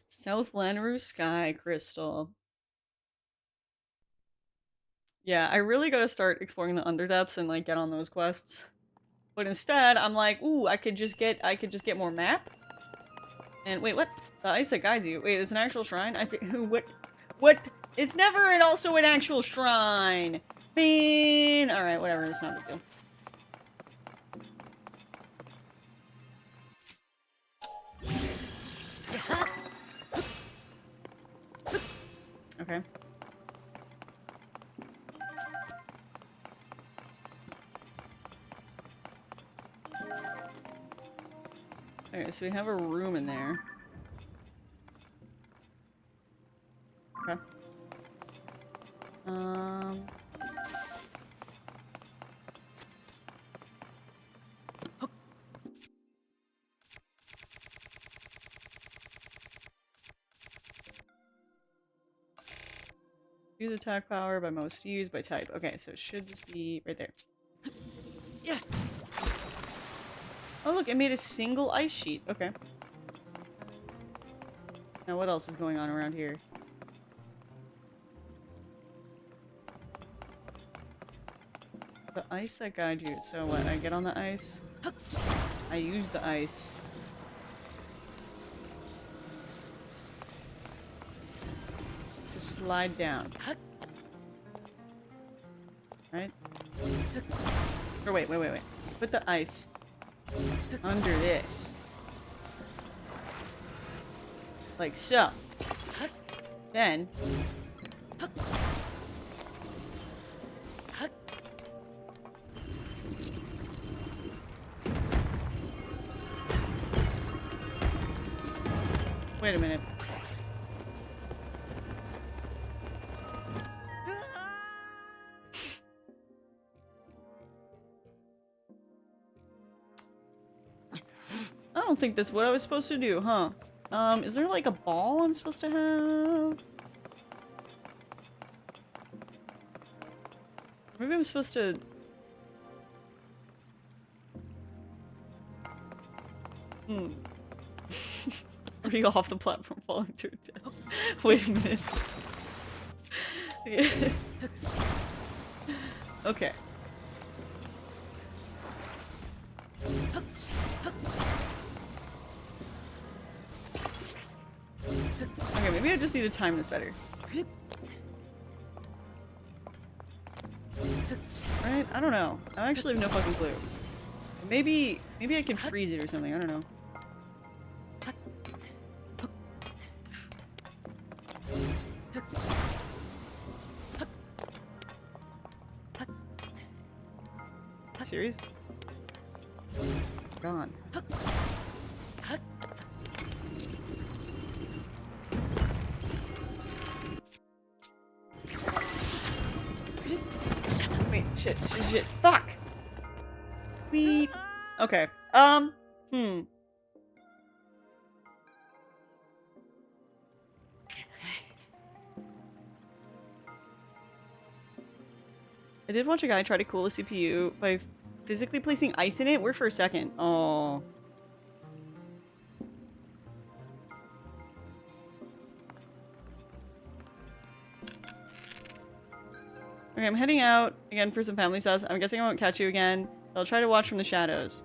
[SPEAKER 1] South Lanaroo Sky Crystal. Yeah, I really gotta start exploring the underdepths and like get on those quests. But instead, I'm like, ooh, I could just get more map. And wait, what? The ice that guides you. Wait, it's an actual shrine? I think what? It's never also an actual shrine. Man, all right, whatever. It's not a big deal. Okay. Okay, so we have a room in there. Use attack power by most used by type. Okay, so it should just be right there.
[SPEAKER 3] Yeah.
[SPEAKER 1] Oh look, it made a single ice sheet. Okay. Now what else is going on around here? The ice that guides you. So what? I get on the ice. I use the ice. To slide down. Right? Or wait. Put the ice under this. Like so. Then wait a minute. I don't think that's what I was supposed to do, huh? Is there like a ball I'm supposed to have? Maybe I'm supposed to... Are you off the platform falling to death? Wait a minute. Yeah. Okay. Okay, maybe I just need to time this better. Right? I don't know. I actually have no fucking clue. Maybe I can freeze it or something. I don't know. Serious? Gone. Wait, shit. Fuck! We... Okay. I did watch a guy try to cool the CPU by physically placing ice in it. Worked for a second. Oh. Okay, I'm heading out again for some family stuff. I'm guessing I won't catch you again. I'll try to watch from the shadows.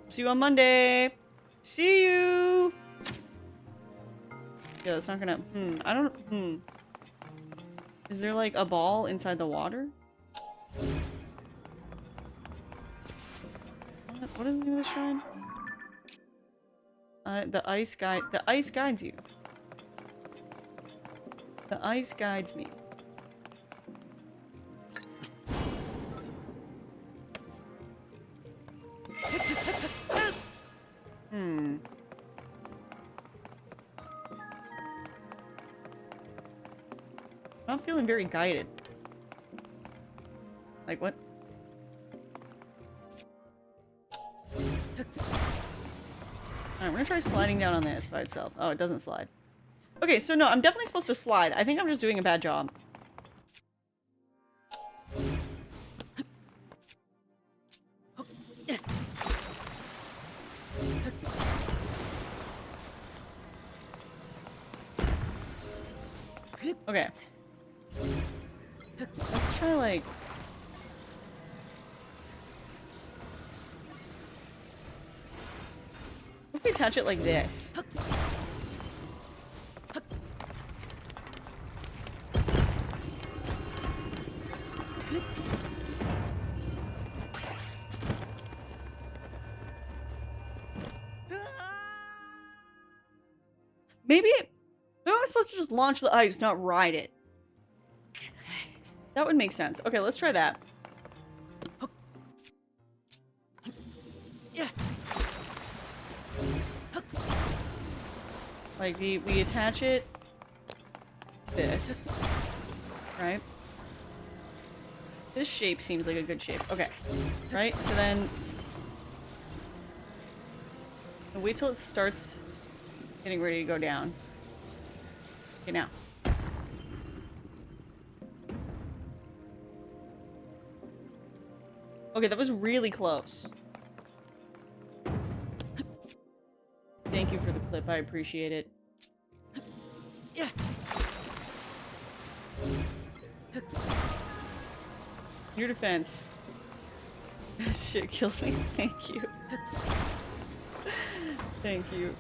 [SPEAKER 1] See you on Monday. See you. Yeah, that's not gonna. I don't. Is there like a ball inside the water? What is the name of the shrine? The ice guide. The ice guides you. The ice guides me. I'm not feeling very guided. Like what? Alright, we're gonna try sliding down on this by itself. Oh, it doesn't slide. Okay, so no, I'm definitely supposed to slide. I think I'm just doing a bad job. Okay. Let's try like... What if we attach it like this? Maybe I'm supposed to just launch the ice, not ride it. That would make sense. Okay, let's try that. Like, we attach it... this. Right? This shape seems like a good shape. Okay. Right? So then... wait till it starts getting ready to go down. Okay, now. Okay, that was really close. Thank you for the clip. I appreciate it.
[SPEAKER 3] Yeah.
[SPEAKER 1] Your defense. Shit killed me. Thank you. Thank you.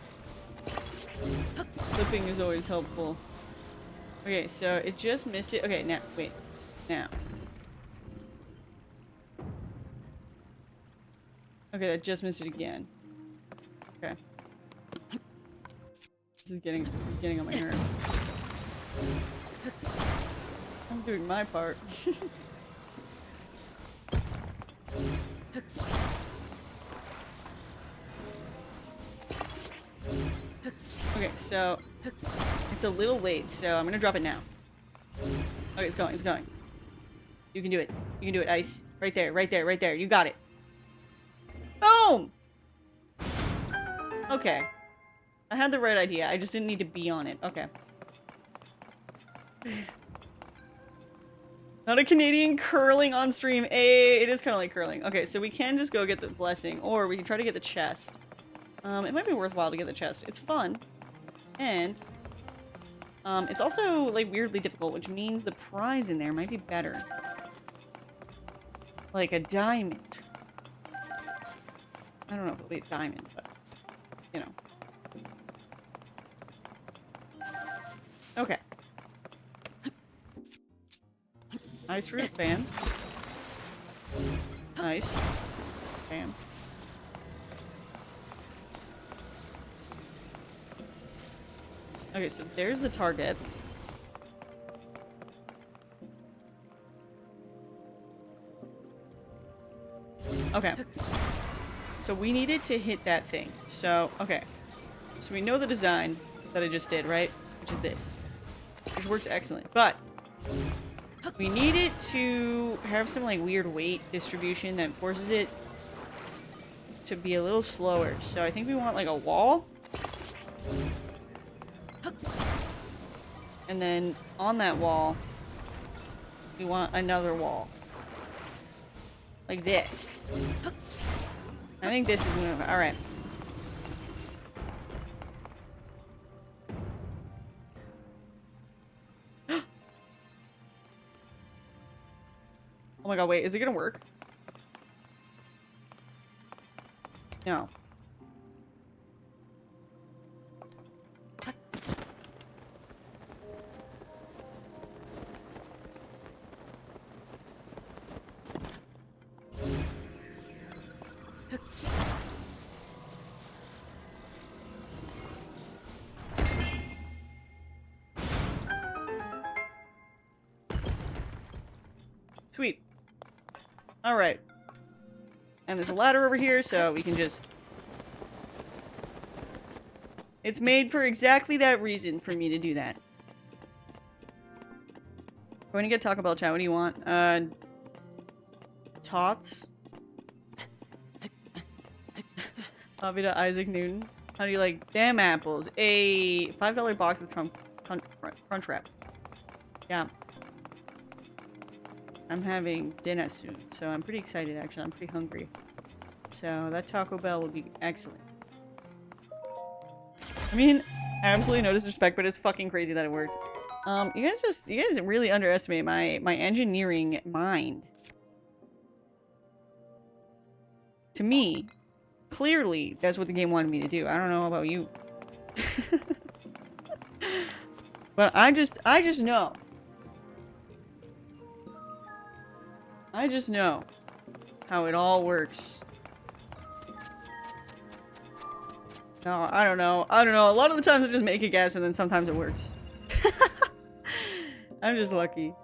[SPEAKER 1] Flipping is always helpful. Okay, so it just missed it. Okay, now, wait. Now. Okay, that just missed it again. Okay. This is getting on my nerves. I'm doing my part. Okay, so it's a little late, so I'm gonna drop it now. Okay, it's going, it's going. You can do it. You can do it, Ice. Right there, right there, right there. You got it. Boom! Okay. I had the right idea. I just didn't need to be on it. Okay. Not a Canadian curling on stream. It is kind of like curling. Okay, so we can just go get the blessing, or we can try to get the chest. It might be worthwhile to get the chest. It's fun. And, it's also, like, weirdly difficult, which means the prize in there might be better. Like a diamond. I don't know if it'll be a diamond, but, you know. Okay. Ice fruit, bam. Nice. Bam. Okay, so there's the target. Okay. So we needed to hit that thing. So, okay. So we know the design that I just did, right? Which is this. Which works excellent. But we need it to have some like weird weight distribution that forces it to be a little slower. So I think we want like a wall. And then on that wall, we want another wall. Like this. I think this is moving. Alright. Oh my god, wait, is it gonna work? No. Sweet. Alright. And there's a ladder over here, so we can just... It's made for exactly that reason for me to do that. Going to get Taco Bell, chat. What do you want? Tots? Hobby to Isaac Newton. How do you like damn apples? A $5 box of crunch wrap. Yeah. I'm having dinner soon, so I'm pretty excited actually. I'm pretty hungry. So that Taco Bell will be excellent. I mean, absolutely no disrespect, but it's fucking crazy that it worked. You guys really underestimate my engineering mind. To me, clearly that's what the game wanted me to do. I don't know about you. But I just know. I just know how it all works. No, I don't know. I don't know. A lot of the times I just make a guess and then sometimes it works. I'm just lucky.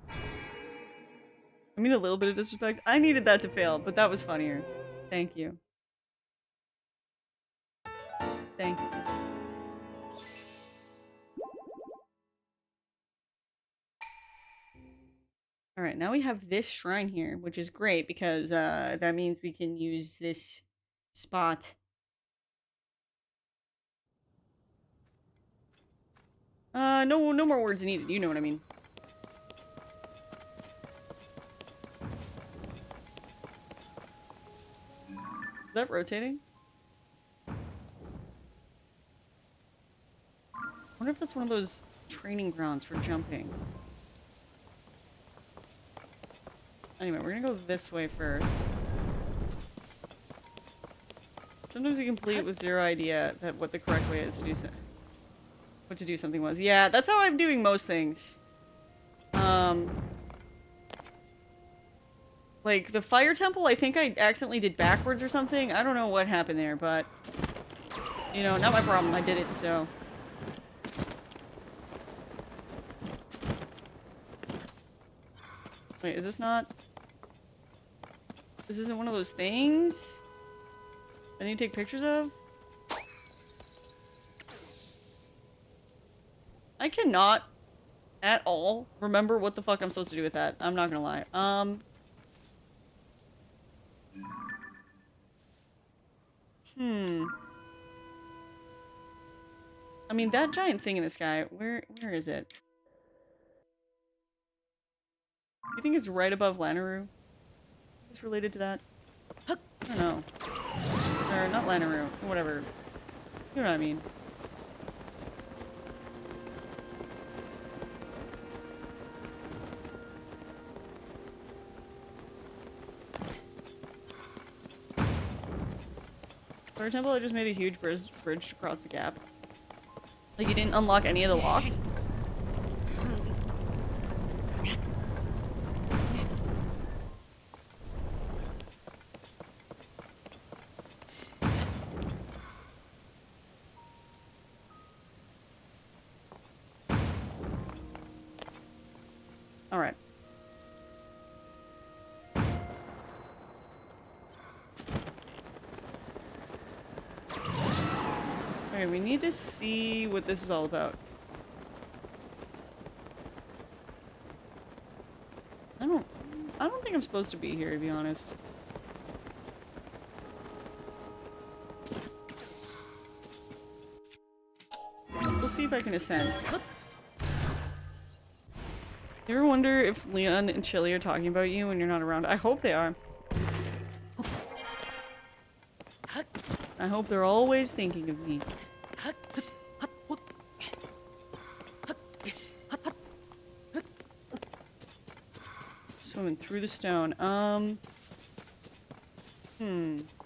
[SPEAKER 1] I mean a little bit of disrespect. I needed that to fail, but that was funnier. Thank you. Thank you. Alright, now we have this shrine here, which is great because that means we can use this spot. No more words needed. You know what I mean. that rotating? I wonder if that's one of those training grounds for jumping. Anyway, we're gonna go this way first. Sometimes you complete with zero idea that what the correct way is to do what to do something was. Yeah, that's how I'm doing most things. Like the fire temple, I think I accidentally did backwards or something. I don't know what happened there, but you know, not my problem. I did it, so. Wait, is this not? This isn't one of those things I need to take pictures of? I cannot at all remember what the fuck I'm supposed to do with that. I'm not gonna lie. I mean, that giant thing in the sky, where is it? You think it's right above Lanaroo? It's related to that? I don't know. Or not Lanaroo, whatever. You know what I mean. Fire Temple, I just made a huge bridge to cross the gap. Like, you didn't unlock any of the locks? Alright. Alright, we need to see what this is all about. I don't think I'm supposed to be here, to be honest. We'll see if I can ascend. You ever wonder if Leon and Chili are talking about you when you're not around? I hope they are. I hope they're always thinking of me. Swimming through the stone. Well,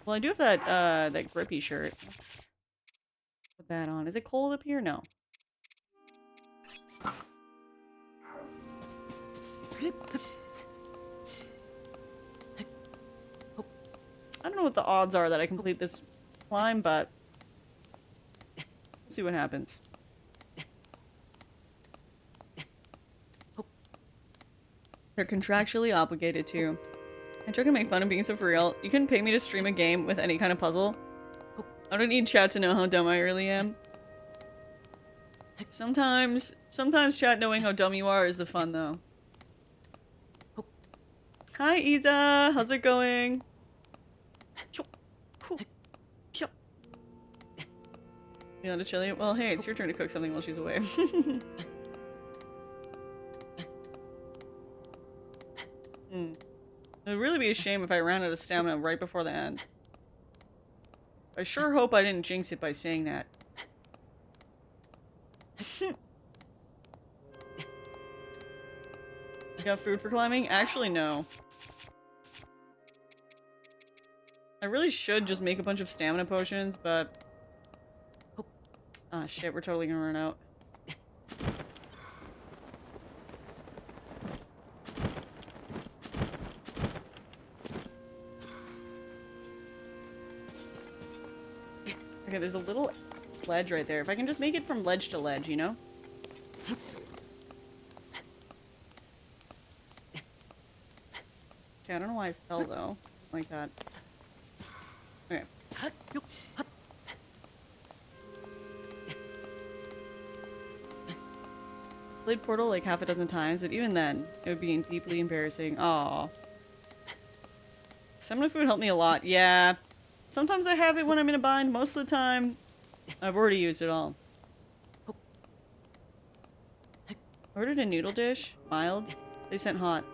[SPEAKER 1] I do have that, that grippy shirt. Let's put that on. Is it cold up here? No. I don't know what the odds are that I complete this climb, but we'll see what happens. They're contractually obligated to. I try to make fun of being so for real. You couldn't pay me to stream a game with any kind of puzzle. I don't need chat to know how dumb I really am. Sometimes chat knowing how dumb you are is the fun, though. Hi, Isa! How's it going? You want to chill? Well, hey, it's your turn to cook something while she's away. It would really be a shame if I ran out of stamina right before the end. I sure hope I didn't jinx it by saying that. You got food for climbing? Actually, no. I really should just make a bunch of stamina potions, but... Ah, shit, we're totally gonna run out. Okay, there's a little ledge right there. If I can just make it from ledge to ledge, you know? Okay, I don't know why I fell, though. Like that. Okay. Played Portal like half a dozen times, but even then, it would be deeply embarrassing. Aww. Stamina food helped me a lot. Yeah. Sometimes I have it when I'm in a bind. Most of the time, I've already used it all. Ordered a noodle dish. Mild. They sent hot.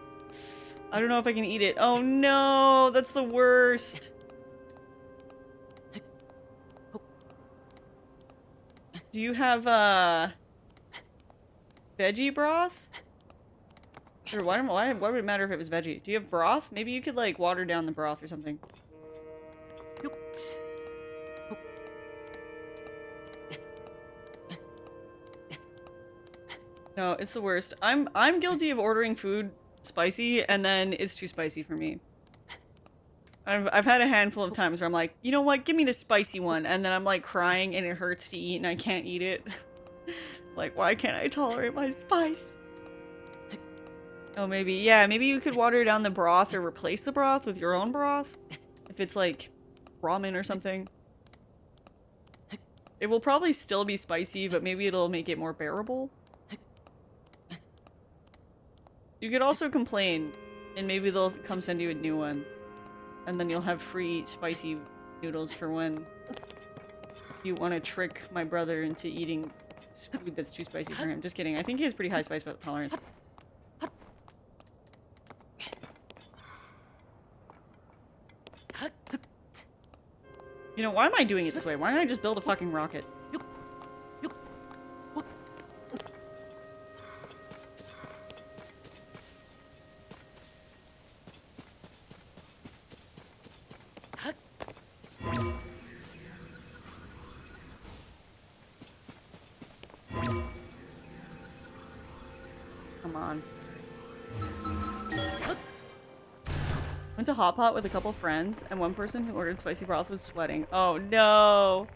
[SPEAKER 1] I don't know if I can eat it. Oh no! That's the worst! Do you have, veggie broth? Or why would it matter if it was veggie? Do you have broth? Maybe you could, like, water down the broth or something. No, it's the worst. I'm guilty of ordering food spicy, and then it's too spicy for me. I've had a handful of times where I'm like, you know what, give me the spicy one, and then I'm like crying and it hurts to eat and I can't eat it. Like, why can't I tolerate my spice? Oh, maybe, yeah, maybe you could water down the broth or replace the broth with your own broth. If it's like ramen or something. It will probably still be spicy, but maybe it'll make it more bearable. You could also complain, and maybe they'll come send you a new one. And then you'll have free spicy noodles for when you want to trick my brother into eating food that's too spicy for him. Just kidding. I think he has pretty high spice tolerance. You know, why am I doing it this way? Why don't I just build a fucking rocket? Come on. Went to Hot Pot with a couple friends, and one person who ordered spicy broth was sweating. Oh no!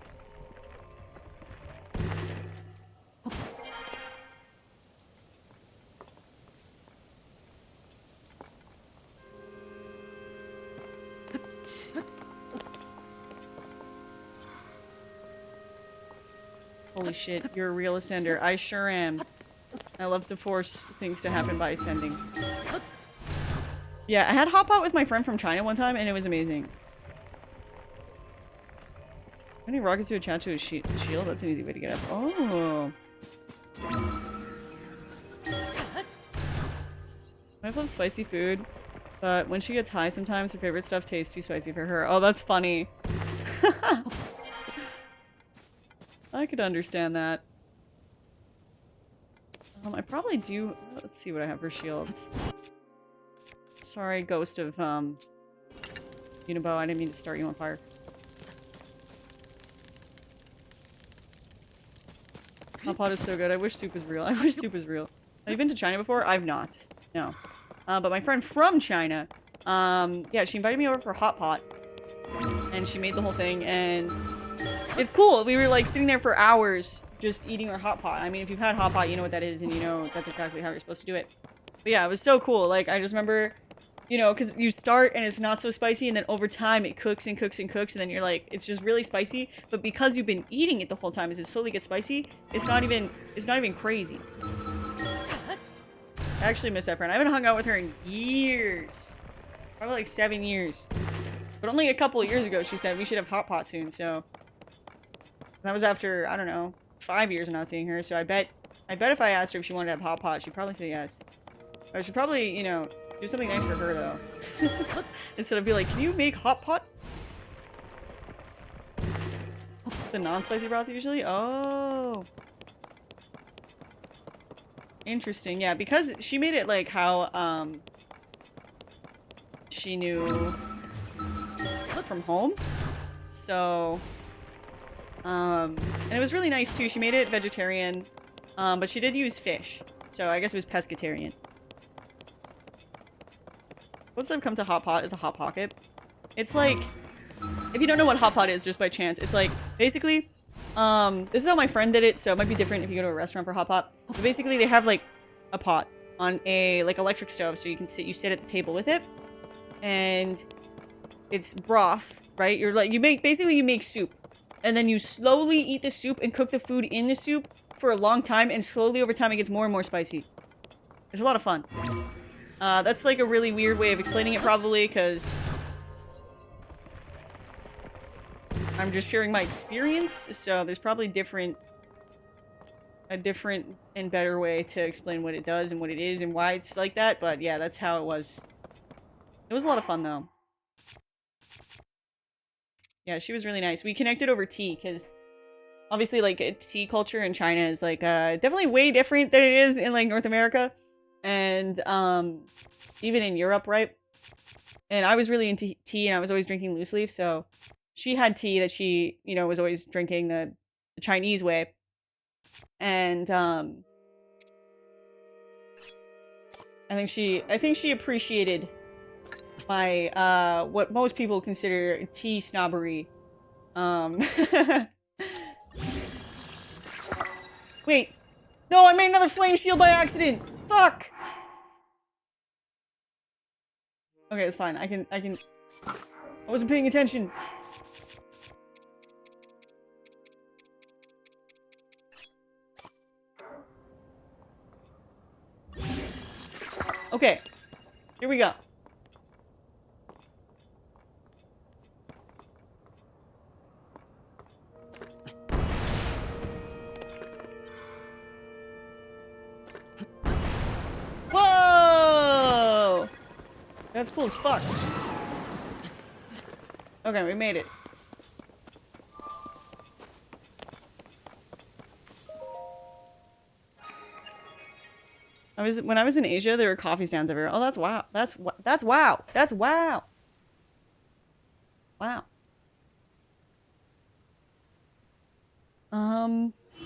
[SPEAKER 1] Holy shit, you're a real ascender. I sure am. I love to force things to happen by ascending. Yeah, I had Hot Pot with my friend from China one time, and it was amazing. How many rockets do attach to a shield? That's an easy way to get up. Oh. I love spicy food, but when she gets high sometimes, her favorite stuff tastes too spicy for her. Oh, that's funny. I could understand that. I probably do... Let's see what I have for shields. Sorry, ghost of, Unibo, I didn't mean to start you on fire. Hot Pot is so good. I wish soup was real. I wish soup was real. Have you been to China before? I've not. No. But my friend from China, yeah, she invited me over for Hot Pot. And she made the whole thing, and it's cool. We were, like, sitting there for hours just eating our Hot Pot. I mean, if you've had Hot Pot, you know what that is, and you know that's exactly how you're supposed to do it. But yeah, it was so cool. Like, I just remember... You know, because you start and it's not so spicy, and then over time it cooks and cooks and cooks, and then you're like, it's just really spicy. But because you've been eating it the whole time, as it slowly gets spicy, it's not even crazy. I actually miss that friend. I haven't hung out with her in years, probably like 7 years. But only a couple of years ago, she said we should have Hot Pot soon. So that was after, I don't know, 5 years of not seeing her. So I bet if I asked her if she wanted to have Hot Pot, she'd probably say yes. Or I should probably, you know, do something nice for her, though. Instead of be like, can you make Hot Pot? The non-spicy broth, usually? Oh. Interesting, yeah, because she made it, like, how, she knew from home. So, and it was really nice, too. She made it vegetarian, but she did use fish. So I guess it was pescatarian. What's up come to Hot Pot is a Hot Pocket. It's like, if you don't know what Hot Pot is just by chance, it's like, basically, this is how my friend did it, so it might be different if you go to a restaurant for Hot Pot. But basically, they have, like, a pot on a, like, electric stove, so you can sit at the table with it. And it's broth, right? You're like, you make soup. And then you slowly eat the soup and cook the food in the soup for a long time, and slowly over time it gets more and more spicy. It's a lot of fun. That's like a really weird way of explaining it probably, because I'm just sharing my experience, so there's probably a different and better way to explain what it does and what it is and why it's like that, but yeah, that's how it was. It was a lot of fun, though. Yeah, she was really nice. We connected over tea, because obviously like tea culture in China is like definitely way different than it is in like North America and even in Europe, right? And I was really into tea and I was always drinking loose leaf, so she had tea that she, you know, was always drinking the Chinese way. And I think she appreciated my what most people consider tea snobbery. Wait. No, I made another flame shield by accident. Fuck. Okay, it's fine. I can I wasn't paying attention. Okay. Here we go. Whoa! That's cool as fuck. Okay, we made it. When I was in Asia, there were coffee stands everywhere. Oh, that's wow. That's wow. That's wow. Wow.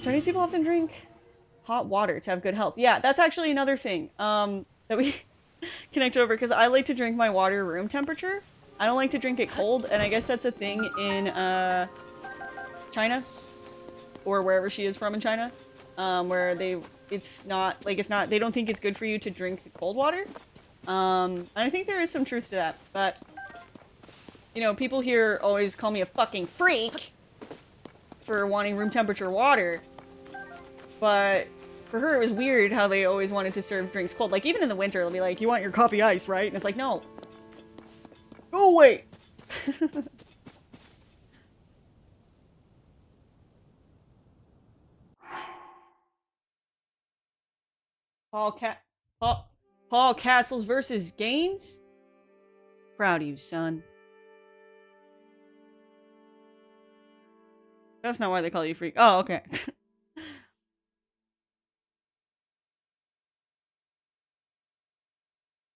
[SPEAKER 1] Chinese people often drink hot water to have good health. Yeah, that's actually another thing that we connected over because I like to drink my water room temperature. I don't like to drink it cold, and I guess that's a thing in China or wherever she is from in China, where they don't think it's good for you to drink the cold water. And I think there is some truth to that, but you know, people here always call me a fucking freak for wanting room temperature water, but for her it was weird how they always wanted to serve drinks cold. Like even in the winter, they'll be like, "You want your coffee ice, right?" And it's like, "No, go away." Paul Castles versus Gaines? Proud of you, son. That's not why they call you freak. Oh, okay.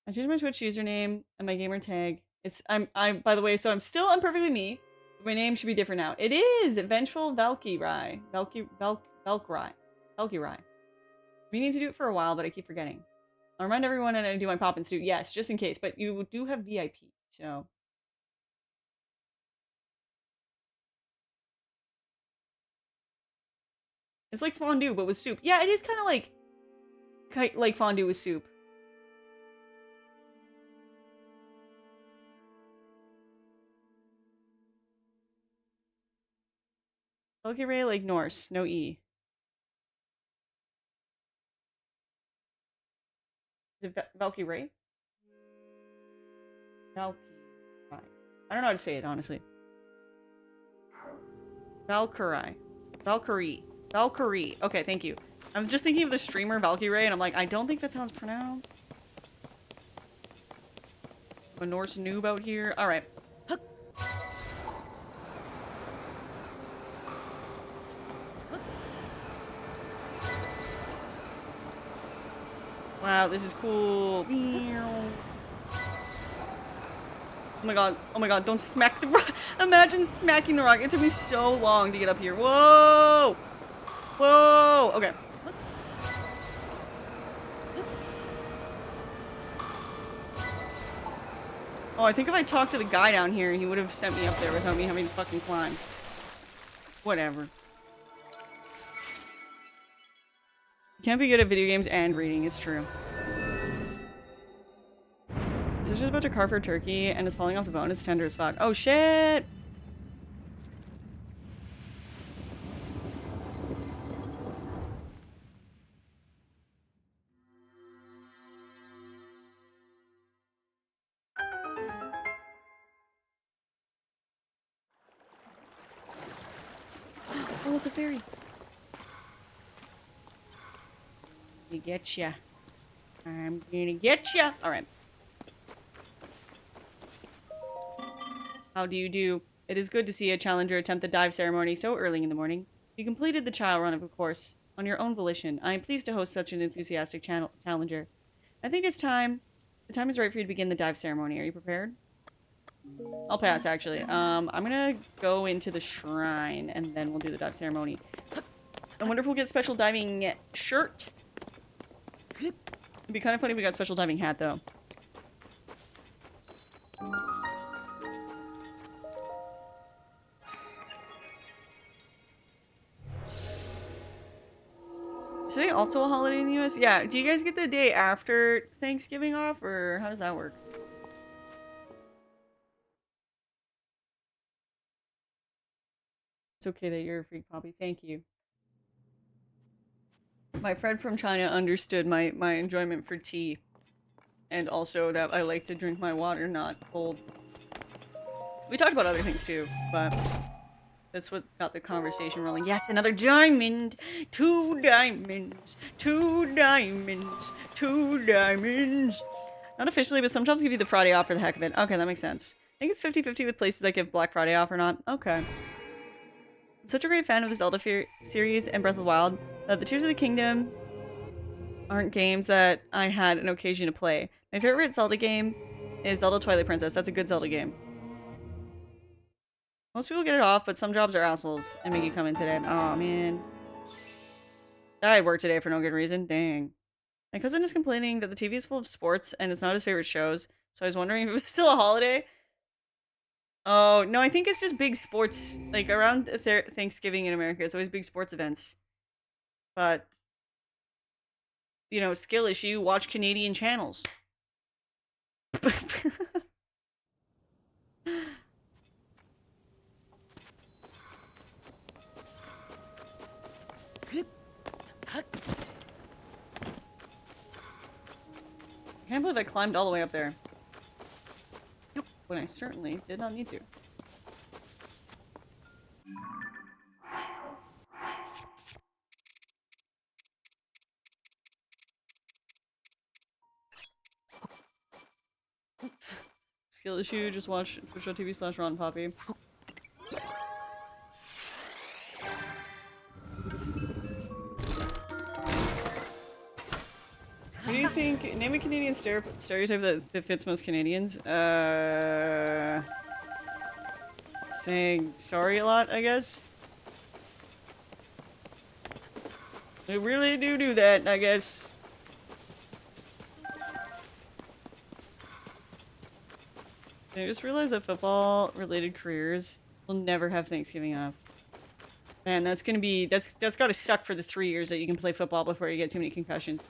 [SPEAKER 1] I changed my Twitch username and my gamer tag. I'm by the way, so I'm still imperfectly me. But my name should be different now. It is Vengeful Valkyrie. Valkyrie. We need to do it for a while, but I keep forgetting. I'll remind everyone and I do my pop and stew. Yes, just in case. But you do have VIP, so. It's like fondue, but with soup. Yeah, it is kind of like fondue with soup. Valkyrie like Norse, no E. Is it Valkyrie? Valkyrie. I don't know how to say it, honestly. Valkyrie. Valkyrie. Valkyrie. Okay, thank you. I'm just thinking of the streamer Valkyrie, and I'm like, I don't think that's how it's pronounced. I'm a Norse noob out here. Alright. Wow, this is cool. Oh my god, don't smack the rock. Imagine smacking the rock. It took me so long to get up here. Whoa! Whoa! Okay. Oh, I think if I talked to the guy down here, he would have sent me up there without me having to fucking climb. Whatever. You can't be good at video games and reading, it's true. Sister's about to carve her turkey and it's falling off the bone. It's tender as fuck. Oh shit! Oh, look, a fairy. You getcha. I'm gonna getcha. Alright. How do you do? It is good to see a challenger attempt the dive ceremony so early in the morning. You completed the trial run, of course, on your own volition. I am pleased to host such an enthusiastic challenger. I think it's time. The time is right for you to begin the dive ceremony. Are you prepared? I'll pass, actually. I'm gonna go into the shrine, and then we'll do the dive ceremony. I wonder if we'll get special diving shirt. It'd be kind of funny if we got special diving hat, though. Is today also a holiday in the US? Yeah. Do you guys get the day after Thanksgiving off, or how does that work? It's okay that you're a free copy. Thank you. My friend from China understood my enjoyment for tea. And also that I like to drink my water not cold. We talked about other things too, but that's what got the conversation rolling. Yes, another diamond! 2 diamonds! 2 diamonds! 2 diamonds! Not officially, but some jobs give you the Friday off for the heck of it. Okay, that makes sense. I think it's 50-50 with places that give Black Friday off or not. Okay. I'm such a great fan of the Zelda series and Breath of the Wild that the Tears of the Kingdom aren't games that I had an occasion to play. My favorite Zelda game is Zelda Twilight Princess. That's a good Zelda game. Most people get it off, but some jobs are assholes and make you come in today. Oh man. I had work today for no good reason. Dang. My cousin is complaining that the TV is full of sports and it's not his favorite shows, so I was wondering if it was still a holiday. Oh, no, I think it's just big sports. Like, around Thanksgiving in America, it's always big sports events. But, you know, skill issue, watch Canadian channels. I can't believe I climbed all the way up there. When I certainly did not need to. Skill issue, just watch twitch.tv/RonPoppy. What do you think? Name a Canadian stereotype that fits most Canadians. Saying sorry a lot, I guess. They really do that, I guess. I just realized that football-related careers will never have Thanksgiving off. Man, that's gonna be that's gotta suck for the 3 years that you can play football before you get too many concussions.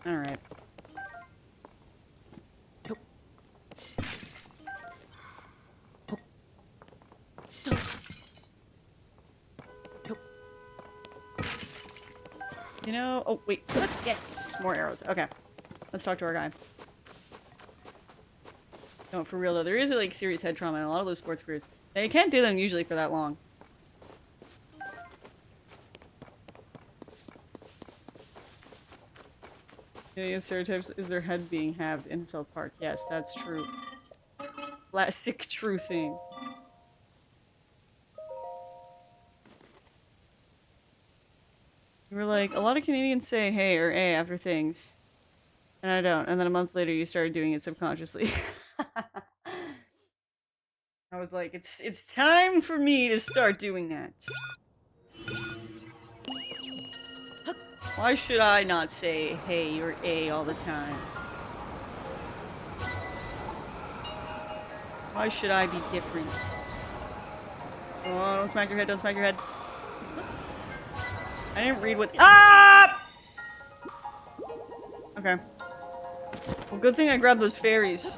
[SPEAKER 1] Alright. You know, oh wait, yes, more arrows. Okay, let's talk to our guy. No, for real though, there is like serious head trauma in a lot of those sports careers. They can't do them usually for that long. Canadian stereotypes is their head being halved in South Park. Yes, that's true. Classic true thing. You were like, a lot of Canadians say hey or a after things. And I don't. And then a month later you started doing it subconsciously. I was like, it's time for me to start doing that. Why should I not say hey or a all the time? Why should I be different? Oh, don't smack your head, don't smack your head. I didn't read what- Ah! Okay. Well, good thing I grabbed those fairies.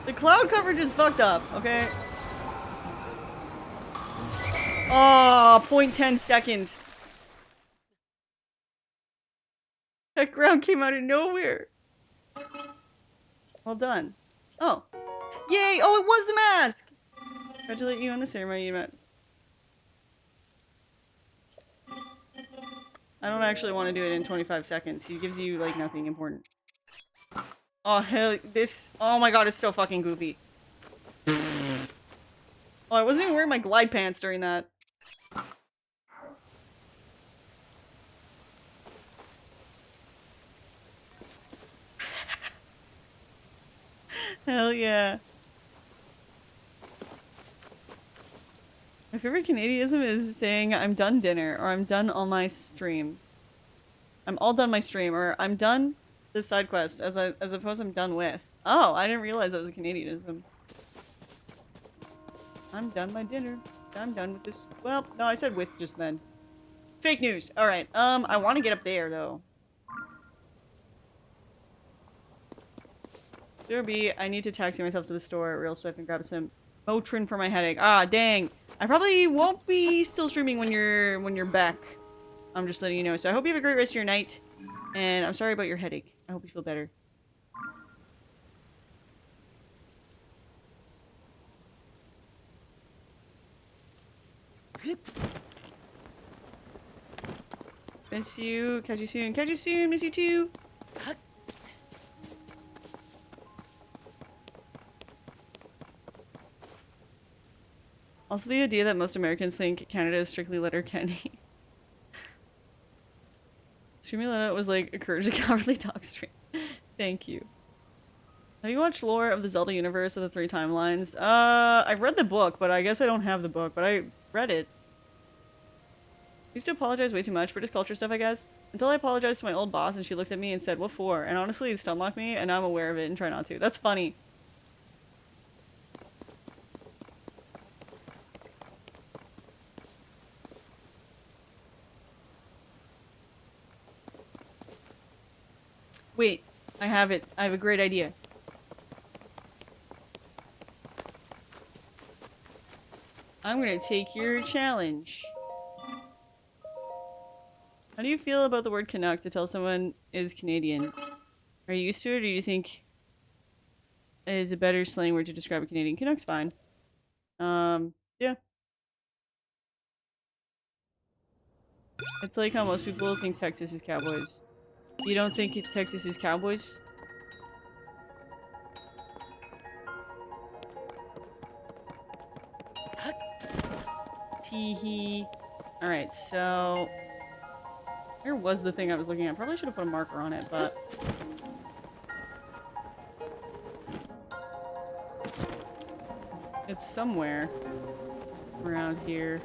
[SPEAKER 1] The cloud coverage is fucked up, okay? Oh, 0.10 seconds. That ground came out of nowhere. Well done. Oh. Yay! Oh, it was the mask! Congratulate you on the ceremony you met. I don't actually want to do it in 25 seconds. He gives you, like, nothing important. Oh, hell, this, oh my god, it's so fucking goofy. Oh, I wasn't even wearing my glide pants during that. Hell yeah. My favorite Canadianism is saying I'm done dinner, or I'm done all my stream. I'm all done my stream, or I'm done this side quest, as opposed to I'm done with. Oh, I didn't realize that was a Canadianism. I'm done my dinner. I'm done with this. Well, no, I said with just then. Fake news. Alright, I want to get up there, though. There be, I need to taxi myself to the store real swift and grab some Motrin for my headache. Ah, dang. I probably won't be still streaming when you're back. I'm just letting you know. So I hope you have a great rest of your night. And I'm sorry about your headache. I hope you feel better. Miss you. Catch you soon. Catch you soon. Miss you too. Also, the idea that most Americans think Canada is strictly Letterkenny. Streamuletta was like a courage to cowardly dog stream. Thank you. Have you watched Lore of the Zelda universe of the 3 timelines? I've read the book, but I guess I don't have the book, but I read it. I used to apologize way too much for just culture stuff, I guess. Until I apologized to my old boss and she looked at me and said, "What for?" And honestly, it stunlocked me, and now I'm aware of it and try not to. That's funny. Wait, I have it. I have a great idea. I'm gonna take your challenge. How do you feel about the word Canuck to tell someone is Canadian? Are you used to it, or do you think it is a better slang word to describe a Canadian? Canuck's fine. Yeah. It's like how most people think Texas is cowboys. You don't think Texas is cowboys? Teehee. Alright, so... where was the thing I was looking at? Probably should have put a marker on it, but... it's somewhere around here.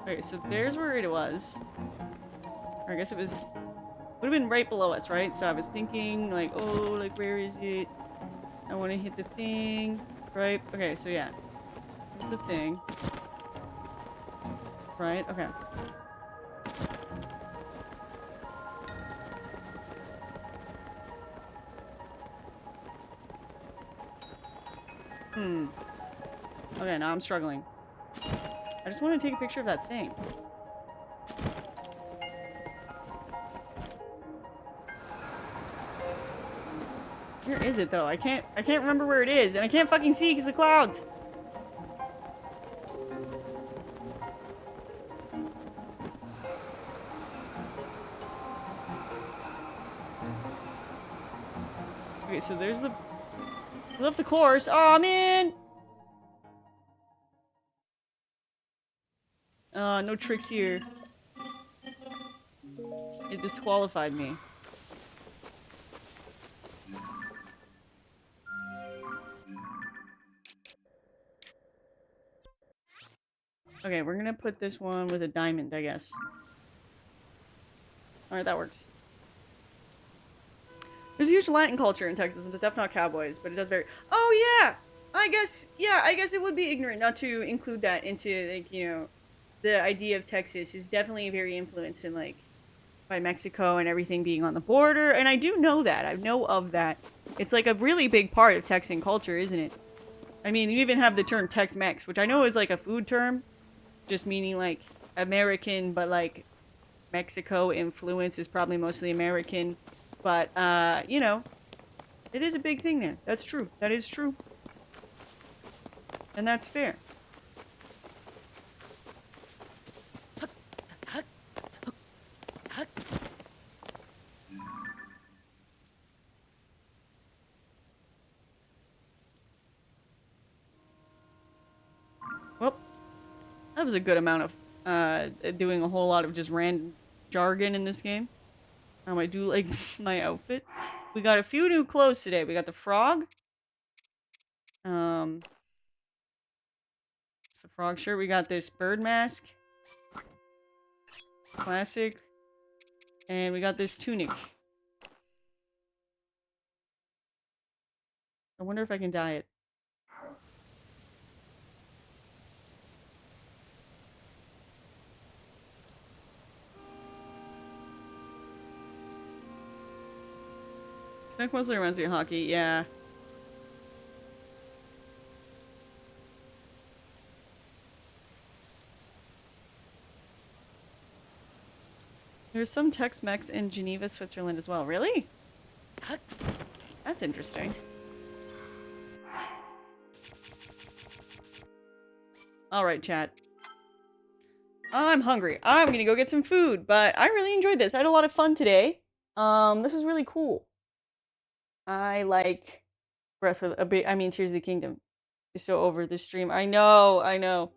[SPEAKER 1] Okay, so there's where it was. Or I guess it was... would have been right below us, right? So I was thinking, like, oh, like, where is it? I want to hit the thing. Right? Okay, so yeah. Here's the thing. Right? Okay. Okay, now I'm struggling. I just want to take a picture of that thing. Where is it though? I can't remember where it is, and I can't fucking see because of the clouds. Okay, so there's the... I left the course. Oh man! No tricks here. It disqualified me. Okay, we're gonna put this one with a diamond, I guess. Alright, that works. There's a huge Latin culture in Texas, and it's definitely not cowboys, but it does vary. Oh yeah! I guess it would be ignorant not to include that into, like, you know, the idea of Texas is definitely very influenced in, like, by Mexico and everything being on the border, and I do know that. I know of that. It's like a really big part of Texan culture, isn't it? I mean, you even have the term Tex-Mex, which I know is like a food term, just meaning like American, but like Mexico influence is probably mostly American. But, you know, it is a big thing there. That's true. That is true. And that's fair. Well, that was a good amount of doing a whole lot of just random jargon in this game. I do like my outfit. We got a few new clothes today. We got the frog. It's the frog shirt. We got this bird mask. Classic. And we got this tunic. I wonder if I can dye it. Tunic mostly reminds me of hockey, yeah. There's some Tex-Mex in Geneva, Switzerland as well. Really? That's interesting. Alright, chat. I'm hungry. I'm gonna go get some food, but I really enjoyed this. I had a lot of fun today. This is really cool. I like Tears of the Kingdom. Just so over the stream. I know.